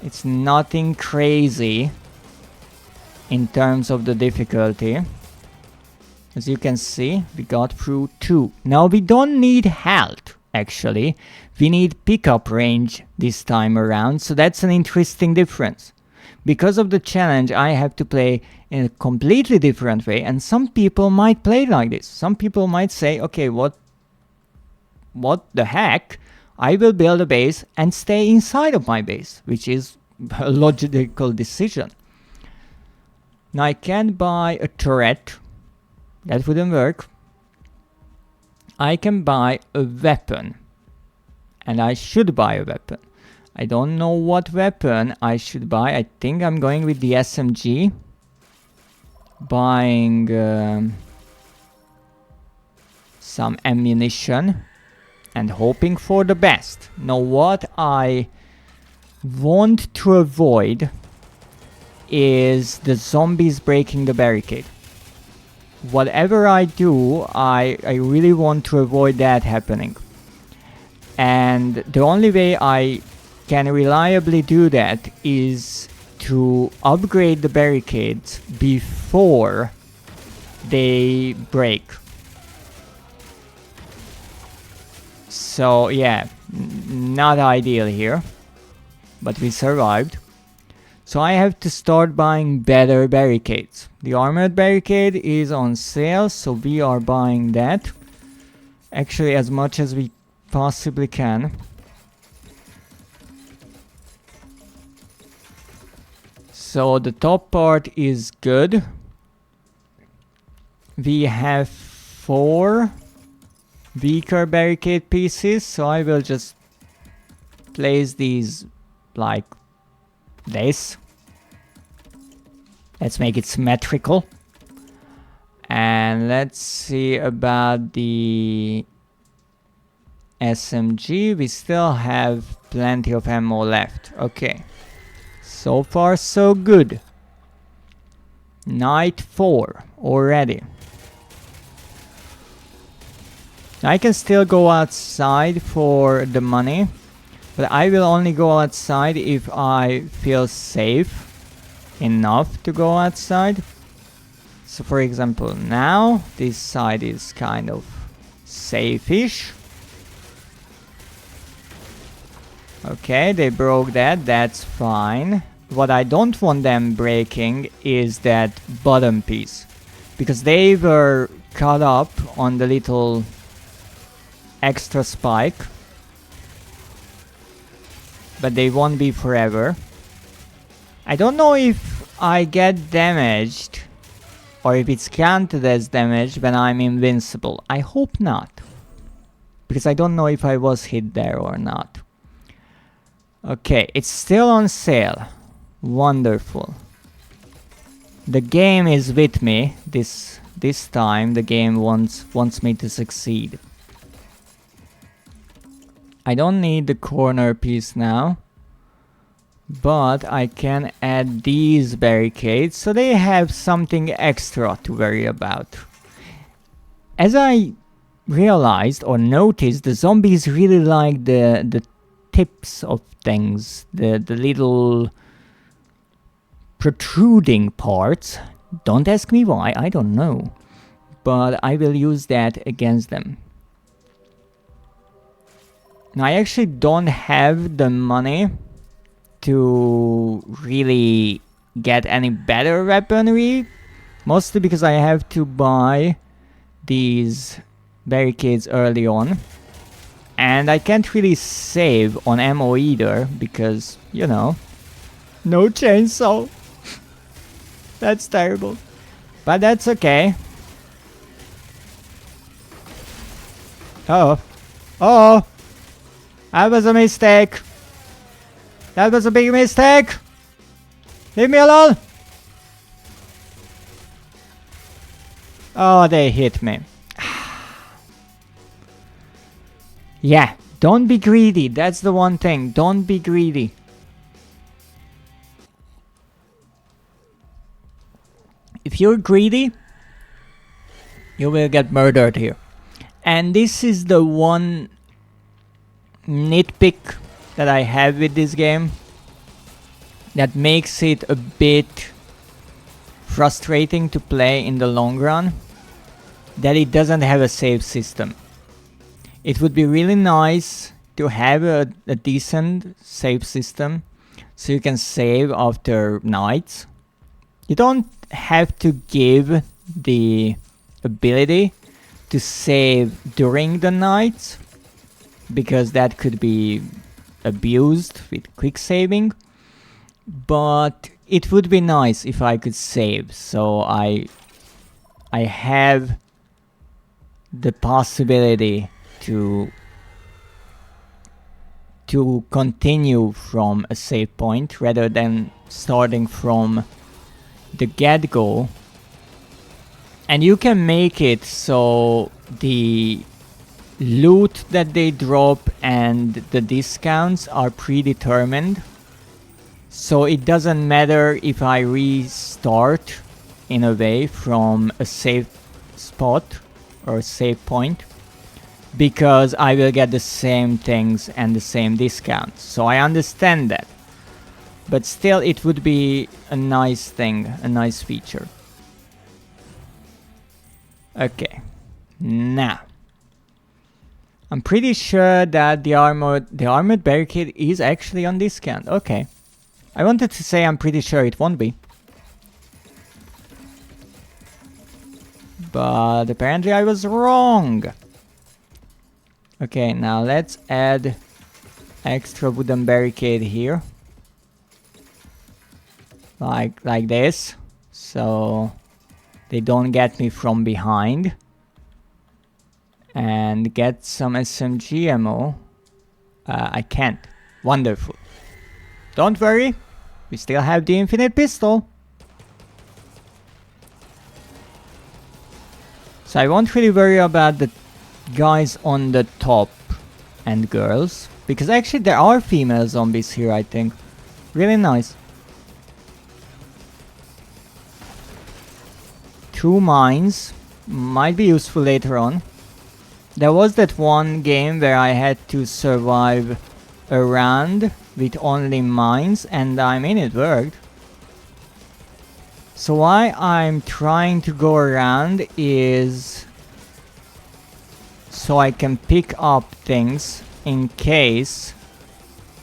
It's nothing crazy in terms of the difficulty. As you can see, we got through 2. Now we don't need health, actually. We need pickup range this time around, so that's an interesting difference. Because of the challenge, I have to play in a completely different way, and some people might play like this. Some people might say, okay, what the heck? I will build a base and stay inside of my base, which is a logical decision. Now I can buy a turret. That wouldn't work. I can buy a weapon. And I should buy a weapon. I don't know what weapon I should buy. I think I'm going with the SMG. Buying some ammunition. And hoping for the best. Now what I want to avoid is the zombies breaking the barricade. Whatever I do, I really want to avoid that happening. And the only way I can reliably do that is to upgrade the barricades before they break. So yeah, not ideal here, but we survived. So I have to start buying better barricades. The armored barricade is on sale, so we are buying that. Actually, as much as we possibly can. So the top part is good. We have 4 weaker barricade pieces, so I will just place these like this. Let's make it symmetrical. And let's see about the SMG. We still have plenty of ammo left. Okay. So far so good. Night 4 already. I can still go outside for the money, but I will only go outside if I feel safe enough to go outside. So for example, now this side is kind of safe-ish. Okay, they broke that, that's fine. What I don't want them breaking is that bottom piece, because they were cut up on the little extra spike, but they won't be forever. I don't know if I get damaged or if it's counted as damage when I'm invincible. I hope not, because I don't know if I was hit there or not. Okay, it's still on sale. Wonderful. The game is with me. This time the game wants me to succeed. I don't need the corner piece now, but I can add these barricades so they have something extra to worry about. As I realized or noticed, the zombies really like the tips of things, the little protruding parts. Don't ask me why, I don't know, but I will use that against them. Now I actually don't have the money to really get any better weaponry, mostly because I have to buy these barricades early on, and I can't really save on ammo either because, you know, no chainsaw. That's terrible, but that's okay. Oh, oh, that was a mistake. That was a big mistake. Leave me alone. Oh, they hit me. Yeah, don't be greedy. That's the one thing. Don't be greedy. If you're greedy, you will get murdered here. And this is the one nitpick that I have with this game that makes it a bit frustrating to play in the long run, that it doesn't have a save system. It would be really nice to have a decent save system so you can save after nights. You don't have to give the ability to save during the nights, because that could be abused with quick saving, but it would be nice if I could save, so I have the possibility to continue from a save point rather than starting from the get-go. And you can make it so the loot that they drop and the discounts are predetermined, so it doesn't matter if I restart in a way from a save spot or a save point, because I will get the same things and the same discounts. So I understand that, but still it would be a nice thing, a nice feature. Okay, now I'm pretty sure that the armored barricade is actually on discount. Okay, I wanted to say I'm pretty sure it won't be, but apparently I was wrong. Okay, now let's add extra wooden barricade here, like this, so they don't get me from behind. And get some SMG ammo. I can't. Wonderful. Don't worry, we still have the infinite pistol. So I won't really worry about the guys on the top and girls, because actually there are female zombies here, I think. Really nice. 2 mines might be useful later on. There was that one game where I had to survive a round with only mines, and I mean it worked. So why I'm trying to go around is so I can pick up things in case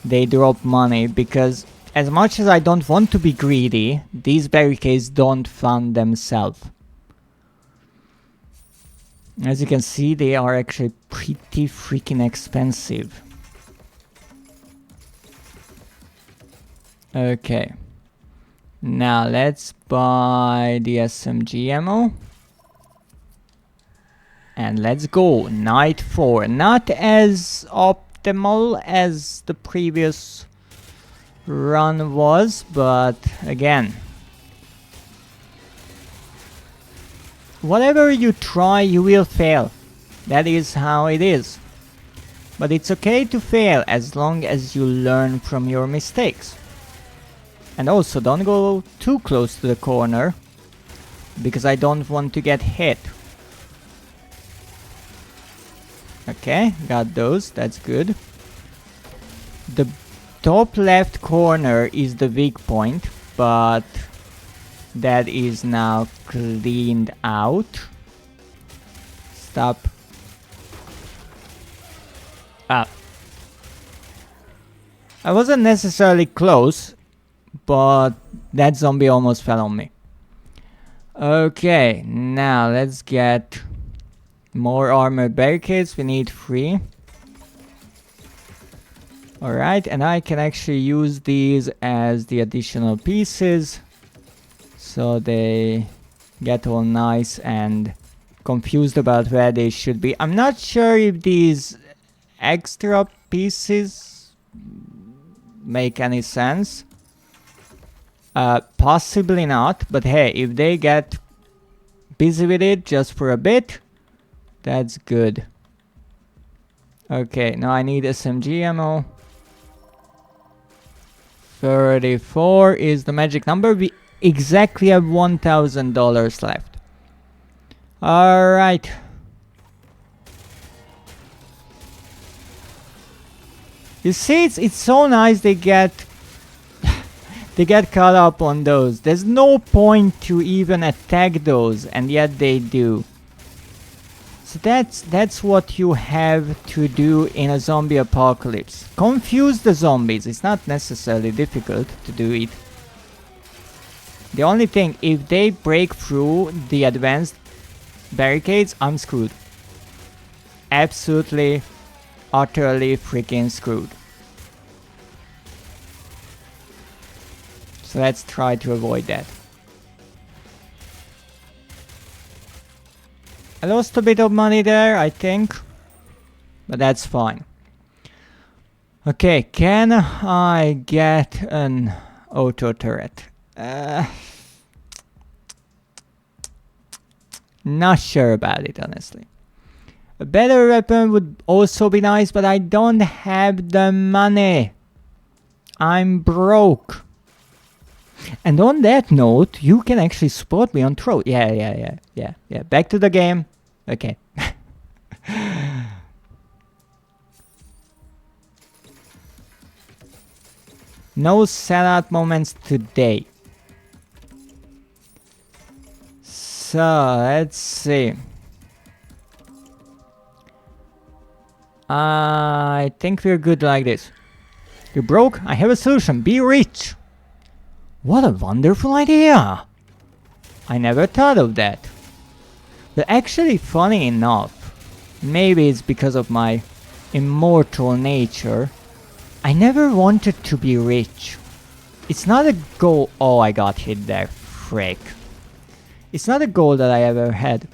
they drop money, because as much as I don't want to be greedy, these barricades don't fund themselves. As you can see, they are actually pretty freaking expensive. Okay. Now let's buy the SMG ammo. And let's go. Night 4. Not as optimal as the previous run was, but again, whatever you try, you will fail. That is how it is. But it's okay to fail as long as you learn from your mistakes. And also, don't go too close to the corner, because I don't want to get hit. Okay, got those, that's good. The top left corner is the weak point, but that is now cleaned out. Stop. Ah. I wasn't necessarily close, but that zombie almost fell on me. Okay, now let's get more armored barricades. We need 3. Alright, and I can actually use these as the additional pieces, so they get all nice and confused about where they should be. I'm not sure if these extra pieces make any sense. Possibly not, but hey, if they get busy with it just for a bit, that's good. Okay, now I need SMG ammo. 34 is the magic number. We exactly have $1,000 left. Alright. You see, it's so nice they get they get caught up on those. There's no point to even attack those, and yet they do. So that's what you have to do in a zombie apocalypse. Confuse the zombies. It's not necessarily difficult to do it. The only thing, if they break through the advanced barricades, I'm screwed. Absolutely, utterly freaking screwed. So let's try to avoid that. I lost a bit of money there, I think. But that's fine. Okay, can I get an auto turret? Not sure about it, honestly. A better weapon would also be nice, but I don't have the money. I'm broke. And on that note, you can actually support me on Troll. Yeah. Back to the game. Okay. No sellout moments today. So, let's see. I think we're good like this. You're broke? I have a solution. Be rich. What a wonderful idea! I never thought of that. But actually, funny enough, maybe it's because of my immortal nature, I never wanted to be rich. It's not a goal. Oh, I got hit there. Frick. It's not a goal that I ever had.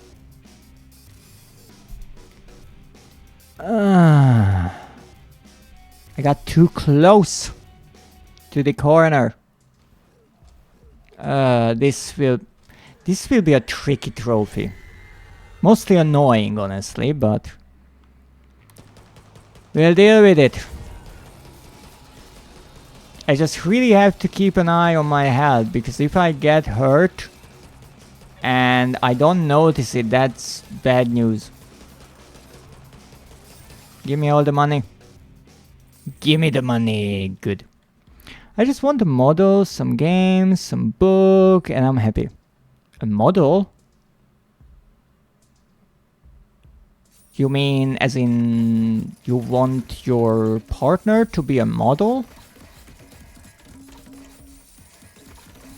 I got too close to the corner. This will be a tricky trophy. Mostly annoying, honestly, but we'll deal with it. I just really have to keep an eye on my health, because if I get hurt and I don't notice it, that's bad news. Give me all the money. Give me the money. Good. I just want a model, some games, some book, and I'm happy. A model? You mean as in you want your partner to be a model?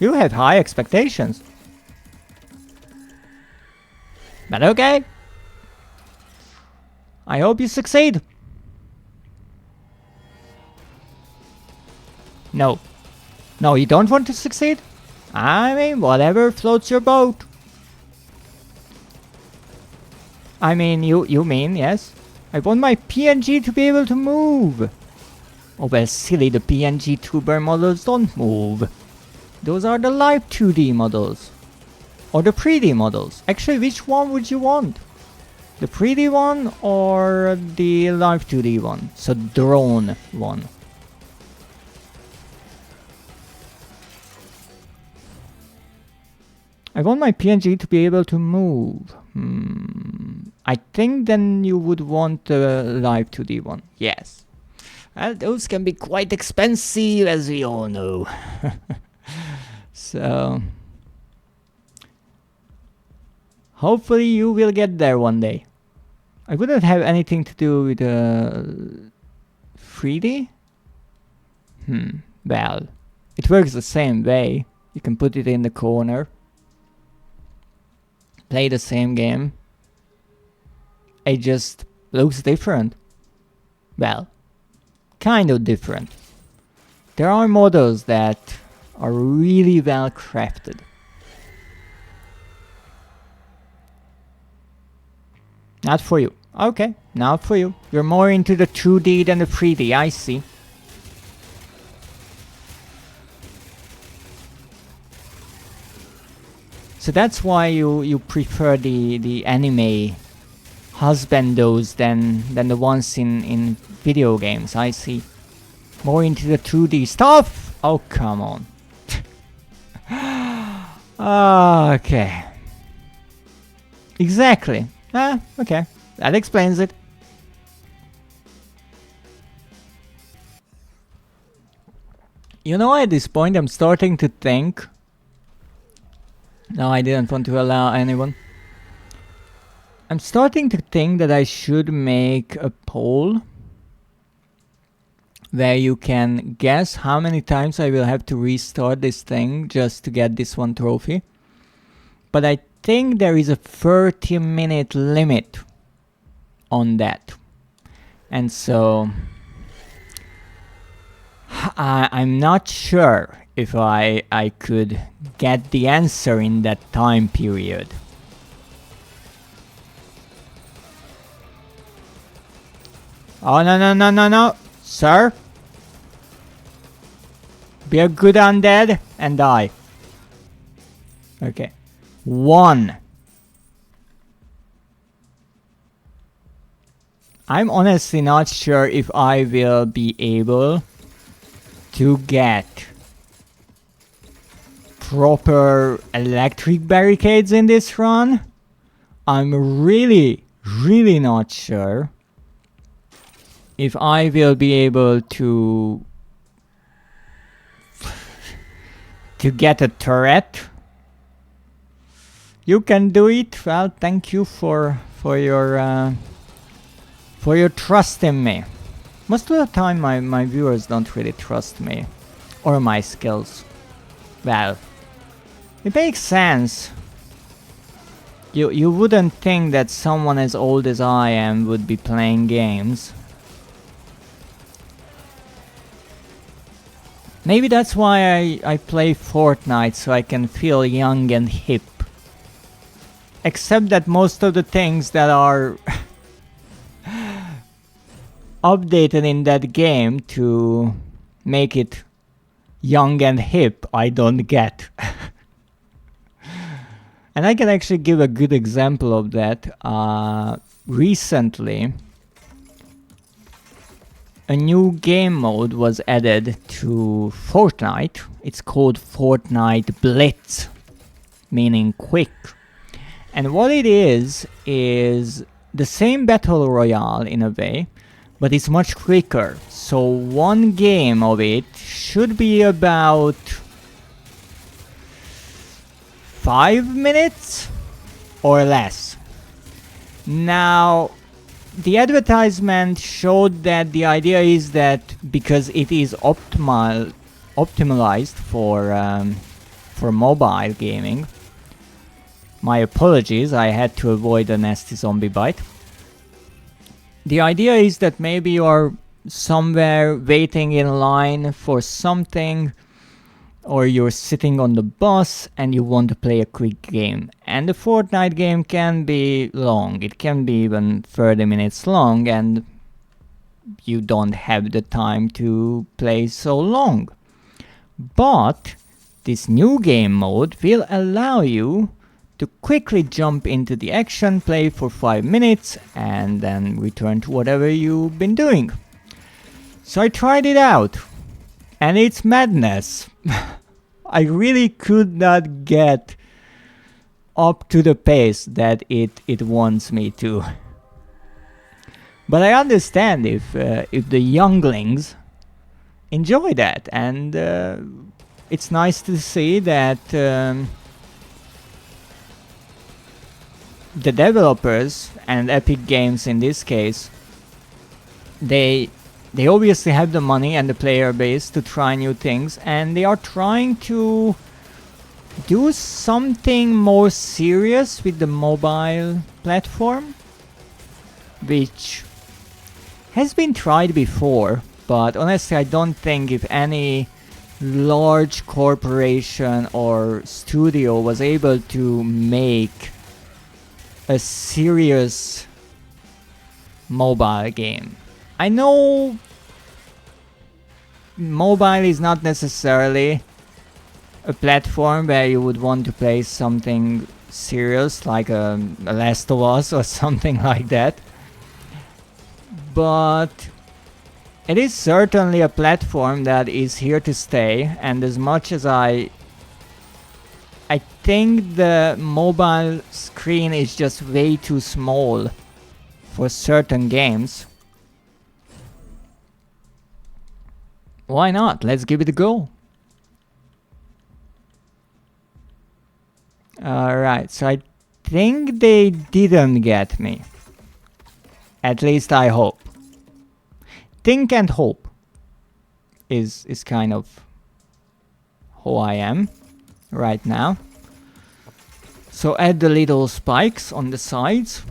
You have high expectations. But okay. I hope you succeed. No. No, you don't want to succeed? I mean, whatever floats your boat. I mean, you mean, yes? I want my PNG to be able to move. Oh, well, silly, the PNG tuber models don't move. Those are the live 2D models. Or the 3D models. Actually, which one would you want? The 3D one or the live 2D one? So, drone one. I want my PNG to be able to move. I think then you would want the live 2D one. Yes. Well, those can be quite expensive, as we all know. So... hopefully you will get there one day. I wouldn't have anything to do with 3D? Well, it works the same way. You can put it in the corner. Play the same game. It just looks different. Well, kind of different. There are models that are really well crafted. Not for you. Okay, not for you. You're more into the 2D than the 3D, I see. So that's why you prefer the anime husbandos than the ones in video games, I see. More into the 2D stuff? Oh, come on. Okay. Exactly. Okay. That explains it. You know, at this point I'm starting to think... No, I didn't want to allow anyone. I'm starting to think that I should make a poll where you can guess how many times I will have to restart this thing just to get this one trophy. But I think there is a 30-minute limit on that. And so I'm not sure if I could get the answer in that time period. Oh, no. Sir? Be a good undead and die. Okay. 1. I'm honestly not sure if I will be able to get proper electric barricades in this run. I'm really not sure if I will be able to get a turret. You can do it. Well, thank you for your trust in me. Most of the time my viewers don't really trust me or my skills. Well, it makes sense. You wouldn't think that someone as old as I am would be playing games. Maybe that's why I play Fortnite, so I can feel young and hip. Except that most of the things that are updated in that game to make it young and hip, I don't get. And I can actually give a good example of that. Recently, a new game mode was added to Fortnite. It's called Fortnite Blitz, meaning quick. And what it is the same battle royale in a way, but it's much quicker. So one game of it should be about 5 minutes or less. Now, the advertisement showed that the idea is that because it is optimized for mobile gaming. My apologies, I had to avoid a nasty zombie bite. The idea is that maybe you are somewhere waiting in line for something, or you're sitting on the bus and you want to play a quick game. And the Fortnite game can be long, it can be even 30 minutes long, and you don't have the time to play so long. But this new game mode will allow you to quickly jump into the action, play for 5 minutes, and then return to whatever you've been doing. So I tried it out, and it's madness. I really could not get up to the pace that it wants me to. But I understand if the younglings enjoy that, and it's nice to see that the developers and Epic Games in this case, they obviously have the money and the player base to try new things, and they are trying to do something more serious with the mobile platform, which has been tried before, but honestly I don't think if any large corporation or studio was able to make a serious mobile game. I know mobile is not necessarily a platform where you would want to play something serious like a Last of Us or something like that, but it is certainly a platform that is here to stay, and as much as I think the mobile screen is just way too small for certain games, why not? Let's give it a go. Alright, so I think they didn't get me. At least I hope. Think and hope is kind of who I am right now. So add the little spikes on the sides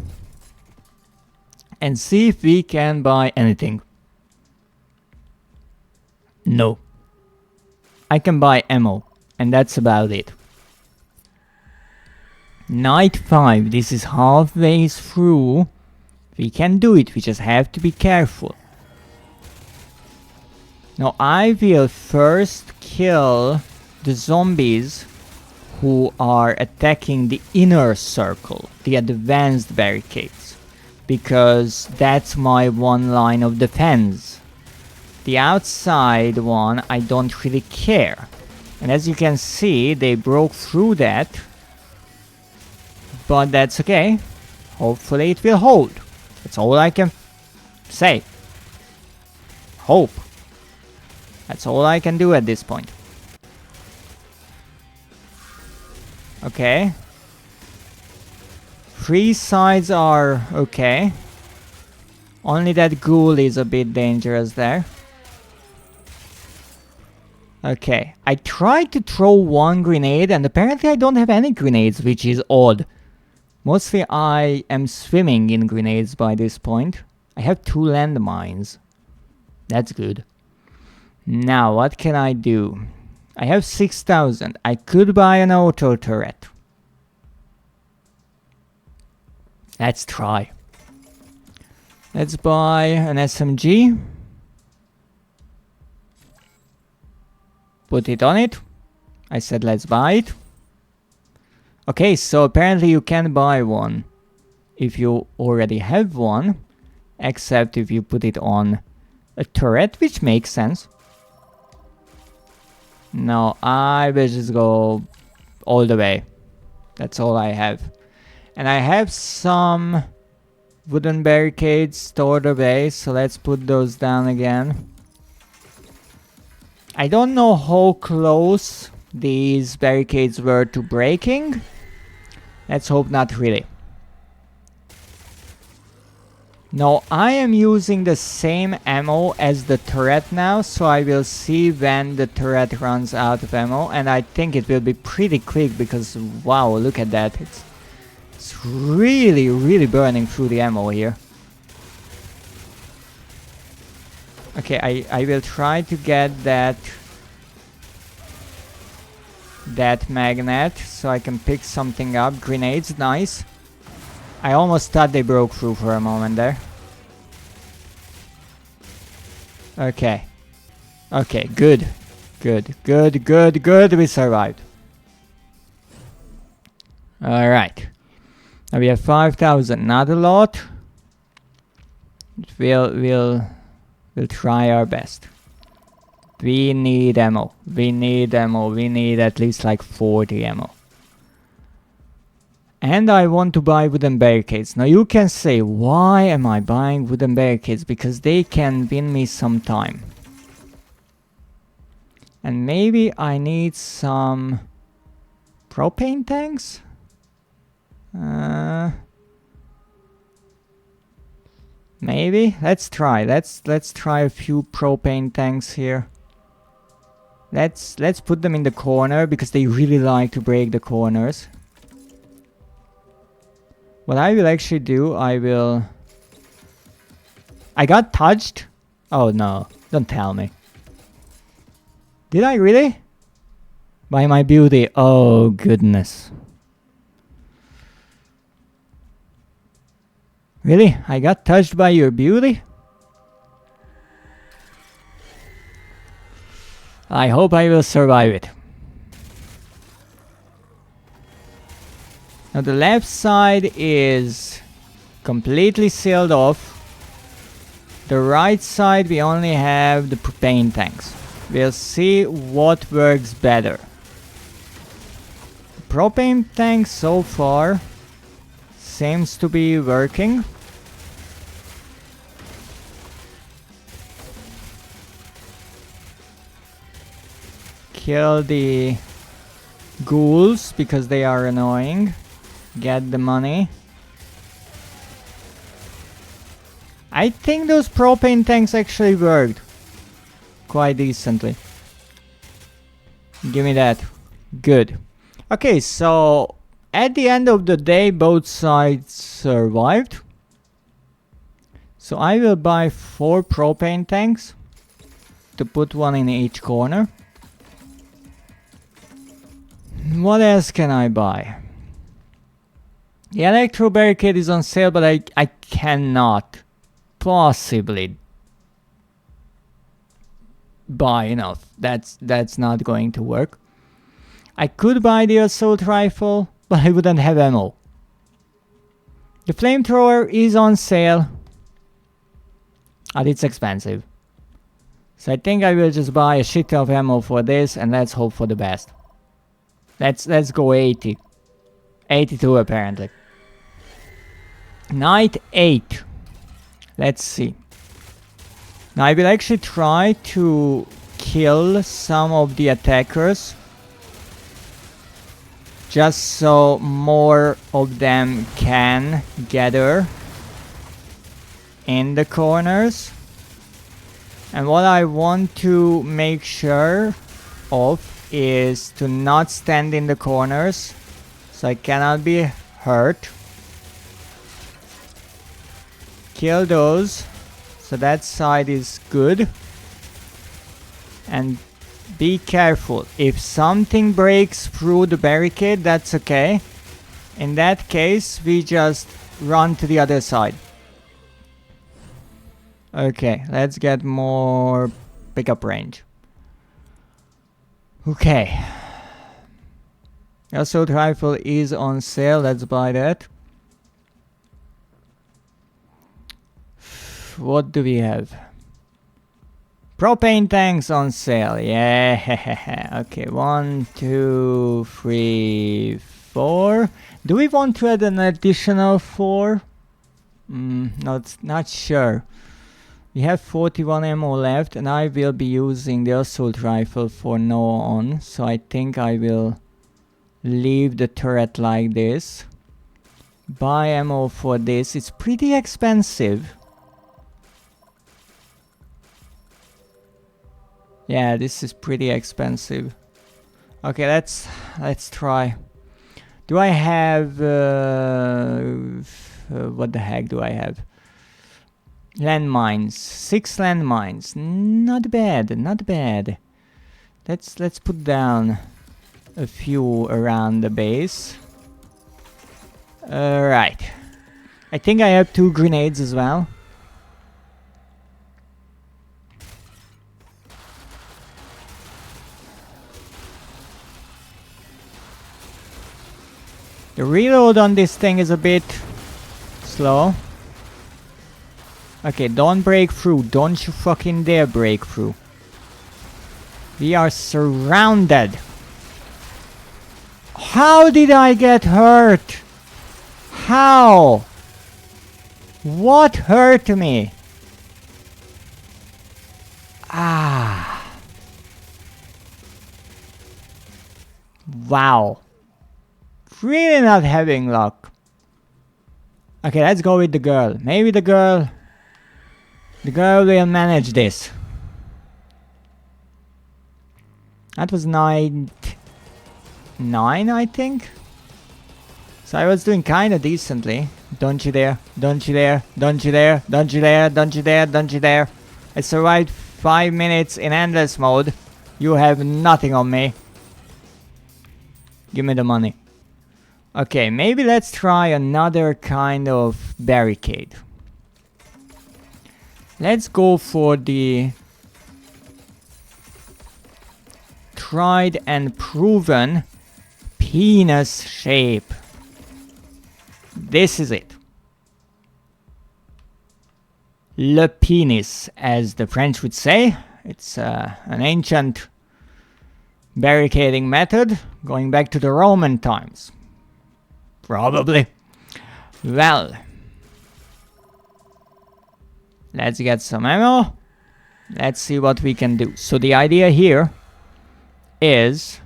and see if we can buy anything. No. I can buy ammo, and that's about it. Night 5, this is halfway through. We can do it, we just have to be careful. Now I will first kill the zombies who are attacking the inner circle, the advanced barricades, because that's my one line of defense. The outside one I don't really care, and as you can see they broke through that, but that's okay. Hopefully it will hold. That's all I can say. Hope. That's all I can do at this point. Okay. 3 sides are okay. Only that ghoul is a bit dangerous there. Okay. I tried to throw one grenade and apparently I don't have any grenades, which is odd. Mostly I am swimming in grenades by this point. I have 2 landmines. That's good. Now, what can I do? I have 6,000. I could buy an auto turret. Let's try. Let's buy an SMG. Put it on it. I said let's buy it. Okay, so apparently you can buy one if you already have one, except if you put it on a turret, which makes sense. No, I will just go all the way. That's all I have. And I have some wooden barricades toward the base, so let's put those down again. I don't know how close these barricades were to breaking. Let's hope not really. Now I am using the same ammo as the turret now, so I will see when the turret runs out of ammo, and I think it will be pretty quick because wow, look at that. It's really burning through the ammo here. Okay, I will try to get that magnet so I can pick something up. Grenades, nice. I almost thought they broke through for a moment there. Okay. Okay, good. Good. We survived. Alright. Now we have 5,000. Not a lot. We'll try our best. We need ammo. We need at least like 40 ammo. And I want to buy wooden barricades. Now you can say, why am I buying wooden barricades? Because they can win me some time. And maybe I need some propane tanks? Maybe? Let's try. Let's try a few propane tanks here. Let's put them in the corner because they really like to break the corners. What I will actually do, I got touched? Oh no, don't tell me. Did I really? By my beauty, oh goodness. Really? I got touched by your beauty? I hope I will survive it. Now the left side is completely sealed off. The right side we only have the propane tanks. We'll see what works better. The propane tank so far seems to be working. Kill the ghouls because they are annoying. Get the money. I think those propane tanks actually worked quite decently. Give me that. Good. Okay, so at the end of the day, both sides survived. So I will buy 4 propane tanks to put one in each corner. What else can I buy? The electro barricade is on sale, but I cannot possibly buy enough. That's not going to work. I could buy the assault rifle, but I wouldn't have ammo. The flamethrower is on sale, but it's expensive. So I think I will just buy a shit ton of ammo for this, and let's hope for the best. Let's go 80. 82 apparently. Night 8. Let's see. Now I will actually try to kill some of the attackers, just so more of them can gather in the corners. And what I want to make sure of is to not stand in the corners, so I cannot be hurt. Kill those, so that side is good. And be careful, if something breaks through the barricade, that's okay. In that case, we just run to the other side. Okay, let's get more pickup range. Okay. Assault rifle is on sale, let's buy that. What do we have? Propane tanks on sale, yeah. Okay, 1, 2, 3, 4. Do we want to add an additional 4? Not sure. We have 41 ammo left, and I will be using the assault rifle for now on, so I think I will leave the turret like this. Buy ammo for this. It's pretty expensive. Yeah, this is pretty expensive. Okay, let's try. Do I have what the heck do I have? Landmines. 6 landmines. Not bad, not bad. Let's put down a few around the base. Right. I think I have 2 grenades as well. The reload on this thing is a bit slow. Okay, don't break through. Don't you fucking dare break through. We are surrounded. How did I get hurt? How? What hurt me? Ah. Wow. Really not having luck. Okay, let's go with the girl. Maybe the girl will manage this. That was 9, I think. So I was doing kinda decently. Don't you dare, don't you dare, don't you dare, don't you dare, don't you dare, don't you dare. I survived 5 minutes in endless mode. You have nothing on me. Give me the money. Okay, maybe let's try another kind of barricade. Let's go for the tried and proven penis shape. This is it. Le penis, as the French would say. It's an ancient barricading method going back to the Roman times. Probably. Well, let's get some ammo. Let's see what we can do. So the idea here is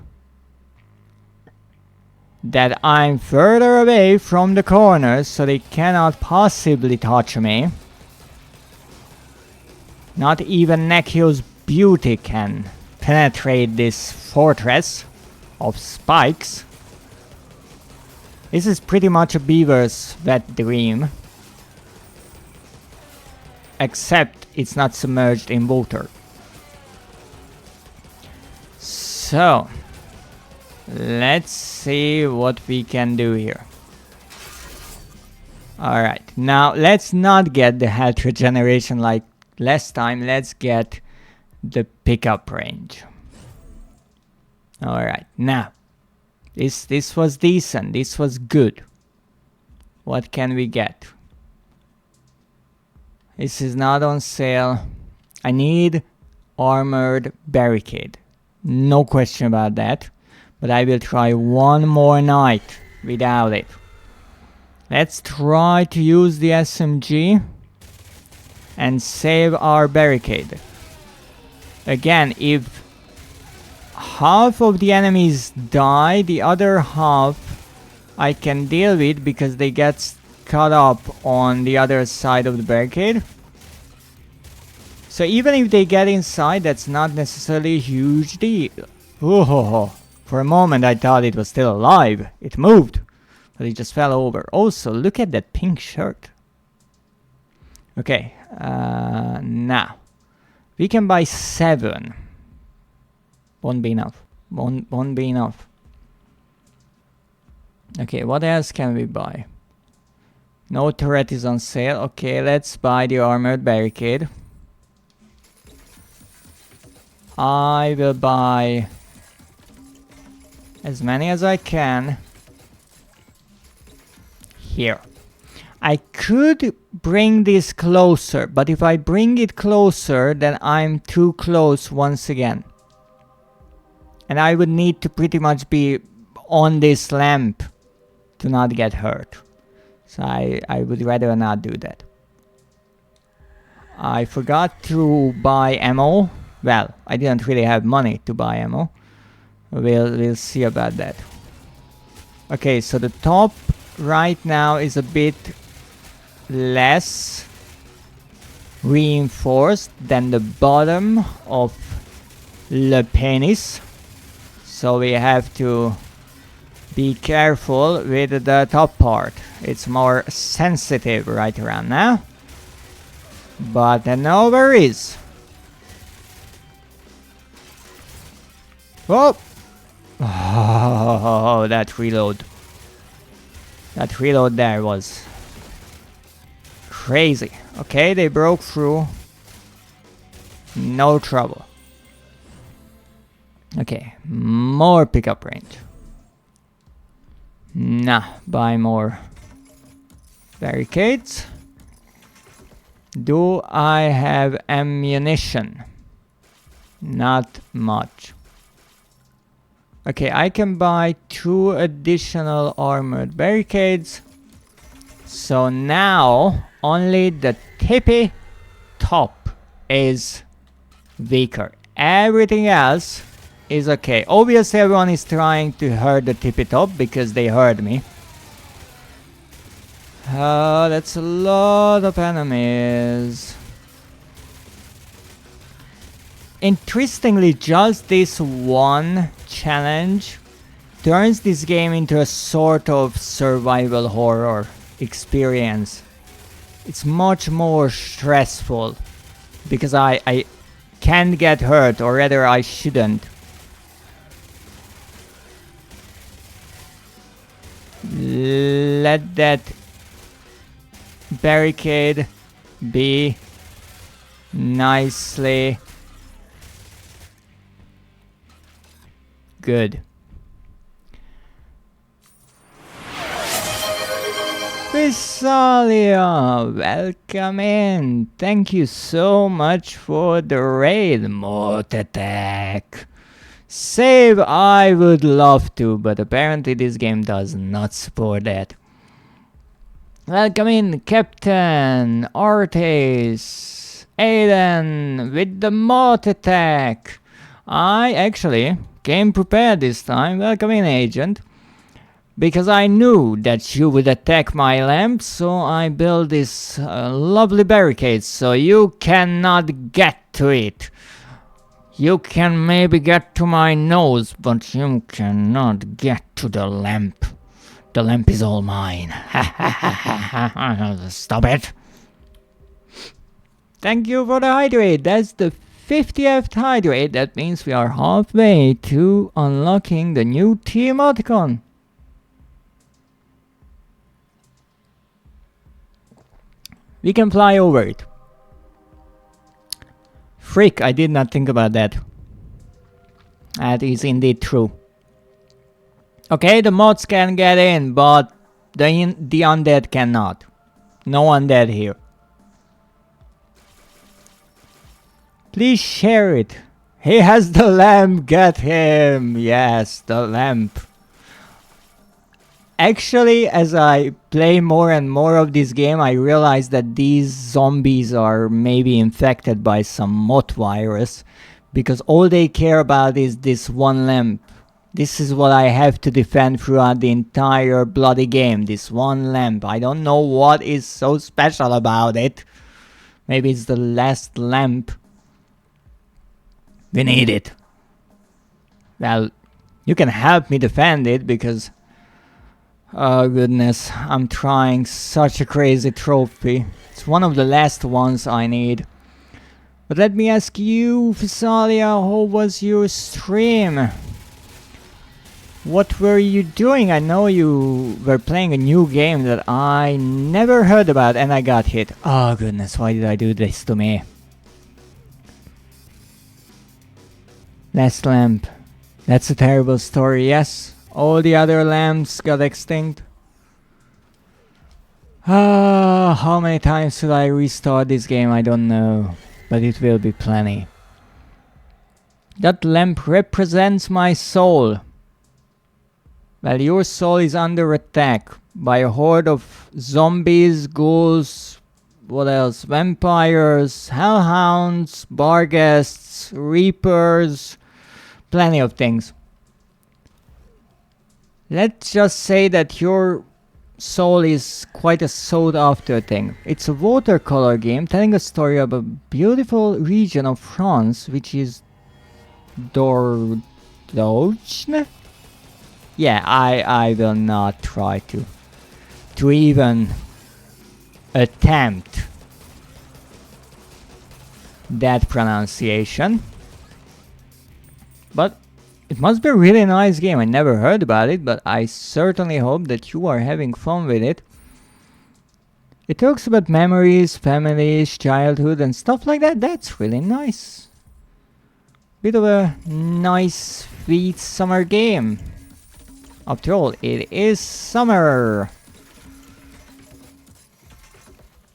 that I'm further away from the corners so they cannot possibly touch me. Not even Nekio's beauty can penetrate this fortress of spikes. This is pretty much a beaver's wet dream. Except it's not submerged in water. So, let's see what we can do here. Alright, now let's not get the health regeneration like last time. Let's get the pickup range. Alright, now. This was decent. This was good. What can we get? This is not on sale. I need armored barricade. No question about that. But I will try one more night without it. Let's try to use the SMG and save our barricade. Again, if half of the enemies die, the other half I can deal with because they get caught up on the other side of the barricade. So even if they get inside, that's not necessarily a huge deal. Oh, for a moment I thought it was still alive. It moved, but it just fell over. Also, look at that pink shirt. Okay, now we can buy 7. Won't be enough. Won't be enough. Okay, what else can we buy? No turret is on sale. Okay, let's buy the armored barricade. I will buy as many as I can. Here. I could bring this closer, but if I bring it closer, then I'm too close once again. And I would need to pretty much be on this lamp to not get hurt. So I would rather not do that. I forgot to buy ammo. Well, I didn't really have money to buy ammo. We'll see about that. Okay, so the top right now is a bit less reinforced than the bottom of Le Penis. So we have to be careful with the top part. It's more sensitive right around now. But no worries. Oh! Oh, that reload. That reload there was crazy. Okay, they broke through. No trouble. Okay, more pickup range. Nah, buy more barricades. Do I have ammunition? Not much. Okay, I can buy 2 additional armored barricades. So now only the tippy top is weaker. Everything else is okay. Obviously everyone is trying to hurt the tippy top because they heard me. That's a lot of enemies. Interestingly, just this one challenge turns this game into a sort of survival horror experience. It's much more stressful because I can get hurt, or rather I shouldn't. Let that barricade be nicely good. Visalia, welcome in. Thank you so much for the raid, Mort Attack. Save, I would love to, but apparently this game does not support that. Welcome in, Captain, Artes, Aiden with the Mort Attack. I actually came prepared this time. Welcome in, Agent. Because I knew that you would attack my lamp, so I built this lovely barricade so you cannot get to it. You can maybe get to my nose, but you cannot get to the lamp. The lamp is all mine. Stop it. Thank you for the hydrate. That's the 50th hydrate. That means we are halfway to unlocking the new T emoticon. We can fly over it. Freak, I did not think about that. That is indeed true. Okay, the mods can get in, but the undead cannot. No undead here. Please share it. He has the lamp, get him. Yes, the lamp. Actually, as I play more and more of this game, I realize that these zombies are maybe infected by some mod virus, because all they care about is this one lamp. This is what I have to defend throughout the entire bloody game, this one lamp. I don't know what is so special about it. Maybe it's the last lamp. We need it. Well, you can help me defend it because... oh goodness, I'm trying such a crazy trophy. It's one of the last ones I need. But let me ask you, Visalia, how was your stream? What were you doing? I know you were playing a new game that I never heard about and I got hit. Oh goodness, why did I do this to me? Last lamp. That's a terrible story, yes. All the other lamps got extinct. How many times should I restart this game? I don't know. But it will be plenty. That lamp represents my soul. Well, your soul is under attack. by a horde of zombies, ghouls, what else? Vampires, hellhounds, barghests, reapers, plenty of things. Let's just say that your soul is quite a sought after thing. It's a watercolor game telling a story of a beautiful region of France, which is Dordogne? Yeah, I will not try to even attempt that pronunciation. But it must be a really nice game. I never heard about it, but I certainly hope that you are having fun with it. It talks about memories, families, childhood and stuff like that. That's really nice. Bit of a nice, sweet summer game. After all, it is summer.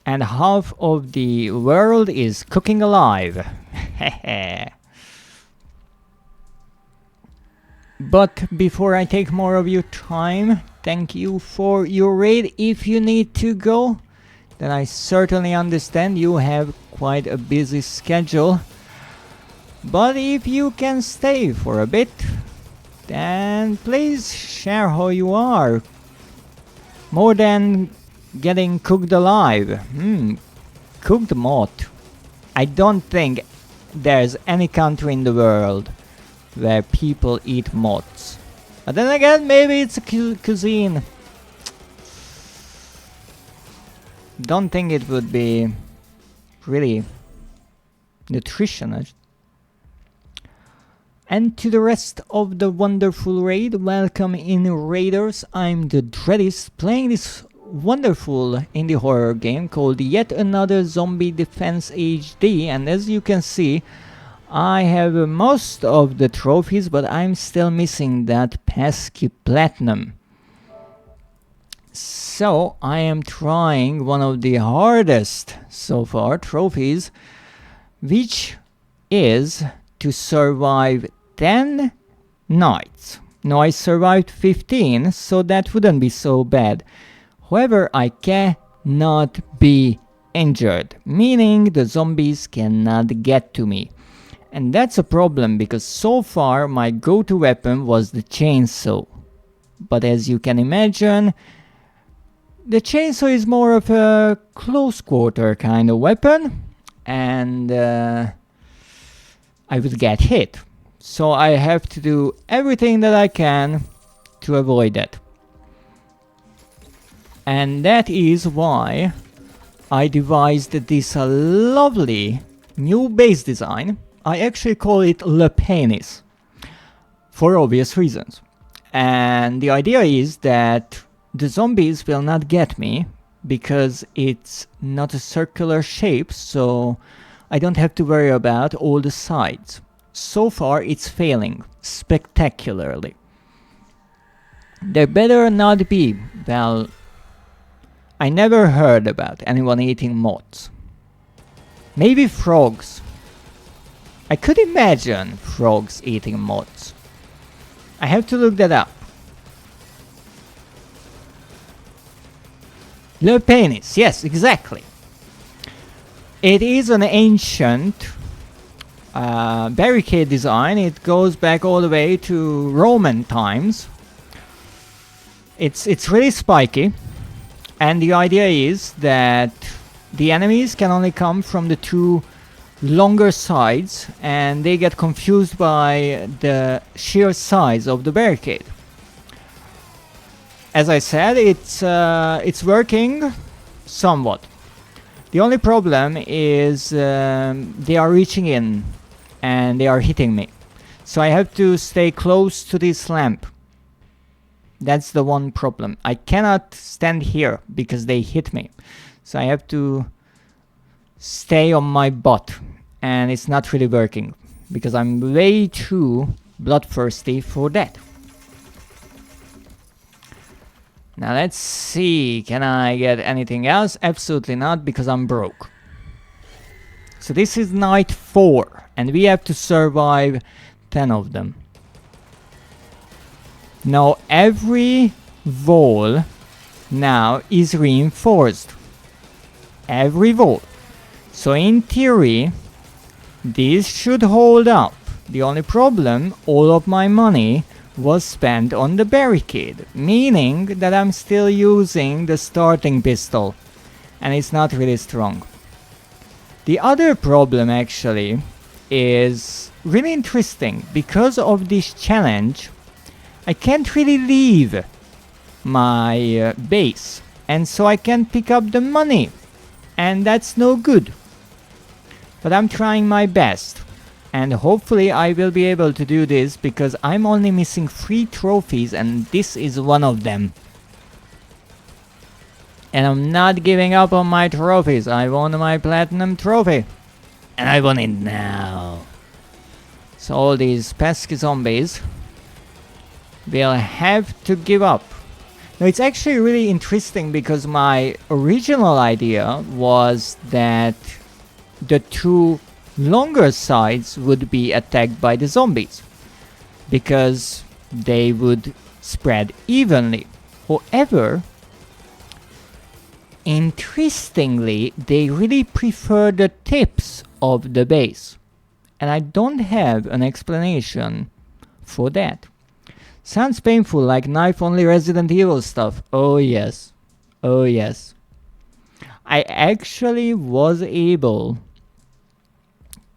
And half of the world is cooking alive. But before I take more of your time, thank you for your raid. If you need to go, then I certainly understand you have quite a busy schedule. But if you can stay for a bit, then please share how you are. More than getting cooked alive. Cooked moth. I don't think there's any country in the world where people eat moths. But then again, maybe it's a cuisine. Don't think it would be really nutritious. And to the rest of the wonderful raid, welcome in raiders. I'm the Dreadist, playing this wonderful indie horror game called Yet Another Zombie Defense HD, and as you can see, I have most of the trophies, but I'm still missing that pesky platinum. So I am trying one of the hardest so far trophies, which is to survive 10 nights. No, I survived 15, so that wouldn't be so bad. However, I cannot be injured, meaning the zombies cannot get to me. And that's a problem because so far my go-to weapon was the chainsaw. But as you can imagine, the chainsaw is more of a close quarter kind of weapon, and I would get hit. So I have to do everything that I can to avoid that. And that is why I devised this lovely new base design. I actually call it Le Penis, for obvious reasons. And the idea is that the zombies will not get me because it's not a circular shape, so I don't have to worry about all the sides. So far it's failing spectacularly. There better not be, well, I never heard about anyone eating moths. Maybe frogs. I could imagine frogs eating moths. I have to look that up. Le Penis, yes, exactly. It is an ancient barricade design. It goes back all the way to Roman times. It's really spiky, and the idea is that the enemies can only come from the two longer sides, and they get confused by the sheer size of the barricade. As I said, it's working somewhat. The only problem is they are reaching in and they are hitting me. So I have to stay close to this lamp. That's the one problem. I cannot stand here because they hit me. So I have to stay on my butt, and it's not really working because I'm way too bloodthirsty for that. Now let's see, can I get anything else? Absolutely not, because I'm broke. So this is night 4, and we have to survive 10 of them. Now every wall now is reinforced every volt. So in theory, this should hold up. The only problem, all of my money was spent on the barricade, meaning that I'm still using the starting pistol, and it's not really strong. The other problem actually is really interesting. Because of this challenge, I can't really leave my base, and so I can't pick up the money, and that's no good. But I'm trying my best, and hopefully I will be able to do this, because I'm only missing 3 trophies and this is one of them. And I'm not giving up on my trophies. I won my platinum trophy, and I want it now. So all these pesky zombies will have to give up. Now it's actually really interesting, because my original idea was that the 2 longer sides would be attacked by the zombies, because they would spread evenly. However, interestingly, they really prefer the tips of the base, and I don't have an explanation for that. Sounds painful, like knife-only Resident Evil stuff. Oh yes. Oh yes. I actually was able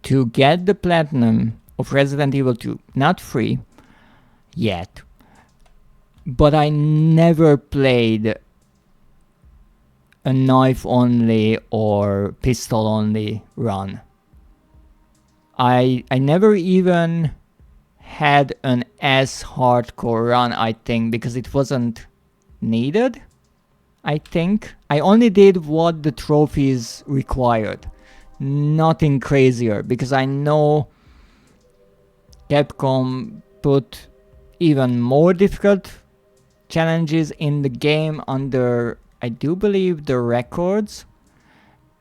to get the platinum of Resident Evil 2. Not free yet, but I never played a knife-only or pistol-only run. I never even had an as hardcore run, I think, because it wasn't needed. I think I only did what the trophies required, nothing crazier, because I know Capcom put even more difficult challenges in the game under, I do believe, the records,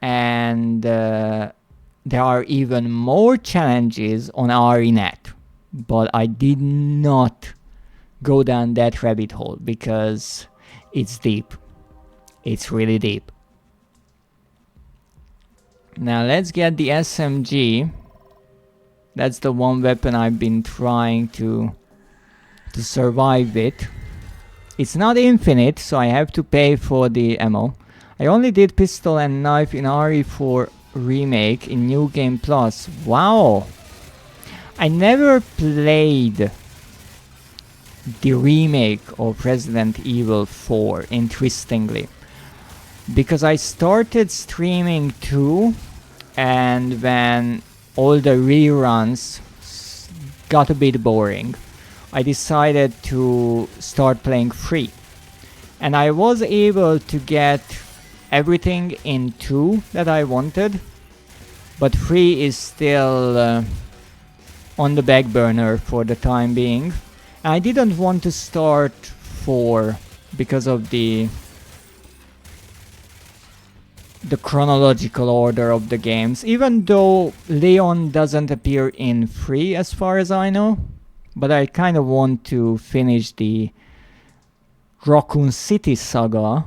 and there are even more challenges on AreNet. But I did not go down that rabbit hole, because it's deep. It's really deep. Now let's get the SMG. That's the one weapon I've been trying to survive with. It's not infinite, so I have to pay for the ammo. I only did pistol and knife in RE4 Remake in New Game Plus. Wow! I never played the remake of Resident Evil 4, interestingly, because I started streaming too, and when all the reruns got a bit boring, I decided to start playing free. And I was able to get everything in 2 that I wanted, but free is still on the back burner for the time being. I didn't want to start 4 because of the chronological order of the games, even though Leon doesn't appear in 3 as far as I know. But I kind of want to finish the Raccoon City saga,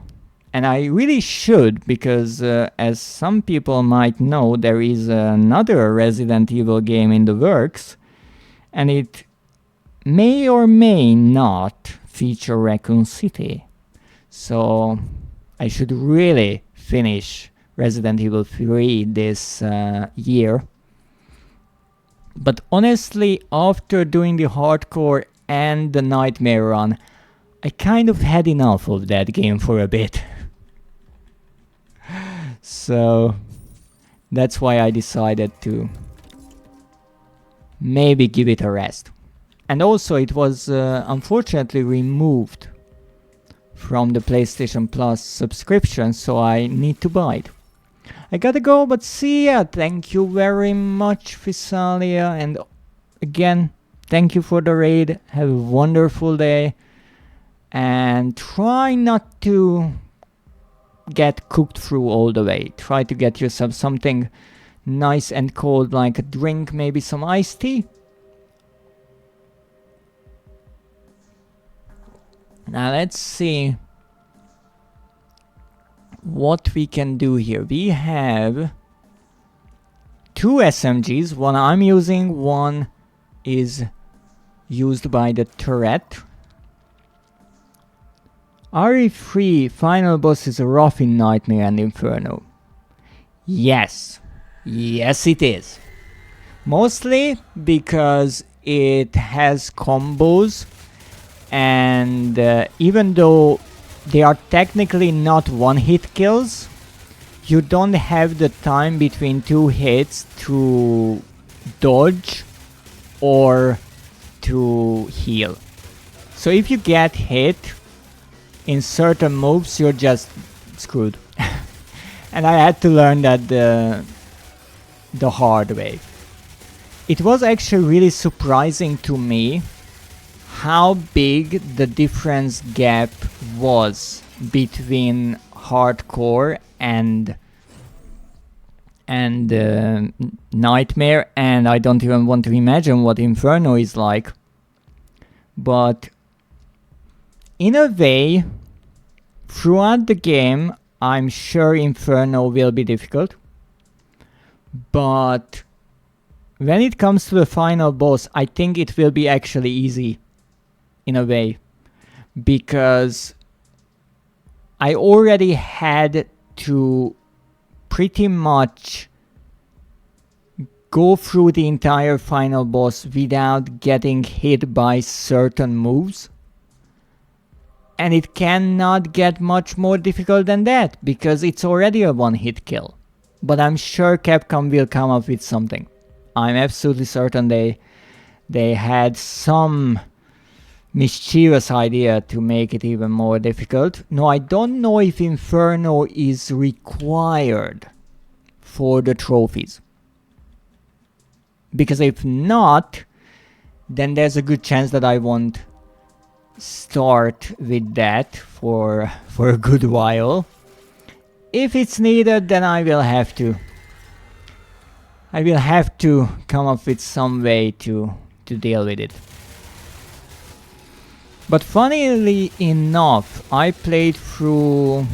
and I really should, because as some people might know, there is another Resident Evil game in the works, and it may or may not feature Raccoon City. So I should really finish Resident Evil 3 this year. But honestly, after doing the hardcore and the nightmare run, I kind of had enough of that game for a bit. So that's why I decided to maybe give it a rest. And also it was unfortunately removed from the PlayStation Plus subscription, so I need to buy it. I gotta go, but see ya! Thank you very much, Physalia, and again, thank you for the raid. Have a wonderful day, and try not to get cooked through all the way. Try to get yourself something nice and cold, like a drink, maybe some iced tea. Now let's see what we can do here. We have 2 SMGs. One I'm using, one is used by the turret. RE3 final boss is rough in Nightmare and Inferno. Yes. Yes, it is. Mostly because it has combos, and even though they are technically not one-hit kills, you don't have the time between 2 hits to dodge or to heal. So if you get hit in certain moves, you're just screwed. And I had to learn that the hard way. It was actually really surprising to me how big the difference gap was between hardcore and Nightmare, and I don't even want to imagine what Inferno is like. But in a way, throughout the game, I'm sure Inferno will be difficult. But when it comes to the final boss, I think it will be actually easy, in a way. Because I already had to pretty much go through the entire final boss without getting hit by certain moves. And it cannot get much more difficult than that, because it's already a one-hit kill. But I'm sure Capcom will come up with something. I'm absolutely certain they had some mischievous idea to make it even more difficult. No, I don't know if Inferno is required for the trophies. Because if not, then there's a good chance that I won't start with that for a good while. If it's needed, then I will have to come up with some way to deal with it. But funnily enough, I played through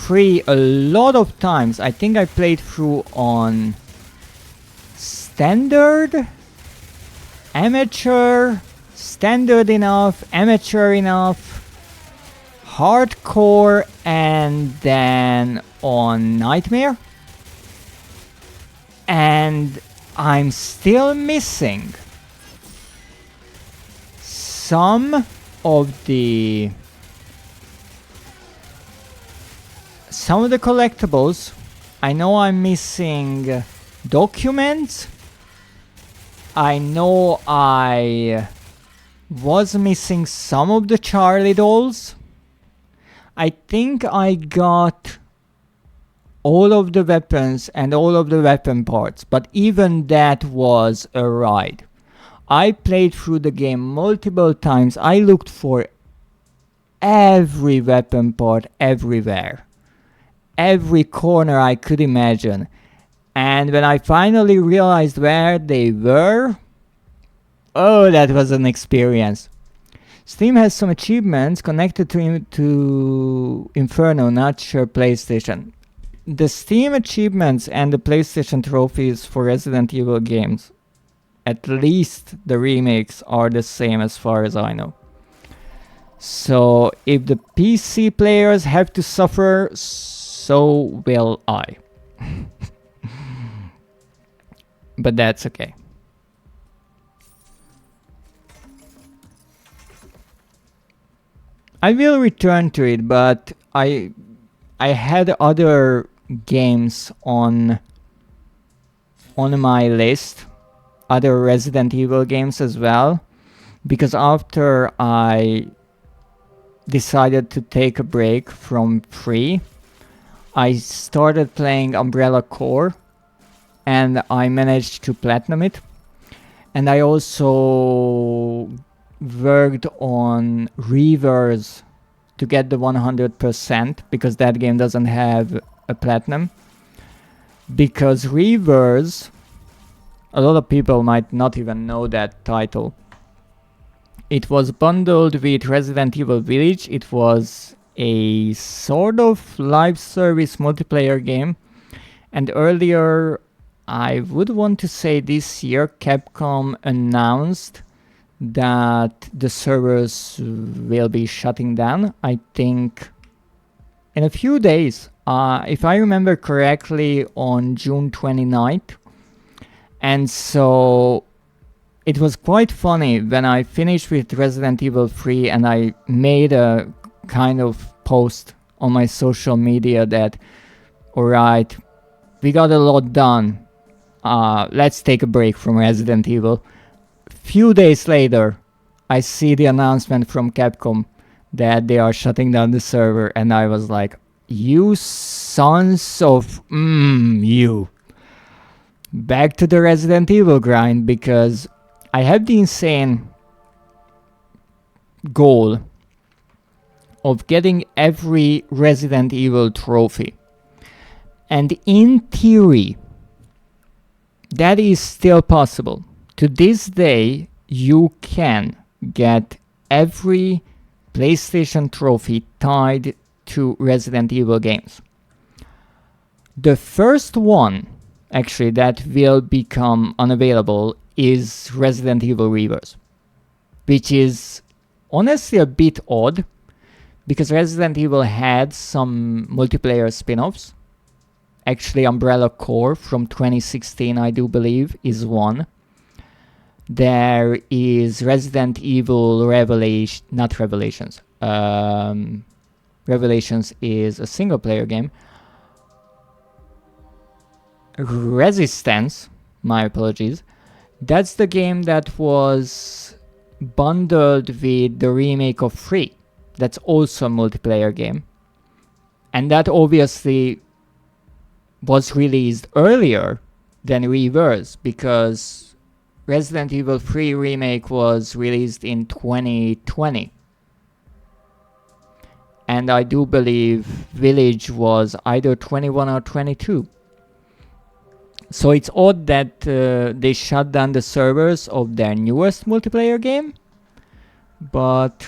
3 a lot of times. I think I played through on standard, amateur, standard enough, amateur enough, hardcore, and then on Nightmare. And I'm still missing some of the collectibles. I know I'm missing documents. I know I was missing some of the Charlie dolls. I think I got all of the weapons and all of the weapon parts, but even that was a ride. I played through the game multiple times. I looked for every weapon part everywhere. Every corner I could imagine. And when I finally realized where they were, oh, that was an experience. Steam has some achievements connected to Inferno, not sure PlayStation. The Steam achievements and the PlayStation trophies for Resident Evil games, at least the remakes, are the same as far as I know. So if the PC players have to suffer, so will I. But that's okay. I will return to it, but I had other games on my list, other Resident Evil games as well, because after I decided to take a break from 3, I started playing Umbrella Corps, and I managed to platinum it. And I also worked on Reavers to get the 100%, because that game doesn't have a platinum. Because Reavers, a lot of people might not even know that title. It was bundled with Resident Evil Village. It was a sort of live service multiplayer game. And earlier, I would want to say this year, Capcom announced that the servers will be shutting down. I think in a few days, if I remember correctly, on June 29th. And so it was quite funny when I finished with Resident Evil 3 and I made a kind of post on my social media that, alright, we got a lot done. Let's take a break from Resident Evil. Few days later, I see the announcement from Capcom that they are shutting down the server, and I was like, you sons of you. Back to the Resident Evil grind, because I have the insane goal of getting every Resident Evil trophy. And in theory, that is still possible. To this day, you can get every PlayStation trophy tied to Resident Evil games. The first one, actually, that will become unavailable is Resident Evil Reverse, which is honestly a bit odd, because Resident Evil had some multiplayer spin-offs. Actually, Umbrella Corps from 2016, I do believe, is one. There is Resident Evil Revelations is a single player game. Resistance, my apologies, that's the game that was bundled with the remake of 3. That's also a multiplayer game. And that obviously was released earlier than Reverse, because Resident Evil 3 Remake was released in 2020. And I do believe Village was either 21 or 22. So it's odd that they shut down the servers of their newest multiplayer game. But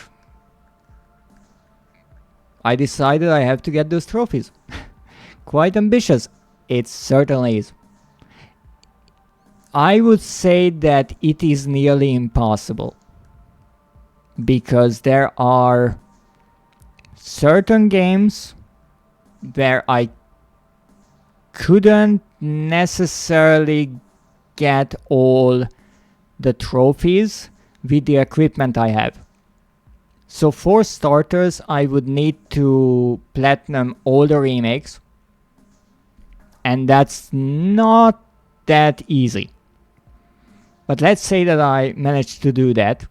I decided I have to get those trophies. Quite ambitious. It certainly is. I would say that it is nearly impossible, because there are certain games where I couldn't necessarily get all the trophies with the equipment I have. So for starters, I would need to platinum all the remakes, and that's not that easy. But let's say that I managed to do that.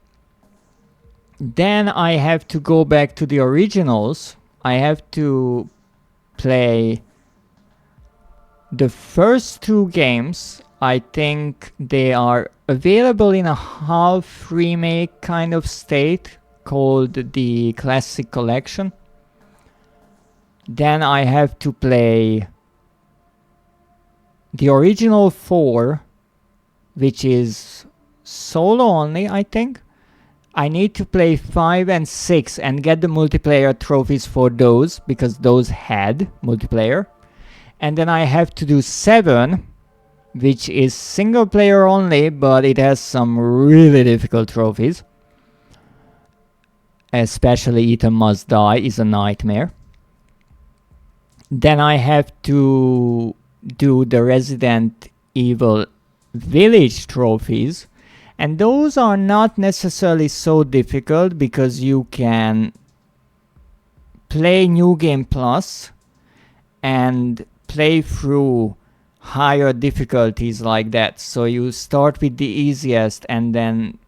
Then I have to go back to the originals. I have to play the first 2 games. I think they are available in a half remake kind of state called the Classic Collection. Then I have to play the original 4, which is solo only, I think. I need to play 5 and 6 and get the multiplayer trophies for those, because those had multiplayer. And then I have to do 7, which is single player only, but it has some really difficult trophies. Especially Ethan Must Die is a nightmare. Then I have to do the Resident Evil Village trophies, and those are not necessarily so difficult, because you can play New Game Plus and play through higher difficulties like that. So you start with the easiest, and then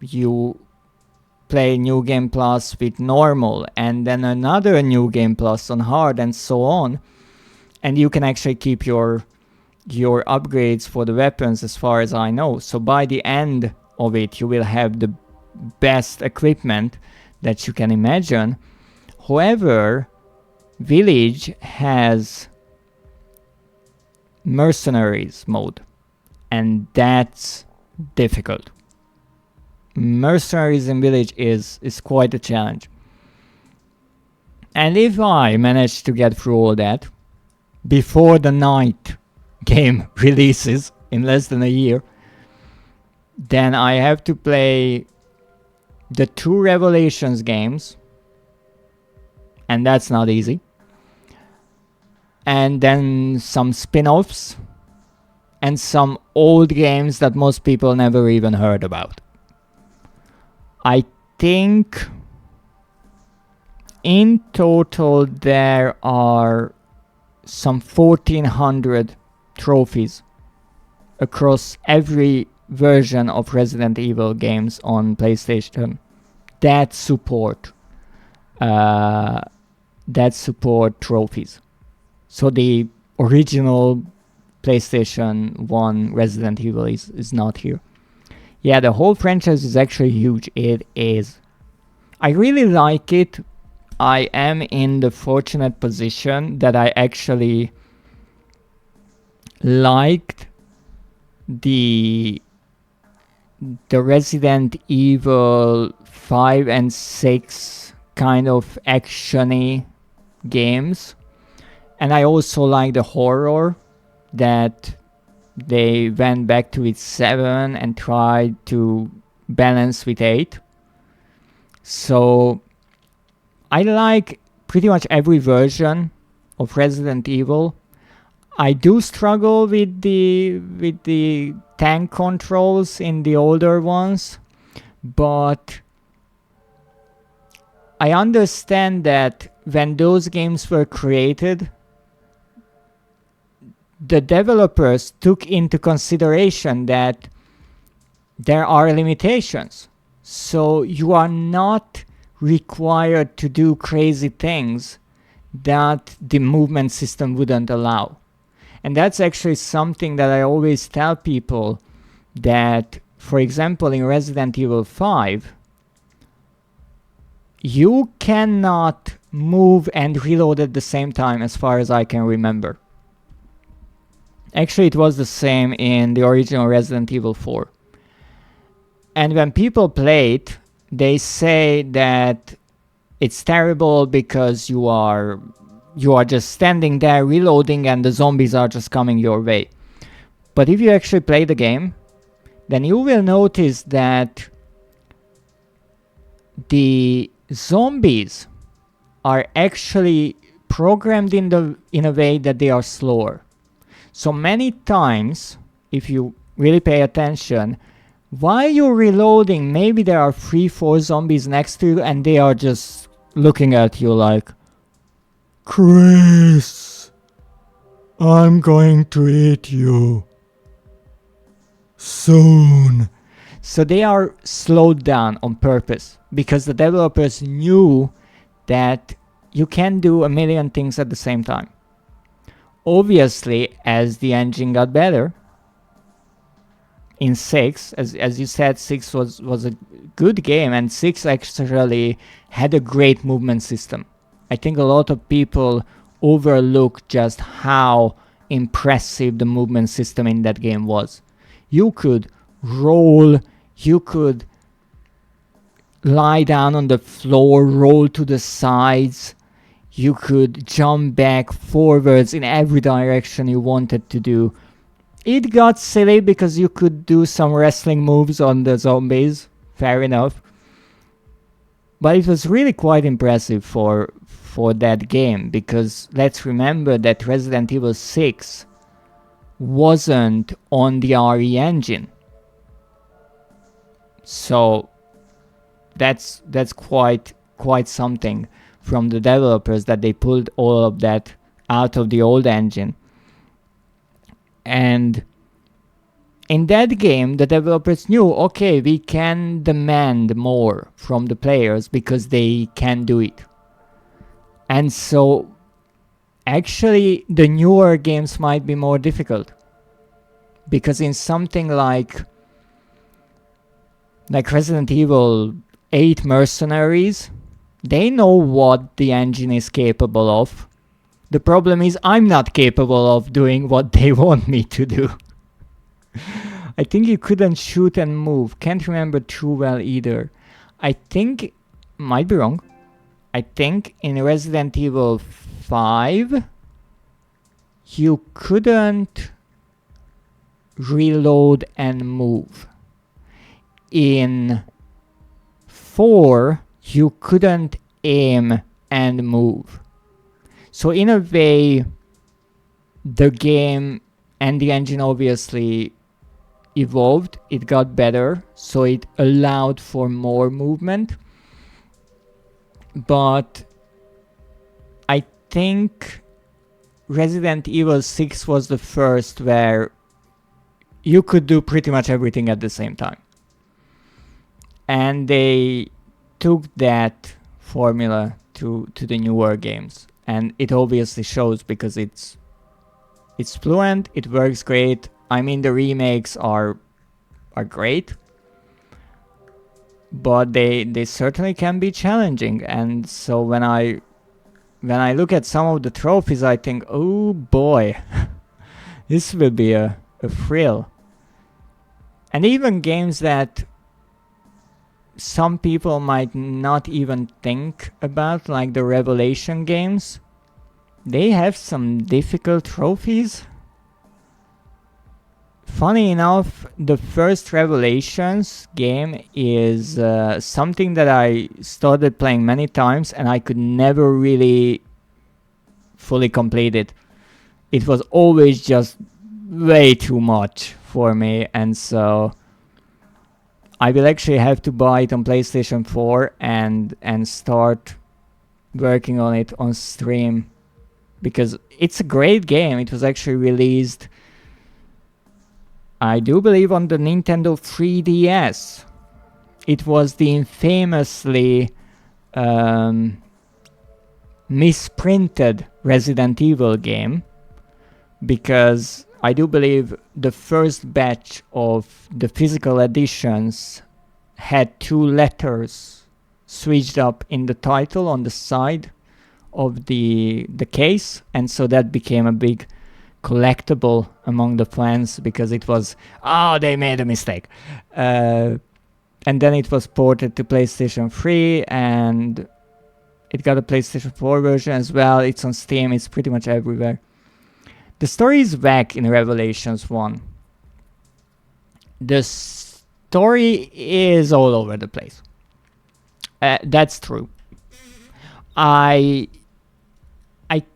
you play New Game Plus with normal, and then another New Game Plus on hard, and so on. And you can actually keep your upgrades for the weapons, as far as I know. So by the end of it, you will have the best equipment that you can imagine. However, Village has Mercenaries mode, and that's difficult. Mercenaries in Village is quite a challenge. And if I manage to get through all that before the ninth game releases in less than a year, then I have to play the 2 Revelations games, and that's not easy. And then some spin-offs and some old games that most people never even heard about. I think in total there are some 1400 trophies across every version of Resident Evil games on PlayStation that support trophies. So the original PlayStation 1 Resident Evil is not here. Yeah, the whole franchise is actually huge. It is. I really like it. I am in the fortunate position that I actually liked the Resident Evil 5 and 6 kind of action-y games. And I also like the horror that they went back to with 7 and tried to balance with 8. So I like pretty much every version of Resident Evil. I do struggle with the tank controls in the older ones, but I understand that when those games were created, the developers took into consideration that there are limitations. So you are not required to do crazy things that the movement system wouldn't allow. And that's actually something that I always tell people, that, for example, in Resident Evil 5, you cannot move and reload at the same time as far as I can remember. Actually, it was the same in the original Resident Evil 4. And when people play it, they say that it's terrible because you are just standing there reloading and the zombies are just coming your way. But if you actually play the game, then you will notice that the zombies are actually programmed in a way that they are slower. So many times, if you really pay attention, while you're reloading, maybe there are 3-4 zombies next to you and they are just looking at you like, Chris, I'm going to eat you soon. So they are slowed down on purpose because the developers knew that you can do a million things at the same time. Obviously, as the engine got better, in 6, as you said, 6 was a good game, and 6 actually had a great movement system. I think a lot of people overlook just how impressive the movement system in that game was. You could roll, you could lie down on the floor, roll to the sides, you could jump back, forwards in every direction you wanted to do. It got silly because you could do some wrestling moves on the zombies, fair enough. But it was really quite impressive for that game, because let's remember that Resident Evil 6 wasn't on the RE engine. So that's quite something from the developers, that they pulled all of that out of the old engine. And in that game, the developers knew, okay, we can demand more from the players because they can do it. And so, actually, the newer games might be more difficult. Because in something like Resident Evil 8 Mercenaries, they know what the engine is capable of. The problem is I'm not capable of doing what they want me to do. I think you couldn't shoot and move. Can't remember too well either. I think, might be wrong, I think in Resident Evil 5, you couldn't reload and move. In 4, you couldn't aim and move. So in a way, the game and the engine obviously evolved, it got better, so it allowed for more movement. But I think Resident Evil 6 was the first where you could do pretty much everything at the same time. And they took that formula to the newer games. And it obviously shows because it's fluent, it works great. I mean, the remakes are great. But they certainly can be challenging. And so when I look at some of the trophies, I think, oh boy, this will be a thrill. And even games that some people might not even think about, like the Revelation games, they have some difficult trophies. Funny enough, the first Revelations game is something that I started playing many times and I could never really fully complete it. It was always just way too much for me, and so I will actually have to buy it on PlayStation 4 and start working on it on stream, because it's a great game. It was actually released, I do believe, on the Nintendo 3DS. It was the infamously misprinted Resident Evil game, because I do believe the first batch of the physical editions had 2 letters switched up in the title on the side of the case, and so that became a big collectible among the fans, because it was, oh, they made a mistake. And then it was ported to PlayStation 3, and it got a PlayStation 4 version as well. It's on Steam, it's pretty much everywhere. The story is back in Revelations 1. The story is all over the place. That's true. I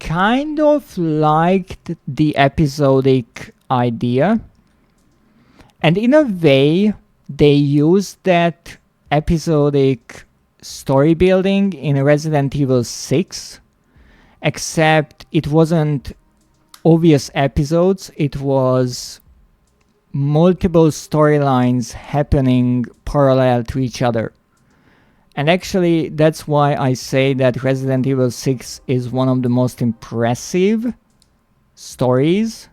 kind of liked the episodic idea. And in a way, they used that episodic story building in Resident Evil 6. Except it wasn't obvious episodes, it was multiple storylines happening parallel to each other. And actually, that's why I say that Resident Evil 6 is one of the most impressive stories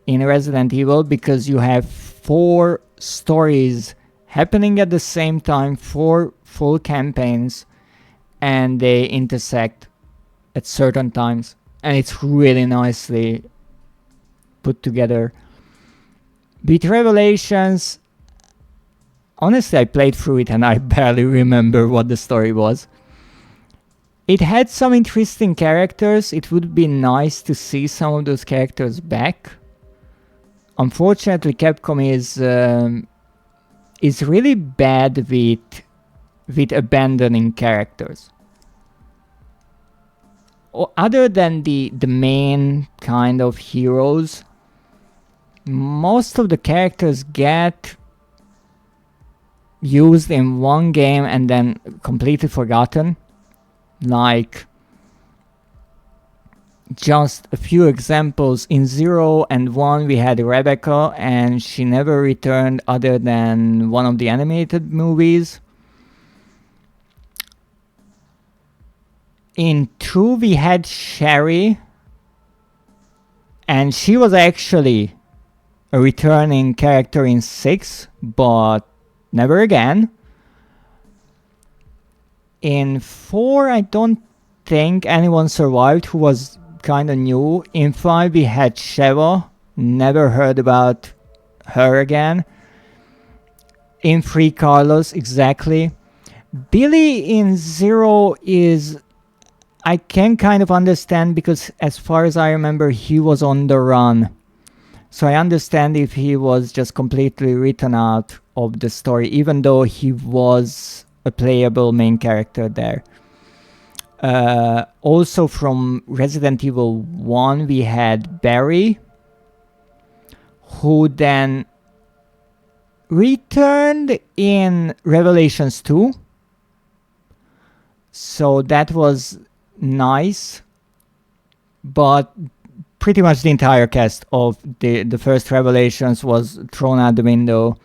in Resident Evil, because you have 4 stories happening at the same time, 4 full campaigns, and they intersect at certain times. And it's really nicely put together. With Revelations, honestly, I played through it and I barely remember what the story was. It had some interesting characters. It would be nice to see some of those characters back. Unfortunately, Capcom is really bad with abandoning characters. Other than the main kind of heroes, most of the characters get used in one game and then completely forgotten. Like, just a few examples. In 0 and 1 we had Rebecca, and she never returned other than one of the animated movies. In 2 we had Sherry, and she was actually a returning character in 6, but never again. In 4 I don't think anyone survived who was kinda new. In 5 we had Sheva, never heard about her again. In 3 Carlos, exactly. Billy in 0 is I can kind of understand, because as far as I remember, he was on the run. So I understand if he was just completely written out of the story, even though he was a playable main character there. Also from Resident Evil 1, we had Barry, who then returned in Revelations 2. So that was nice, but pretty much the entire cast of the first Revelations was thrown out the window.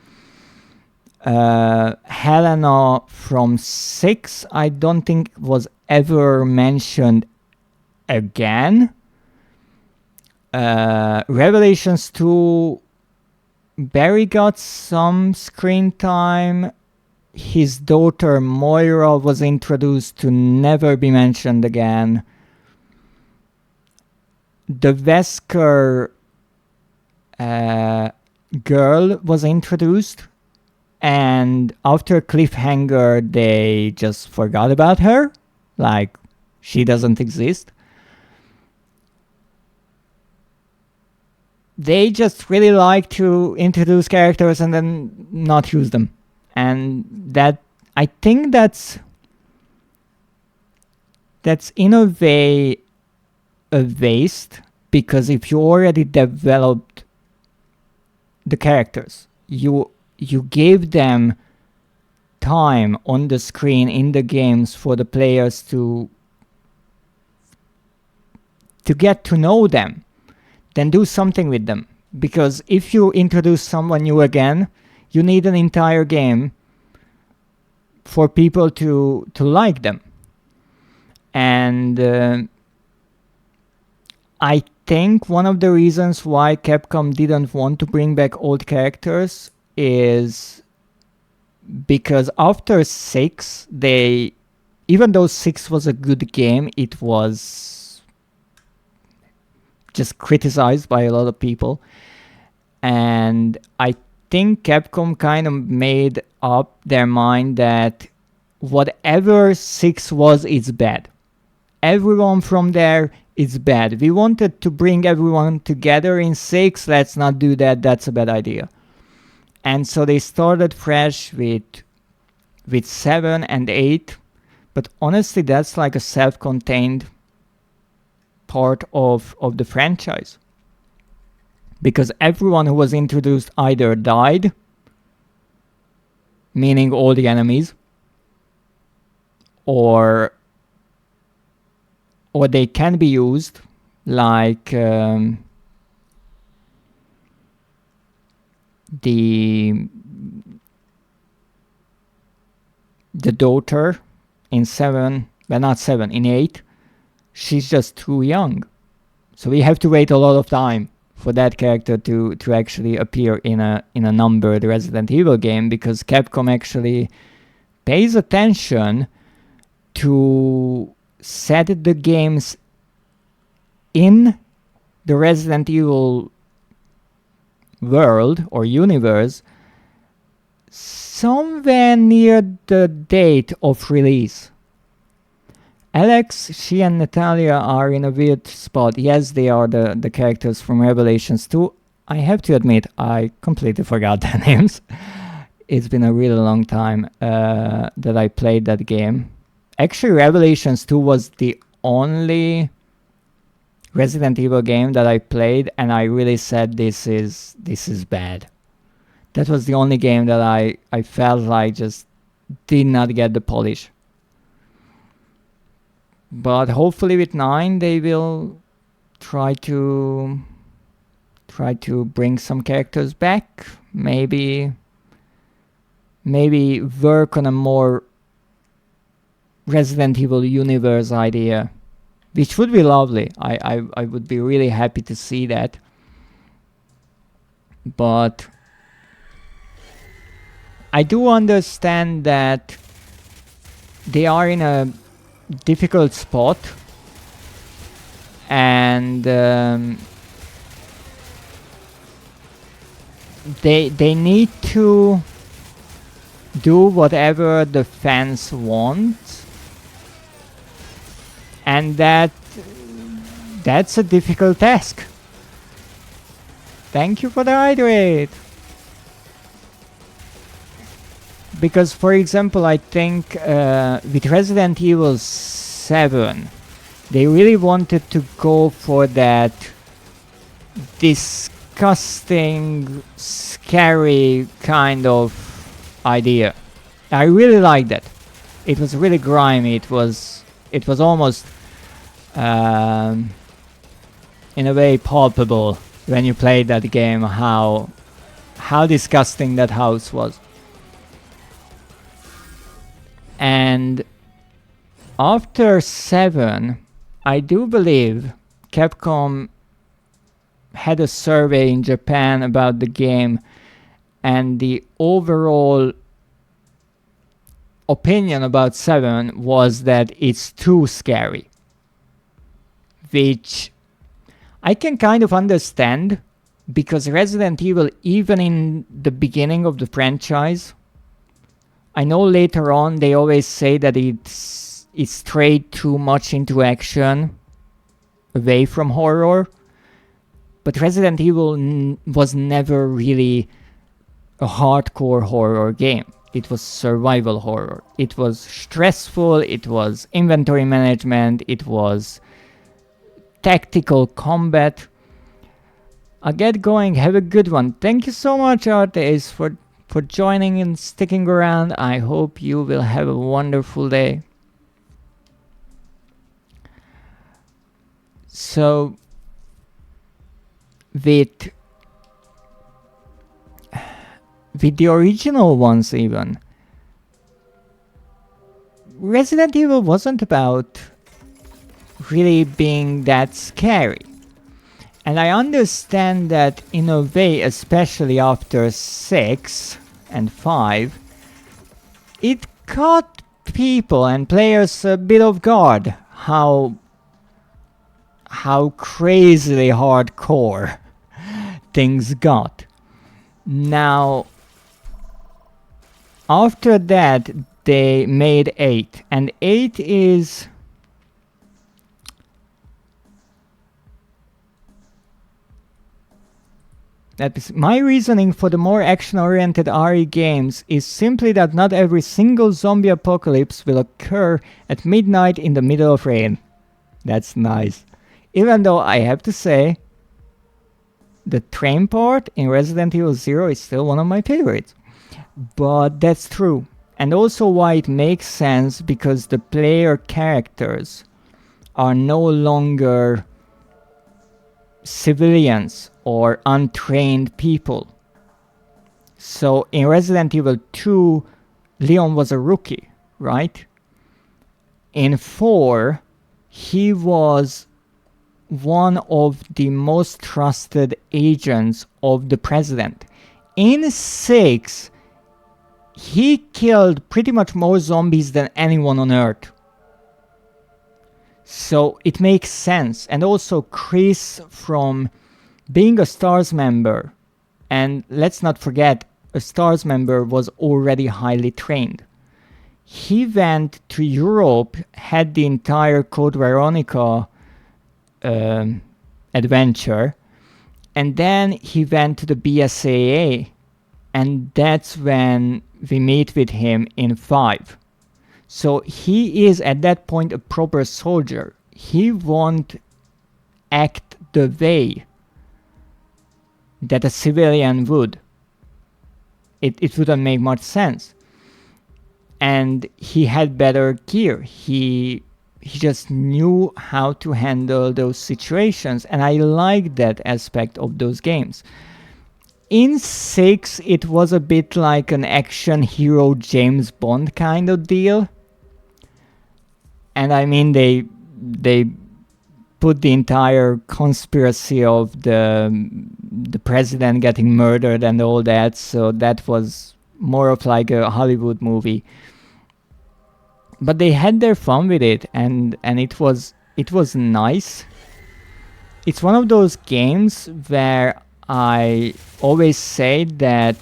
Helena from 6, I don't think was ever mentioned again. Revelations 2, Barry got some screen time. His daughter Moira was introduced to never be mentioned again. The Wesker girl was introduced, and after cliffhanger they just forgot about her, like she doesn't exist. They just really like to introduce characters and then not use them, and that, I think that's in a way a waste, because if you already developed the characters, you gave them time on the screen in the games for the players to get to know them, then do something with them. Because if you introduce someone new again, you need an entire game for people to like them. And I think one of the reasons why Capcom didn't want to bring back old characters is because after 6, even though 6 was a good game, it was just criticized by a lot of people. And I think Capcom kind of made up their mind that whatever 6 was, it's bad. Everyone from there is bad. We wanted to bring everyone together in 6. Let's not do that. That's a bad idea. And so they started fresh with 7 and 8. But honestly, that's like a self-contained part of the franchise. Because everyone who was introduced either died, meaning all the enemies, or they can be used, like the daughter in 7, well, not 7, in 8, she's just too young. So we have to wait a lot of time for that character to actually appear in a numbered Resident Evil game, because Capcom actually pays attention to set the games in the Resident Evil world or universe somewhere near the date of release. Alex, she and Natalia are in a weird spot. Yes, they are the characters from Revelations 2. I have to admit, I completely forgot their names. It's been a really long time that I played that game. Actually, Revelations 2 was the only Resident Evil game that I played, and I really said, this is bad. That was the only game that I felt like just did not get the polish. But hopefully with 9 they will try to bring some characters back. Maybe work on a more Resident Evil universe idea, which would be lovely. I would be really happy to see that. But I do understand that they are in a difficult spot, and they need to do whatever the fans want, And that's a difficult task. Thank you for the hydrate. Because, for example, I think with Resident Evil 7, they really wanted to go for that disgusting, scary kind of idea. I really like that. It was really grimy. It was almost in a way palpable when you played that game how disgusting that house was. And after 7, I do believe Capcom had a survey in Japan about the game, and the overall opinion about 7 was that it's too scary. Which I can kind of understand, because Resident Evil, even in the beginning of the franchise, I know later on they always say that it strayed too much into action, away from horror. But Resident Evil was never really a hardcore horror game. It was survival horror. It was stressful, it was inventory management, it was tactical combat. I'll get going. Have a good one. Thank you so much, Artes, for joining and sticking around. I hope you will have a wonderful day. So, with the original ones even, Resident Evil wasn't about really being that scary. And I understand that in a way, especially after 6 and 5, it caught people and players a bit off guard how crazily hardcore things got. Now, after that, they made 8, and 8 is my reasoning for the more action-oriented RE games is simply that not every single zombie apocalypse will occur at midnight in the middle of rain. That's nice. Even though I have to say, the train part in Resident Evil 0 is still one of my favorites. But that's true. And also why it makes sense, because the player characters are no longer civilians or untrained people. So in Resident Evil 2, Leon was a rookie, right? In 4, he was one of the most trusted agents of the president. In 6, he killed pretty much more zombies than anyone on Earth. So it makes sense. And also Chris, from being a STARS member, and let's not forget, a STARS member was already highly trained. He went to Europe, had the entire Code Veronica adventure, and then he went to the BSAA, and that's when we meet with him in 5. So he is at that point a proper soldier. He won't act the way that a civilian would. It wouldn't make much sense. And he had better gear. He just knew how to handle those situations, and I like that aspect of those games. In 6, it was a bit like an action hero James Bond kind of deal. And I mean, they put the entire conspiracy of the president getting murdered and all that, so that was more of like a Hollywood movie. But they had their fun with it, and it was nice. It's one of those games where I always say that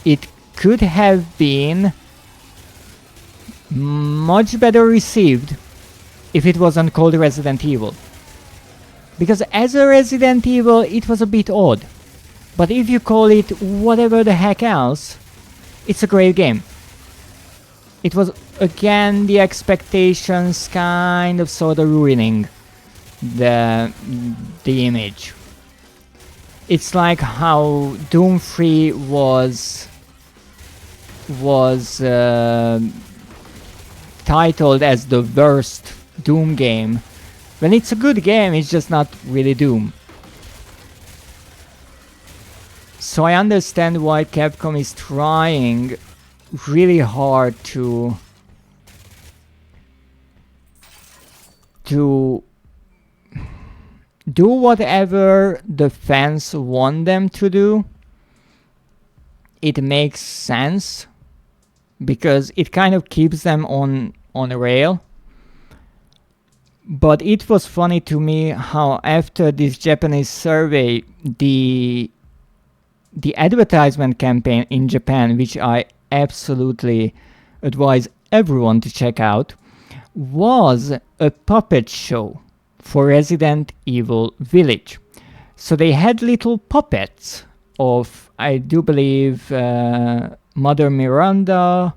it could have been much better received if it wasn't called Resident Evil. Because as a Resident Evil, it was a bit odd. But if you call it whatever the heck else, it's a great game. It was, again, the expectations kind of sort of ruining the image. It's like how Doom 3 was titled as the worst Doom game. When it's a good game, it's just not really Doom. So I understand why Capcom is trying really hard to do whatever the fans want them to do. It makes sense because it kind of keeps them on a rail. But it was funny to me how after this Japanese survey, the advertisement campaign in Japan, which I absolutely advise everyone to check out, was a puppet show for Resident Evil Village. So they had little puppets of, I do believe, Mother Miranda,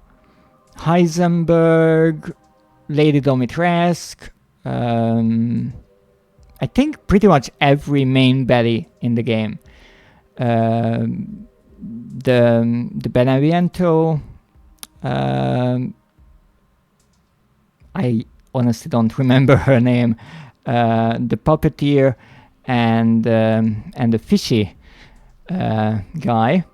Heisenberg, Lady Dimitrescu, I think pretty much every main baddie in the game. The Beneviento, I honestly don't remember her name, the puppeteer, and the fishy guy.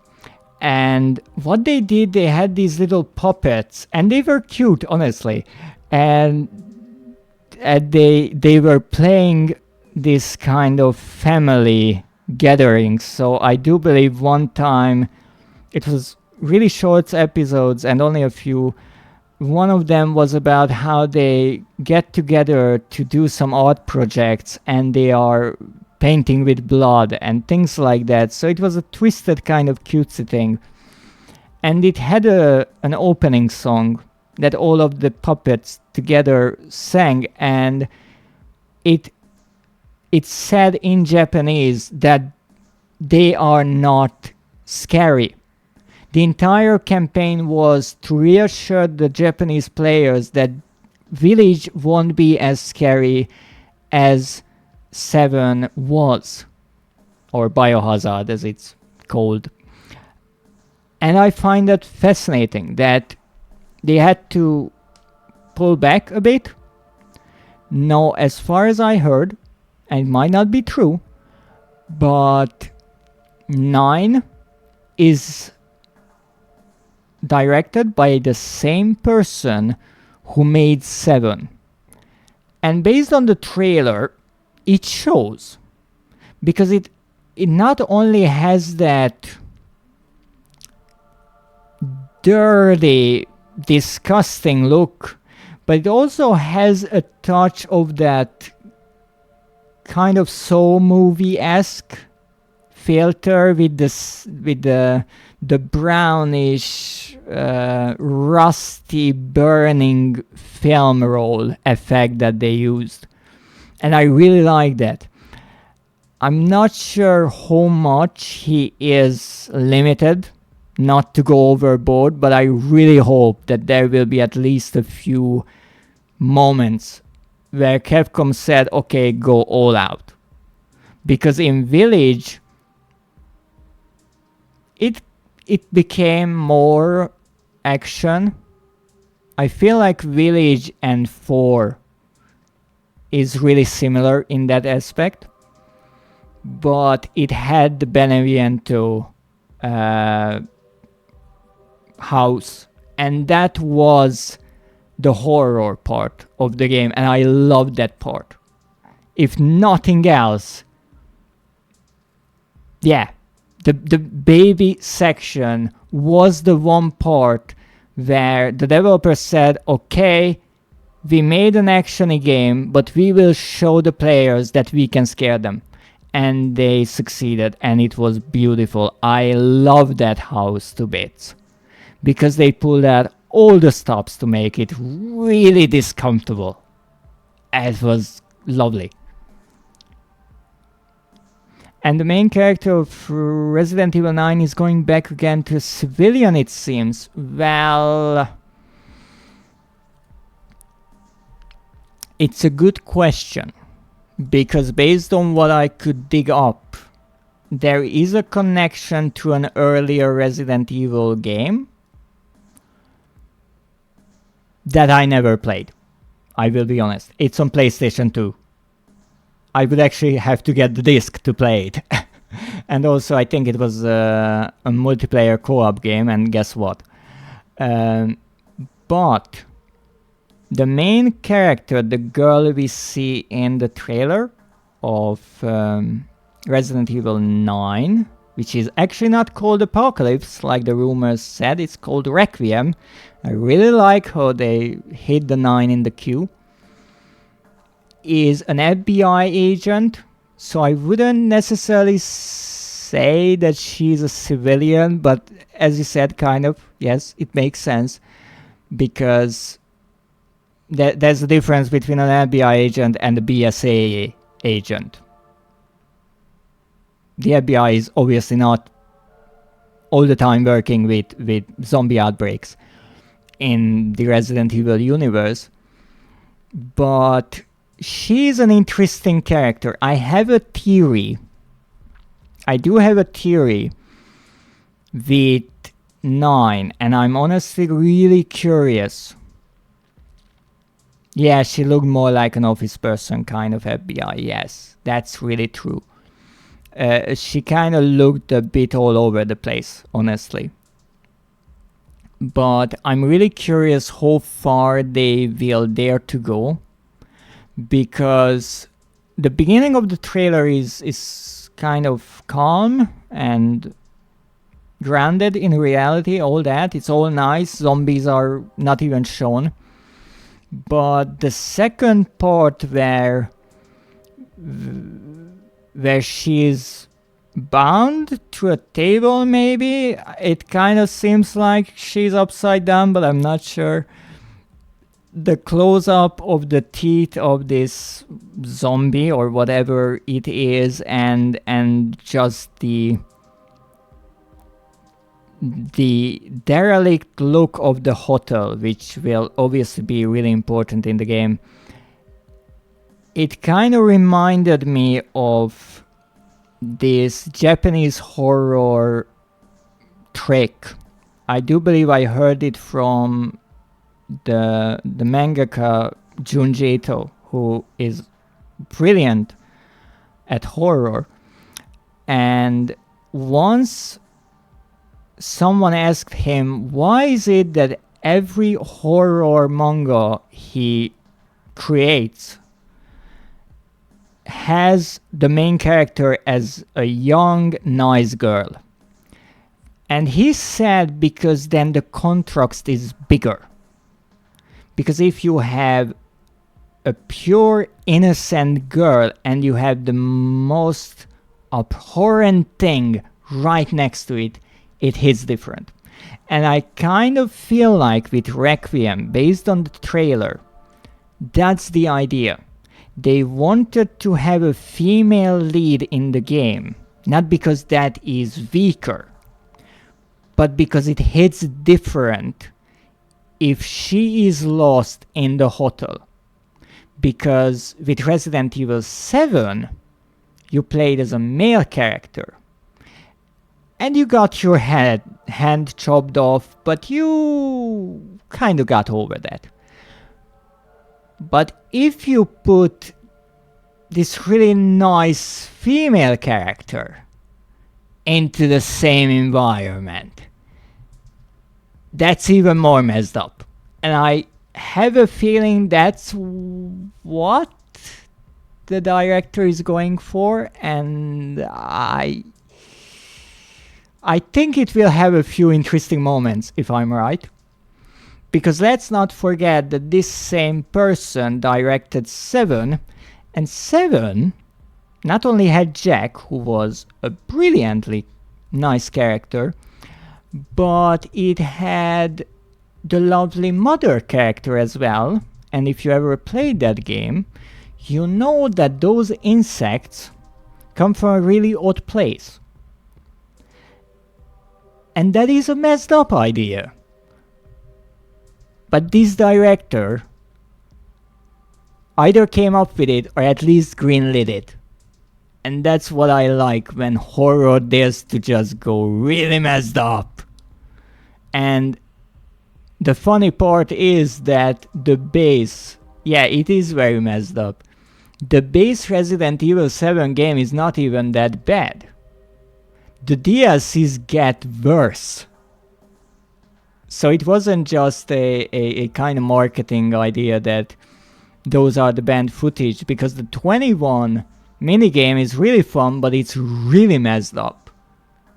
And what they did, they had these little puppets, and they were cute, honestly. And they were playing this kind of family gathering. So I do believe one time, it was really short episodes and only a few. One of them was about how they get together to do some art projects and they are painting with blood and things like that. So it was a twisted kind of cutesy thing. And it had an opening song that all of the puppets together sang, and it said in Japanese that they are not scary. The entire campaign was to reassure the Japanese players that Village won't be as scary as 7 was, or Biohazard as it's called. And I find that fascinating that they had to pull back a bit. Now, as far as I heard, and it might not be true, but 9 is directed by the same person who made 7. And based on the trailer, it shows. Because it not only has that dirty, disgusting look, but it also has a touch of that kind of Saw movie-esque filter with the brownish, rusty, burning film roll effect that they used. And I really like that. I'm not sure how much he is limited not to go overboard, but I really hope that there will be at least a few moments where Capcom said, okay, go all out. Because in Village, it became more action. I feel like Village and 4 is really similar in that aspect, but it had the Beneviento house, and that was the horror part of the game, and I loved that part. If nothing else, yeah, the baby section was the one part where the developer said, okay, we made an action game, but we will show the players that we can scare them. And they succeeded, and it was beautiful. I love that house to bits, because they pulled out all the stops to make it really discomfortable. It was lovely. And the main character of Resident Evil 9 is going back again to a civilian, it seems. Well, it's a good question, because based on what I could dig up, there is a connection to an earlier Resident Evil game that I never played. I will be honest. It's on PlayStation 2. I would actually have to get the disc to play it. And also I think it was a multiplayer co-op game, and guess what? But the main character, the girl we see in the trailer of Resident Evil 9, which is actually not called Apocalypse like the rumors said, it's called Requiem. I really like how they hit the 9 in the queue. Is an FBI agent, so I wouldn't necessarily say that she's a civilian, but as you said, kind of, yes, it makes sense, because there's a difference between an FBI agent and a BSA agent. The FBI is obviously not all the time working with zombie outbreaks in the Resident Evil universe, but she's an interesting character. I have a theory. I do have a theory with 9, and I'm honestly really curious. Yeah, she looked more like an office person kind of FBI. Yes, that's really true. She kind of looked a bit all over the place, honestly. But I'm really curious how far they will dare to go, because the beginning of the trailer is kind of calm and grounded in reality, all that. It's all nice. Zombies are not even shown. But the second part where she's bound to a table, maybe, it kind of seems like she's upside down, but I'm not sure. The close-up of the teeth of this zombie or whatever it is, and just the derelict look of the hotel, which will obviously be really important in the game. It kind of reminded me of this Japanese horror trick. I do believe I heard it from the mangaka Junji Ito, who is brilliant at horror. And once someone asked him, why is it that every horror manga he creates has the main character as a young, nice girl? And he said, because then the contrast is bigger. Because if you have a pure, innocent girl and you have the most abhorrent thing right next to it, it hits different. And I kind of feel like with Requiem, based on the trailer, that's the idea. They wanted to have a female lead in the game, not because that is weaker, but because it hits different if she is lost in the hotel. Because with Resident Evil 7, you played as a male character. And you got your hand chopped off, but you kind of got over that. But if you put this really nice female character into the same environment, that's even more messed up. And I have a feeling that's what the director is going for, and I think it will have a few interesting moments, if I'm right. Because let's not forget that this same person directed 7, and 7 not only had Jack, who was a brilliantly nice character, but it had the lovely mother character as well, and if you ever played that game, you know that those insects come from a really odd place. And that is a messed up idea. But this director either came up with it or at least greenlit it. And that's what I like when horror dares to just go really messed up. And the funny part is that the base, yeah, it is very messed up. The base Resident Evil 7 game is not even that bad. The DLCs get worse. So it wasn't just a kind of marketing idea that those are the banned footage, because the 21 minigame is really fun, but it's really messed up.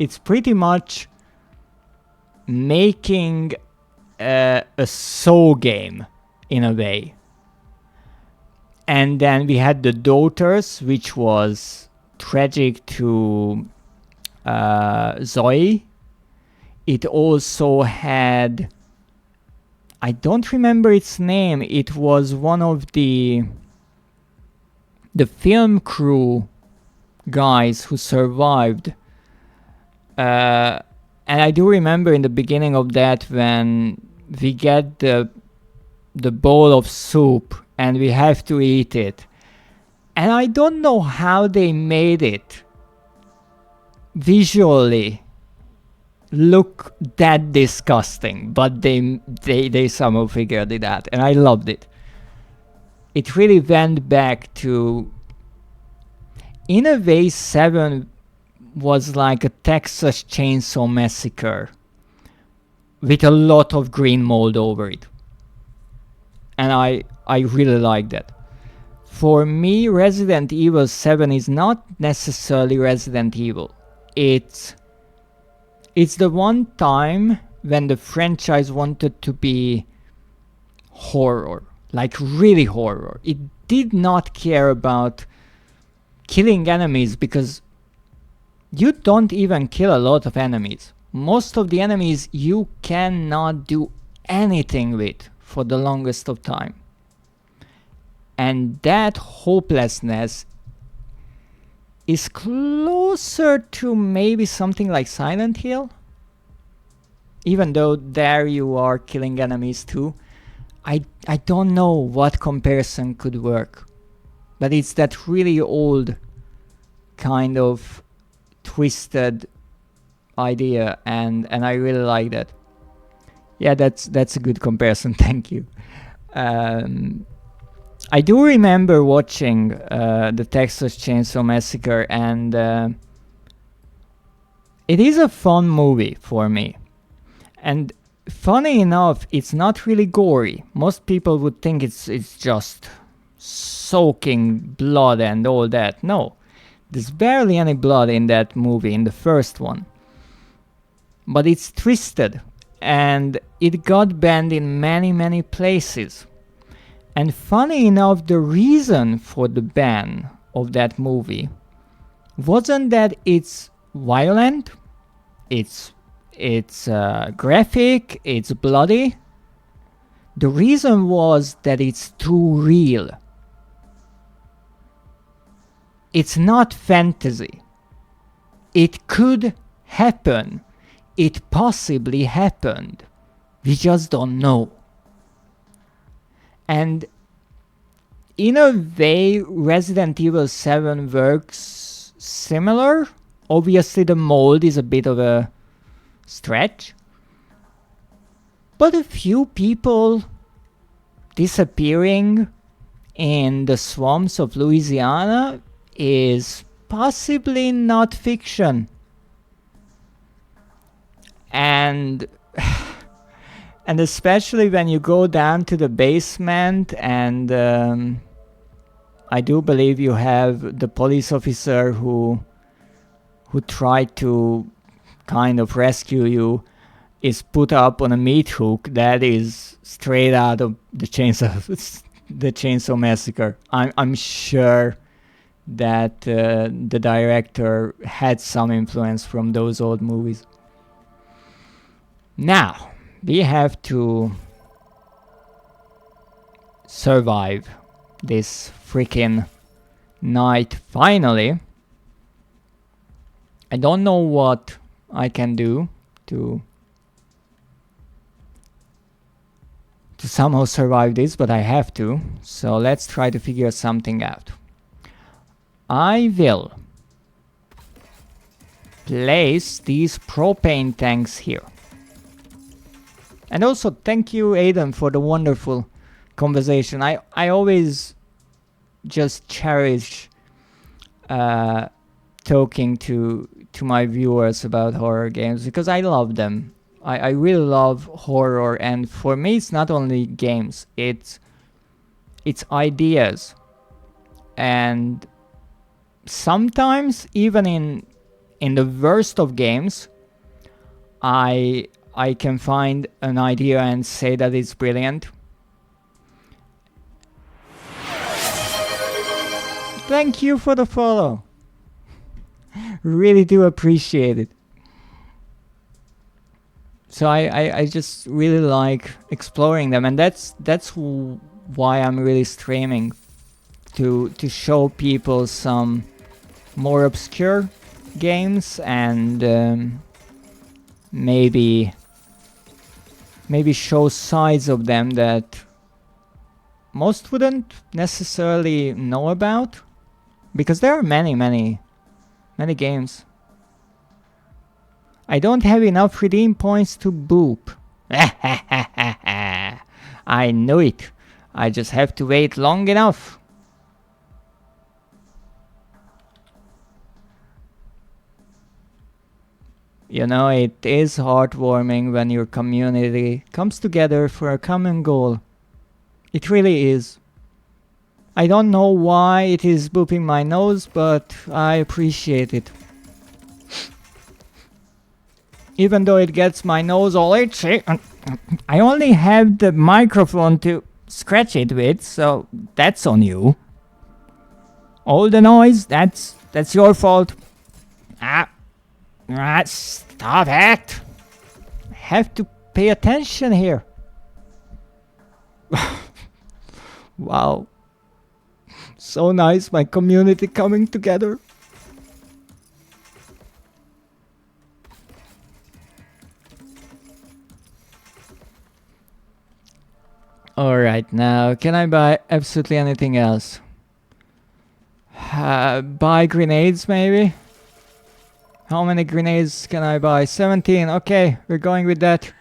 It's pretty much making a Saw game in a way. And then we had the daughters, which was tragic to Zoe. It also had, I don't remember its name, it was one of the film crew guys who survived. And I do remember in the beginning of that when we get the bowl of soup and we have to eat it. And I don't know how they made it visually look that disgusting, but they somehow figured it out, and I loved it. It really went back to, in a way, 7 was like a Texas Chainsaw Massacre with a lot of green mold over it, and I really like that. For me, Resident Evil 7 is not necessarily Resident Evil. It's the one time when the franchise wanted to be horror, like really horror. It did not care about killing enemies, because you don't even kill a lot of enemies. Most of the enemies you cannot do anything with for the longest of time. And that hopelessness is closer to maybe something like Silent Hill. Even though there you are killing enemies too. I don't know what comparison could work. But it's that really old kind of twisted idea, and I really like that. Yeah, that's a good comparison, thank you. I do remember watching the Texas Chainsaw Massacre, and it is a fun movie for me. And funny enough, it's not really gory. Most people would think it's just soaking blood and all that. No, there's barely any blood in that movie, in the first one. But it's twisted, and it got banned in many places. And funny enough, the reason for the ban of that movie wasn't that it's violent, it's graphic, it's bloody. The reason was that it's too real. It's not fantasy. It could happen. It possibly happened. We just don't know. And in a way, Resident Evil 7 works similar. Obviously, the mold is a bit of a stretch. But a few people disappearing in the swamps of Louisiana is possibly not fiction. And especially when you go down to the basement, and I do believe you have the police officer who tried to kind of rescue you is put up on a meat hook that is straight out of the Chainsaw Massacre. I'm sure that the director had some influence from those old movies. Now we have to survive this freaking night finally. I don't know what I can do to somehow survive this, but I have to. So let's try to figure something out. I will place these propane tanks here. And also thank you, Aiden, for the wonderful conversation. I always just cherish talking to my viewers about horror games because I love them. I really love horror, and for me it's not only games, it's ideas. And sometimes even in the worst of games, I can find an idea and say that it's brilliant. Thank you for the follow. Really do appreciate it. So I just really like exploring them, and that's why I'm really streaming, to show people some more obscure games and maybe show sides of them that most wouldn't necessarily know about, because there are many games. I don't have enough redeem points to boop. I knew it. I just have to wait long enough. You know, it is heartwarming when your community comes together for a common goal. It really is. I don't know why it is booping my nose, but I appreciate it. Even though it gets my nose all itchy, I only have the microphone to scratch it with, so that's on you. All the noise, that's your fault. Stop it! I have to pay attention here. Wow. So nice, my community coming together. Alright, now can I buy absolutely anything else? Buy grenades maybe? How many grenades can I buy? 17, okay, we're going with that.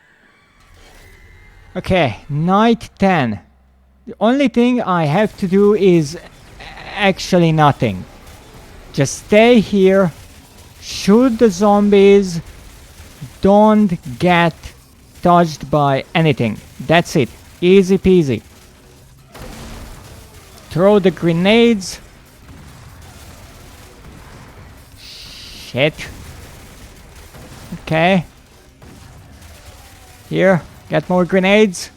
Okay, night 10. The only thing I have to do is actually nothing. Just stay here, shoot the zombies, don't get touched by anything. That's it. Easy peasy. Throw the grenades. Shit. Okay. Here, get more grenades.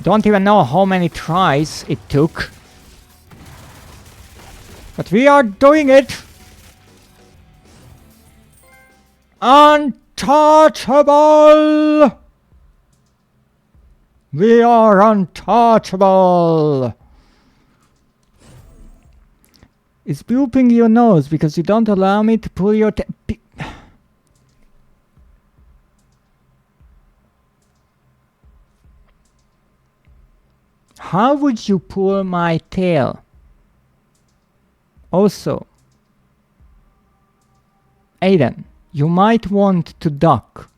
Don't even know how many tries it took. But we are doing it. Untouchable! We are untouchable! It's booping your nose because you don't allow me to pull your How would you pull my tail? Also, Aiden, you might want to duck.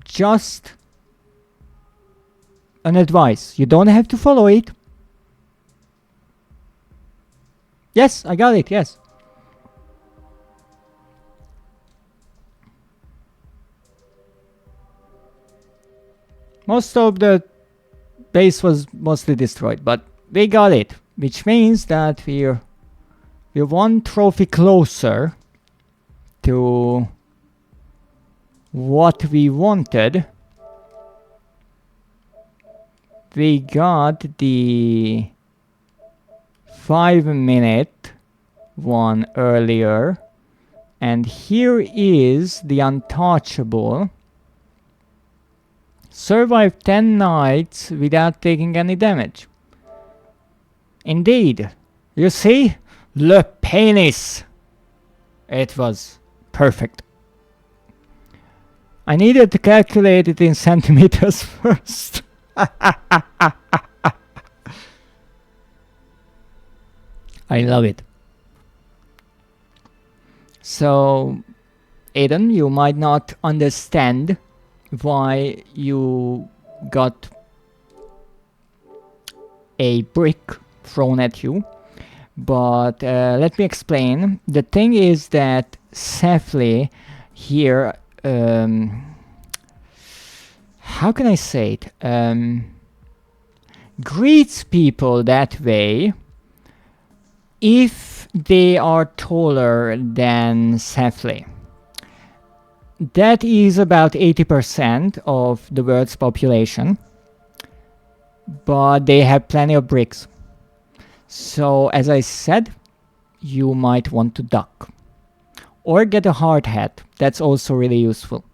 Just an advice. You don't have to follow it. Yes, I got it, yes. Most of the base was mostly destroyed, but we got it, which means that we're one trophy closer to what we wanted. We got the 5-minute one earlier, and here is the untouchable. Survive 10 nights without taking any damage. Indeed. You see? Le penis! It was perfect. I needed to calculate it in centimeters first. I love it. So, Aiden, you might not understand why you got a brick thrown at you, but let me explain. The thing is that Safely here, how can I say it? Greets people that way if they are taller than Safely. That is about 80% of the world's population, but they have plenty of bricks. So, as I said, you might want to duck. Or get a hard hat, that's also really useful.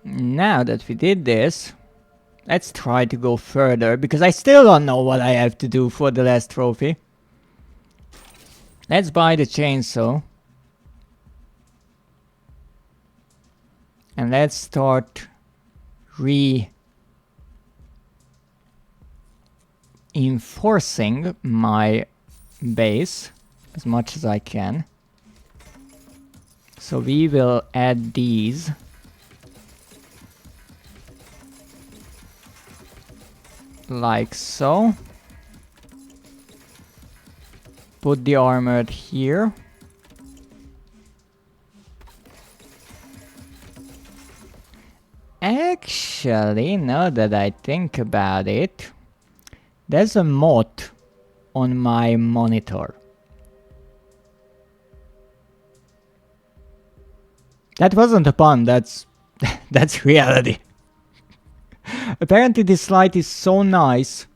Now that we did this, let's try to go further, because I still don't know what I have to do for the last trophy. Let's buy the chainsaw. And let's start reinforcing my base as much as I can. So we will add these. Like so. Put the armored here. Actually, now that I think about it, there's a moth on my monitor. That wasn't a pun, that's that's reality. Apparently this light is so nice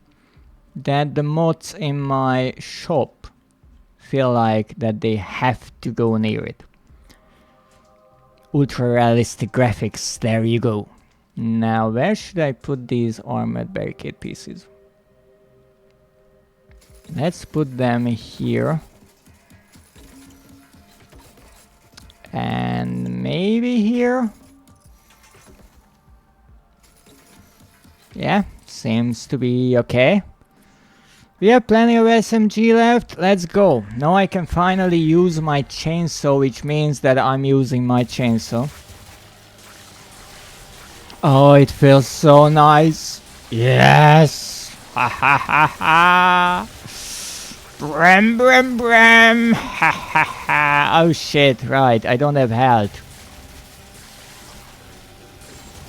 that the moths in my shop feel like that they have to go near it. Ultra realistic graphics, there you go. Now where should I put these armored barricade pieces? Let's put them here. And maybe here? Yeah, seems to be okay. We have plenty of SMG left, let's go. Now I can finally use my chainsaw, which means that I'm using my chainsaw. Oh, it feels so nice. Yes! Ha ha ha ha! Bram bram bram! Ha ha ha! Oh shit, right, I don't have health.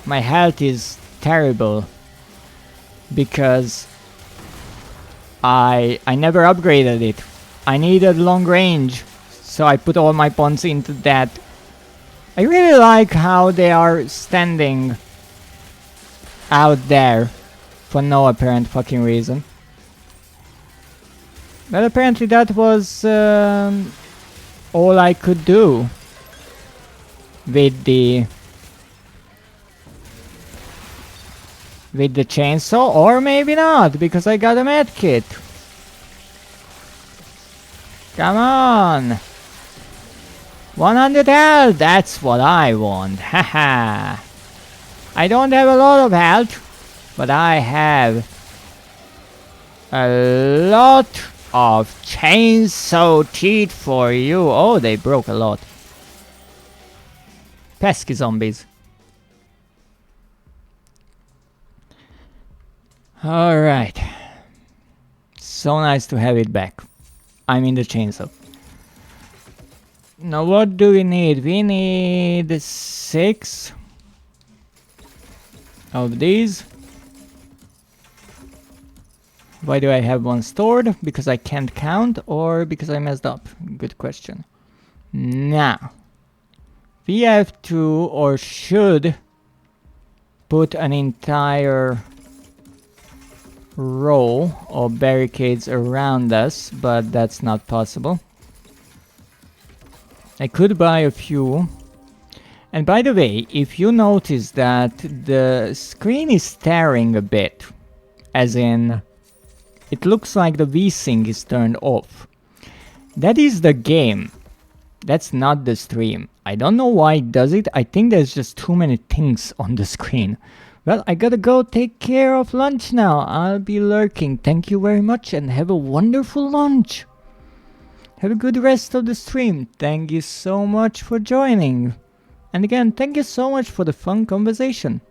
My health is terrible. Because I never upgraded it. I needed long range, so I put all my points into that. I really like how they are standing out there for no apparent fucking reason. But apparently that was all I could do with the chainsaw, or maybe not, because I got a medkit. Come on! 100 health, that's what I want, haha! I don't have a lot of health, but I have a lot of chainsaw teeth for you. Oh, they broke a lot. Pesky zombies. Alright. So nice to have it back. I mean the chainsaw. Now what do we need? We need 6 of these. Why do I have one stored? Because I can't count or because I messed up? Good question. Now, we have to or should put an entire row of barricades around us, but that's not possible. I could buy a few. And by the way, if you notice that the screen is staring a bit, as in it looks like the VSync is turned off, that is the game. That's not the stream. I don't know why it does it. I think there's just too many things on the screen. Well, I gotta go take care of lunch now. I'll be lurking. Thank you very much and have a wonderful lunch. Have a good rest of the stream. Thank you so much for joining. And again, thank you so much for the fun conversation.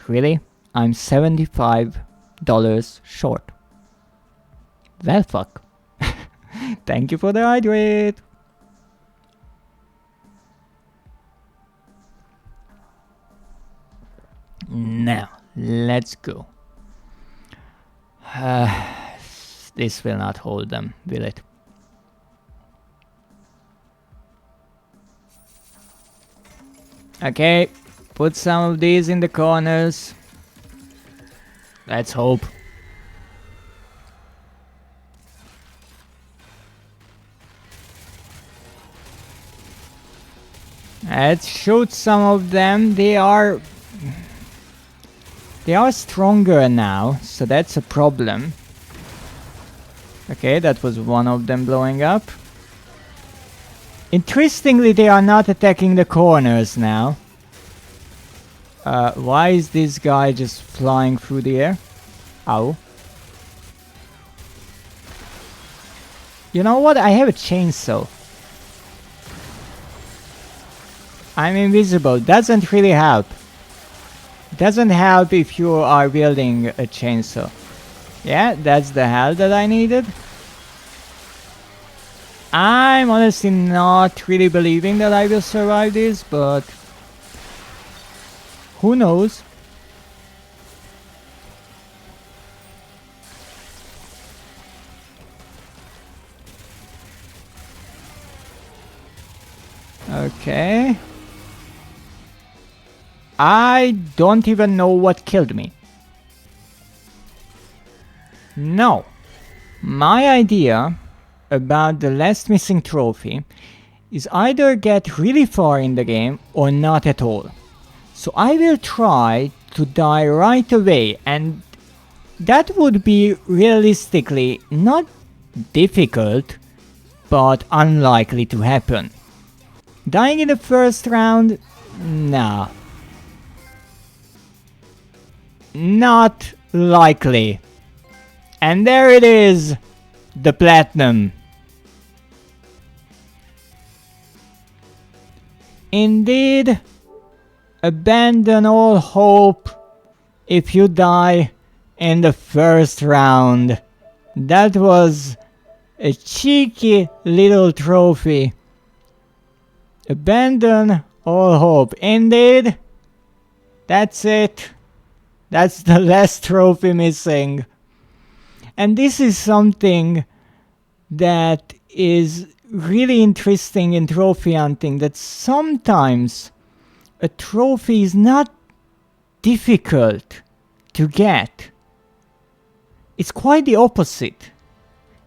Really? I'm $75 short. Well, fuck. Thank you for the hydrate. Now, let's go. This will not hold them, will it? Okay, put some of these in the corners. Let's hope. Let's shoot some of them. They are stronger now, so that's a problem. Okay, that was one of them blowing up. Interestingly, they are not attacking the corners now. Why is this guy just flying through the air? Ow. You know what? I have a chainsaw. I'm invisible. Doesn't really help. Doesn't help if you are wielding a chainsaw. Yeah, that's the help that I needed. I'm honestly not really believing that I will survive this, but who knows? Okay. I don't even know what killed me. No. My idea about the last missing trophy is either get really far in the game or not at all. So I will try to die right away, and that would be realistically not difficult, but unlikely to happen. Dying in the first round? Nah. Not likely. And there it is, the platinum. Indeed, abandon all hope if you die in the first round. That was a cheeky little trophy. Abandon all hope. Indeed, that's it. That's the last trophy missing. And this is something that is really interesting in trophy hunting, that sometimes a trophy is not difficult to get. It's quite the opposite.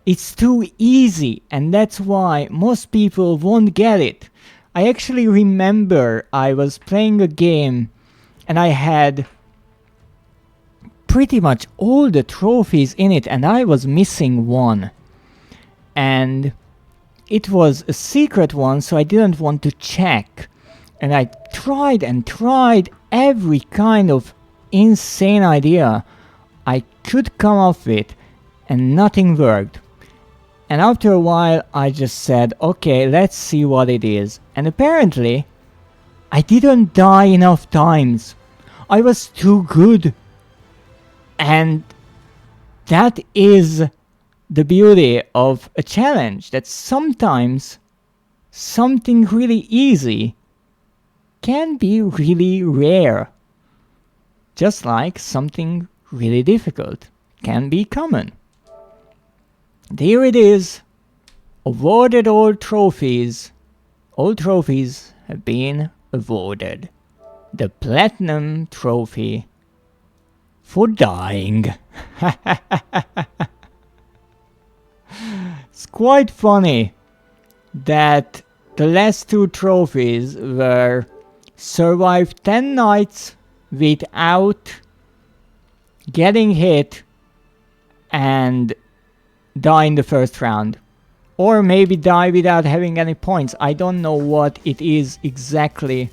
It's too easy, and that's why most people won't get it. I actually remember I was playing a game and I had pretty much all the trophies in it, and I was missing one. And it was a secret one, so I didn't want to check. And I tried and tried every kind of insane idea I could come up with, and nothing worked. And after a while I just said, okay, let's see what it is. And apparently I didn't die enough times. I was too good. And that is the beauty of a challenge, that sometimes something really easy can be really rare. Just like something really difficult can be common. There it is. Awarded all trophies. All trophies have been awarded. the Platinum Trophy for dying. It's quite funny that the last two trophies were survive 10 nights without getting hit and die in the first round. Or maybe die without having any points. I don't know what it is exactly.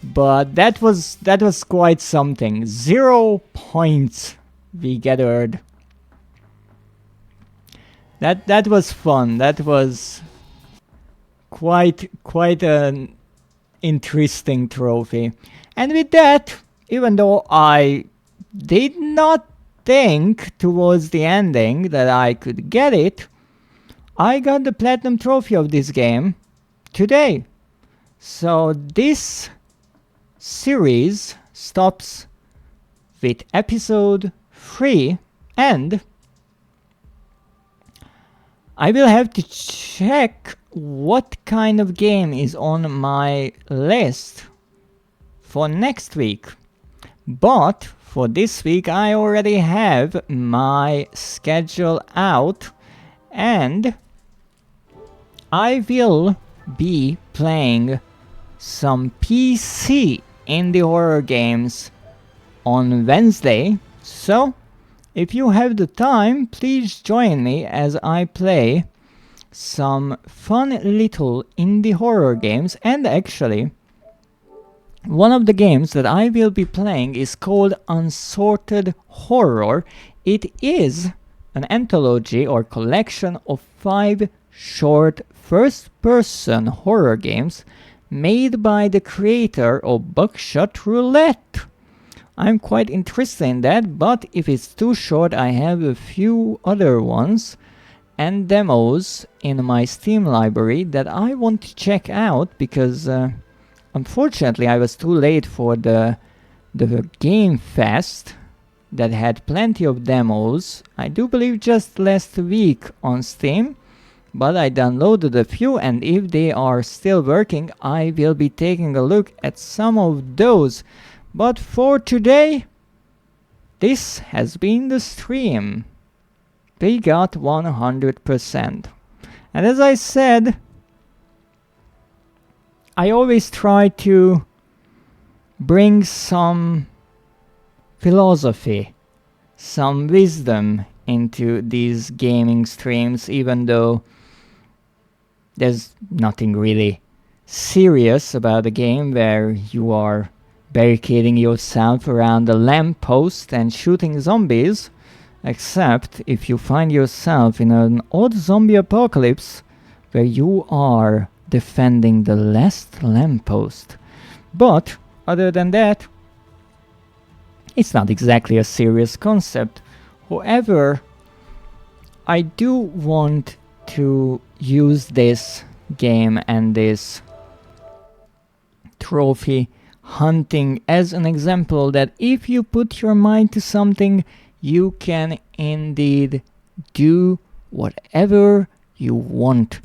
But that was quite something. 0 points we gathered. That was fun. That was quite an interesting trophy. And with that, even though I did not think towards the ending that I could get it, I got the Platinum Trophy of this game today. So this series stops with episode 3, and I will have to check what kind of game is on my list for next week. But for this week I already have my schedule out, and I will be playing some PC indie horror games on Wednesday. So if you have the time, please join me as I play some fun little indie horror games. And actually, one of the games that I will be playing is called Unsorted Horror. It is an anthology or collection of 5 short first-person horror games made by the creator of Buckshot Roulette. I'm quite interested in that, but if it's too short, I have a few other ones and demos in my Steam library that I want to check out, because unfortunately I was too late for the Game Fest that had plenty of demos. I do believe just last week on Steam, but I downloaded a few, and if they are still working, I will be taking a look at some of those. But for today, this has been the stream. We got 100%. And as I said, I always try to bring some philosophy, some wisdom into these gaming streams, even though there's nothing really serious about a game where you are barricading yourself around a lamppost and shooting zombies, except if you find yourself in an odd zombie apocalypse where you are defending the last lamppost. But other than that, it's not exactly a serious concept. However, I do want to use this game and this trophy hunting as an example that if you put your mind to something, you can indeed do whatever you want.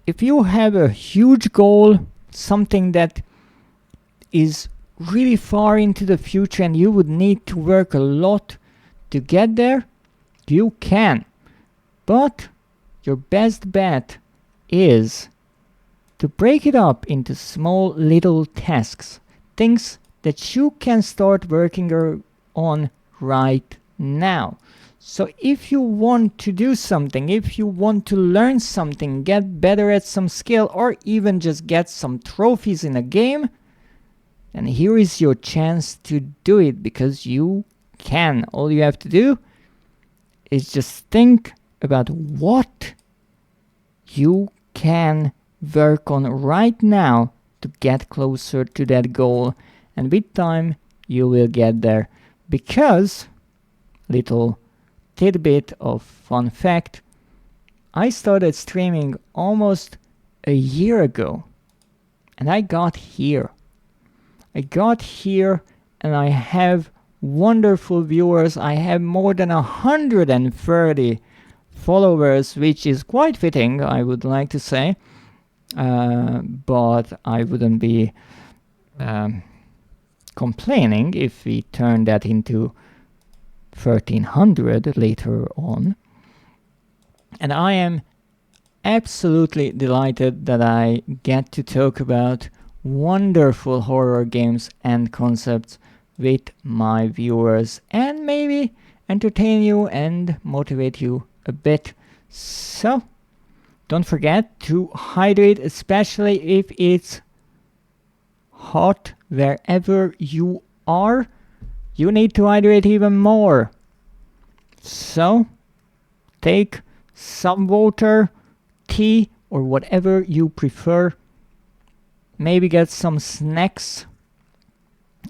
If you have a huge goal, something that is really far into the future and you would need to work a lot to get there, you can. But your best bet is to break it up into small little tasks, things that you can start working on right now. So if you want to do something, if you want to learn something, get better at some skill, or even just get some trophies in a game, then here is your chance to do it, because you can. All you have to do is just think about what you can work on right now to get closer to that goal, and with time you will get there. Because, little tidbit of fun fact, I started streaming almost a year ago, and I got here and I have wonderful viewers. I have more than 130 followers, which is quite fitting, I would like to say. But I wouldn't be complaining if we turn that into 1300 later on. And I am absolutely delighted that I get to talk about wonderful horror games and concepts with my viewers and maybe entertain you and motivate you a bit. So don't forget to hydrate, especially if it's hot wherever you are. You need to hydrate even more. So take some water, tea, or whatever you prefer. Maybe get some snacks.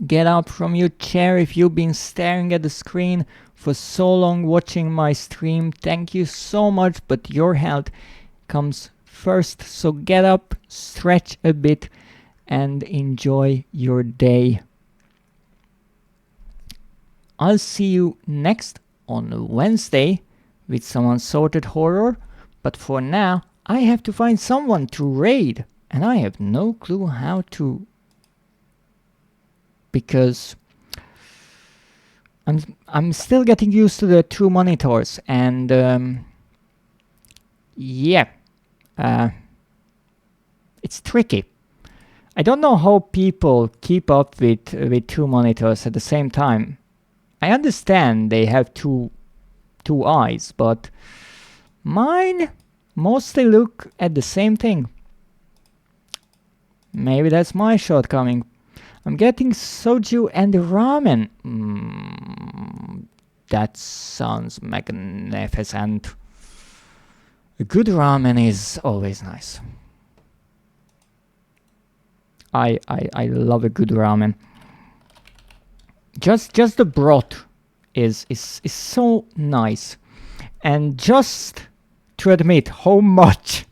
Get up from your chair if you've been staring at the screen for so long watching my stream. Thank you so much, but your health comes first. So get up, stretch a bit, and enjoy your day. I'll see you next on Wednesday with some unsorted horror, but for now I have to find someone to raid, and I have no clue how to, because I'm still getting used to the two monitors, and yeah, it's tricky. I don't know how people keep up with two monitors at the same time. I understand they have two eyes, but mine mostly look at the same thing. Maybe that's my shortcoming. I'm getting soju and ramen. That sounds magnificent. A good ramen is always nice. I love a good ramen. Just the broth is so nice. And just to admit how much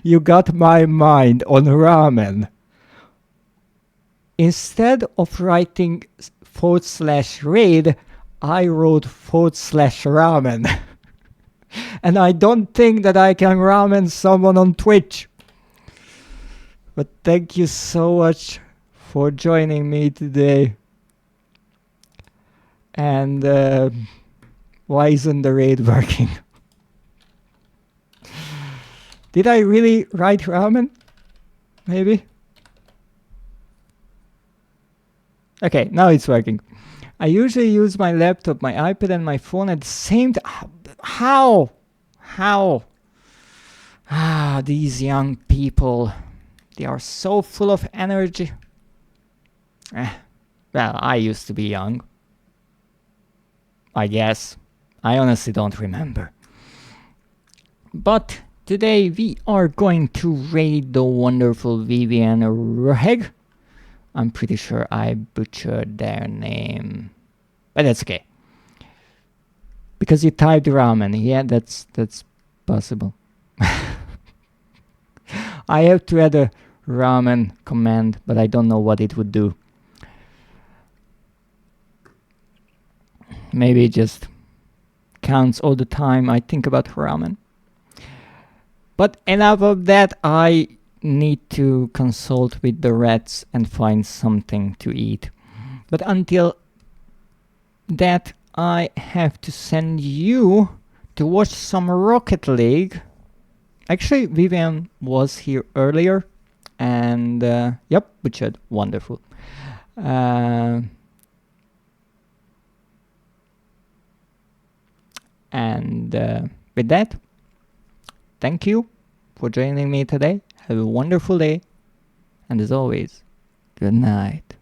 you got my mind on ramen, instead of writing /raid, I wrote /ramen. And I don't think that I can ramen someone on Twitch. But thank you so much for joining me today. And why isn't the raid working? Did I really write ramen? Maybe? Okay, now it's working. I usually use my laptop, my iPad, and my phone at the same time. How? These young people. They are so full of energy. Well, I used to be young. I guess. I honestly don't remember. But today we are going to raid the wonderful Vivian Reg. I'm pretty sure I butchered their name. But that's okay. Because you typed ramen. Yeah, that's possible. I have to add a ramen command, but I don't know what it would do. Maybe it just counts all the time I think about ramen. But enough of that. I need to consult with the rats and find something to eat. But until that, I have to send you to watch some Rocket League. Actually, Vivian was here earlier, and yep, butchered, wonderful. And with that, thank you for joining me today. Have a wonderful day, and as always, good night.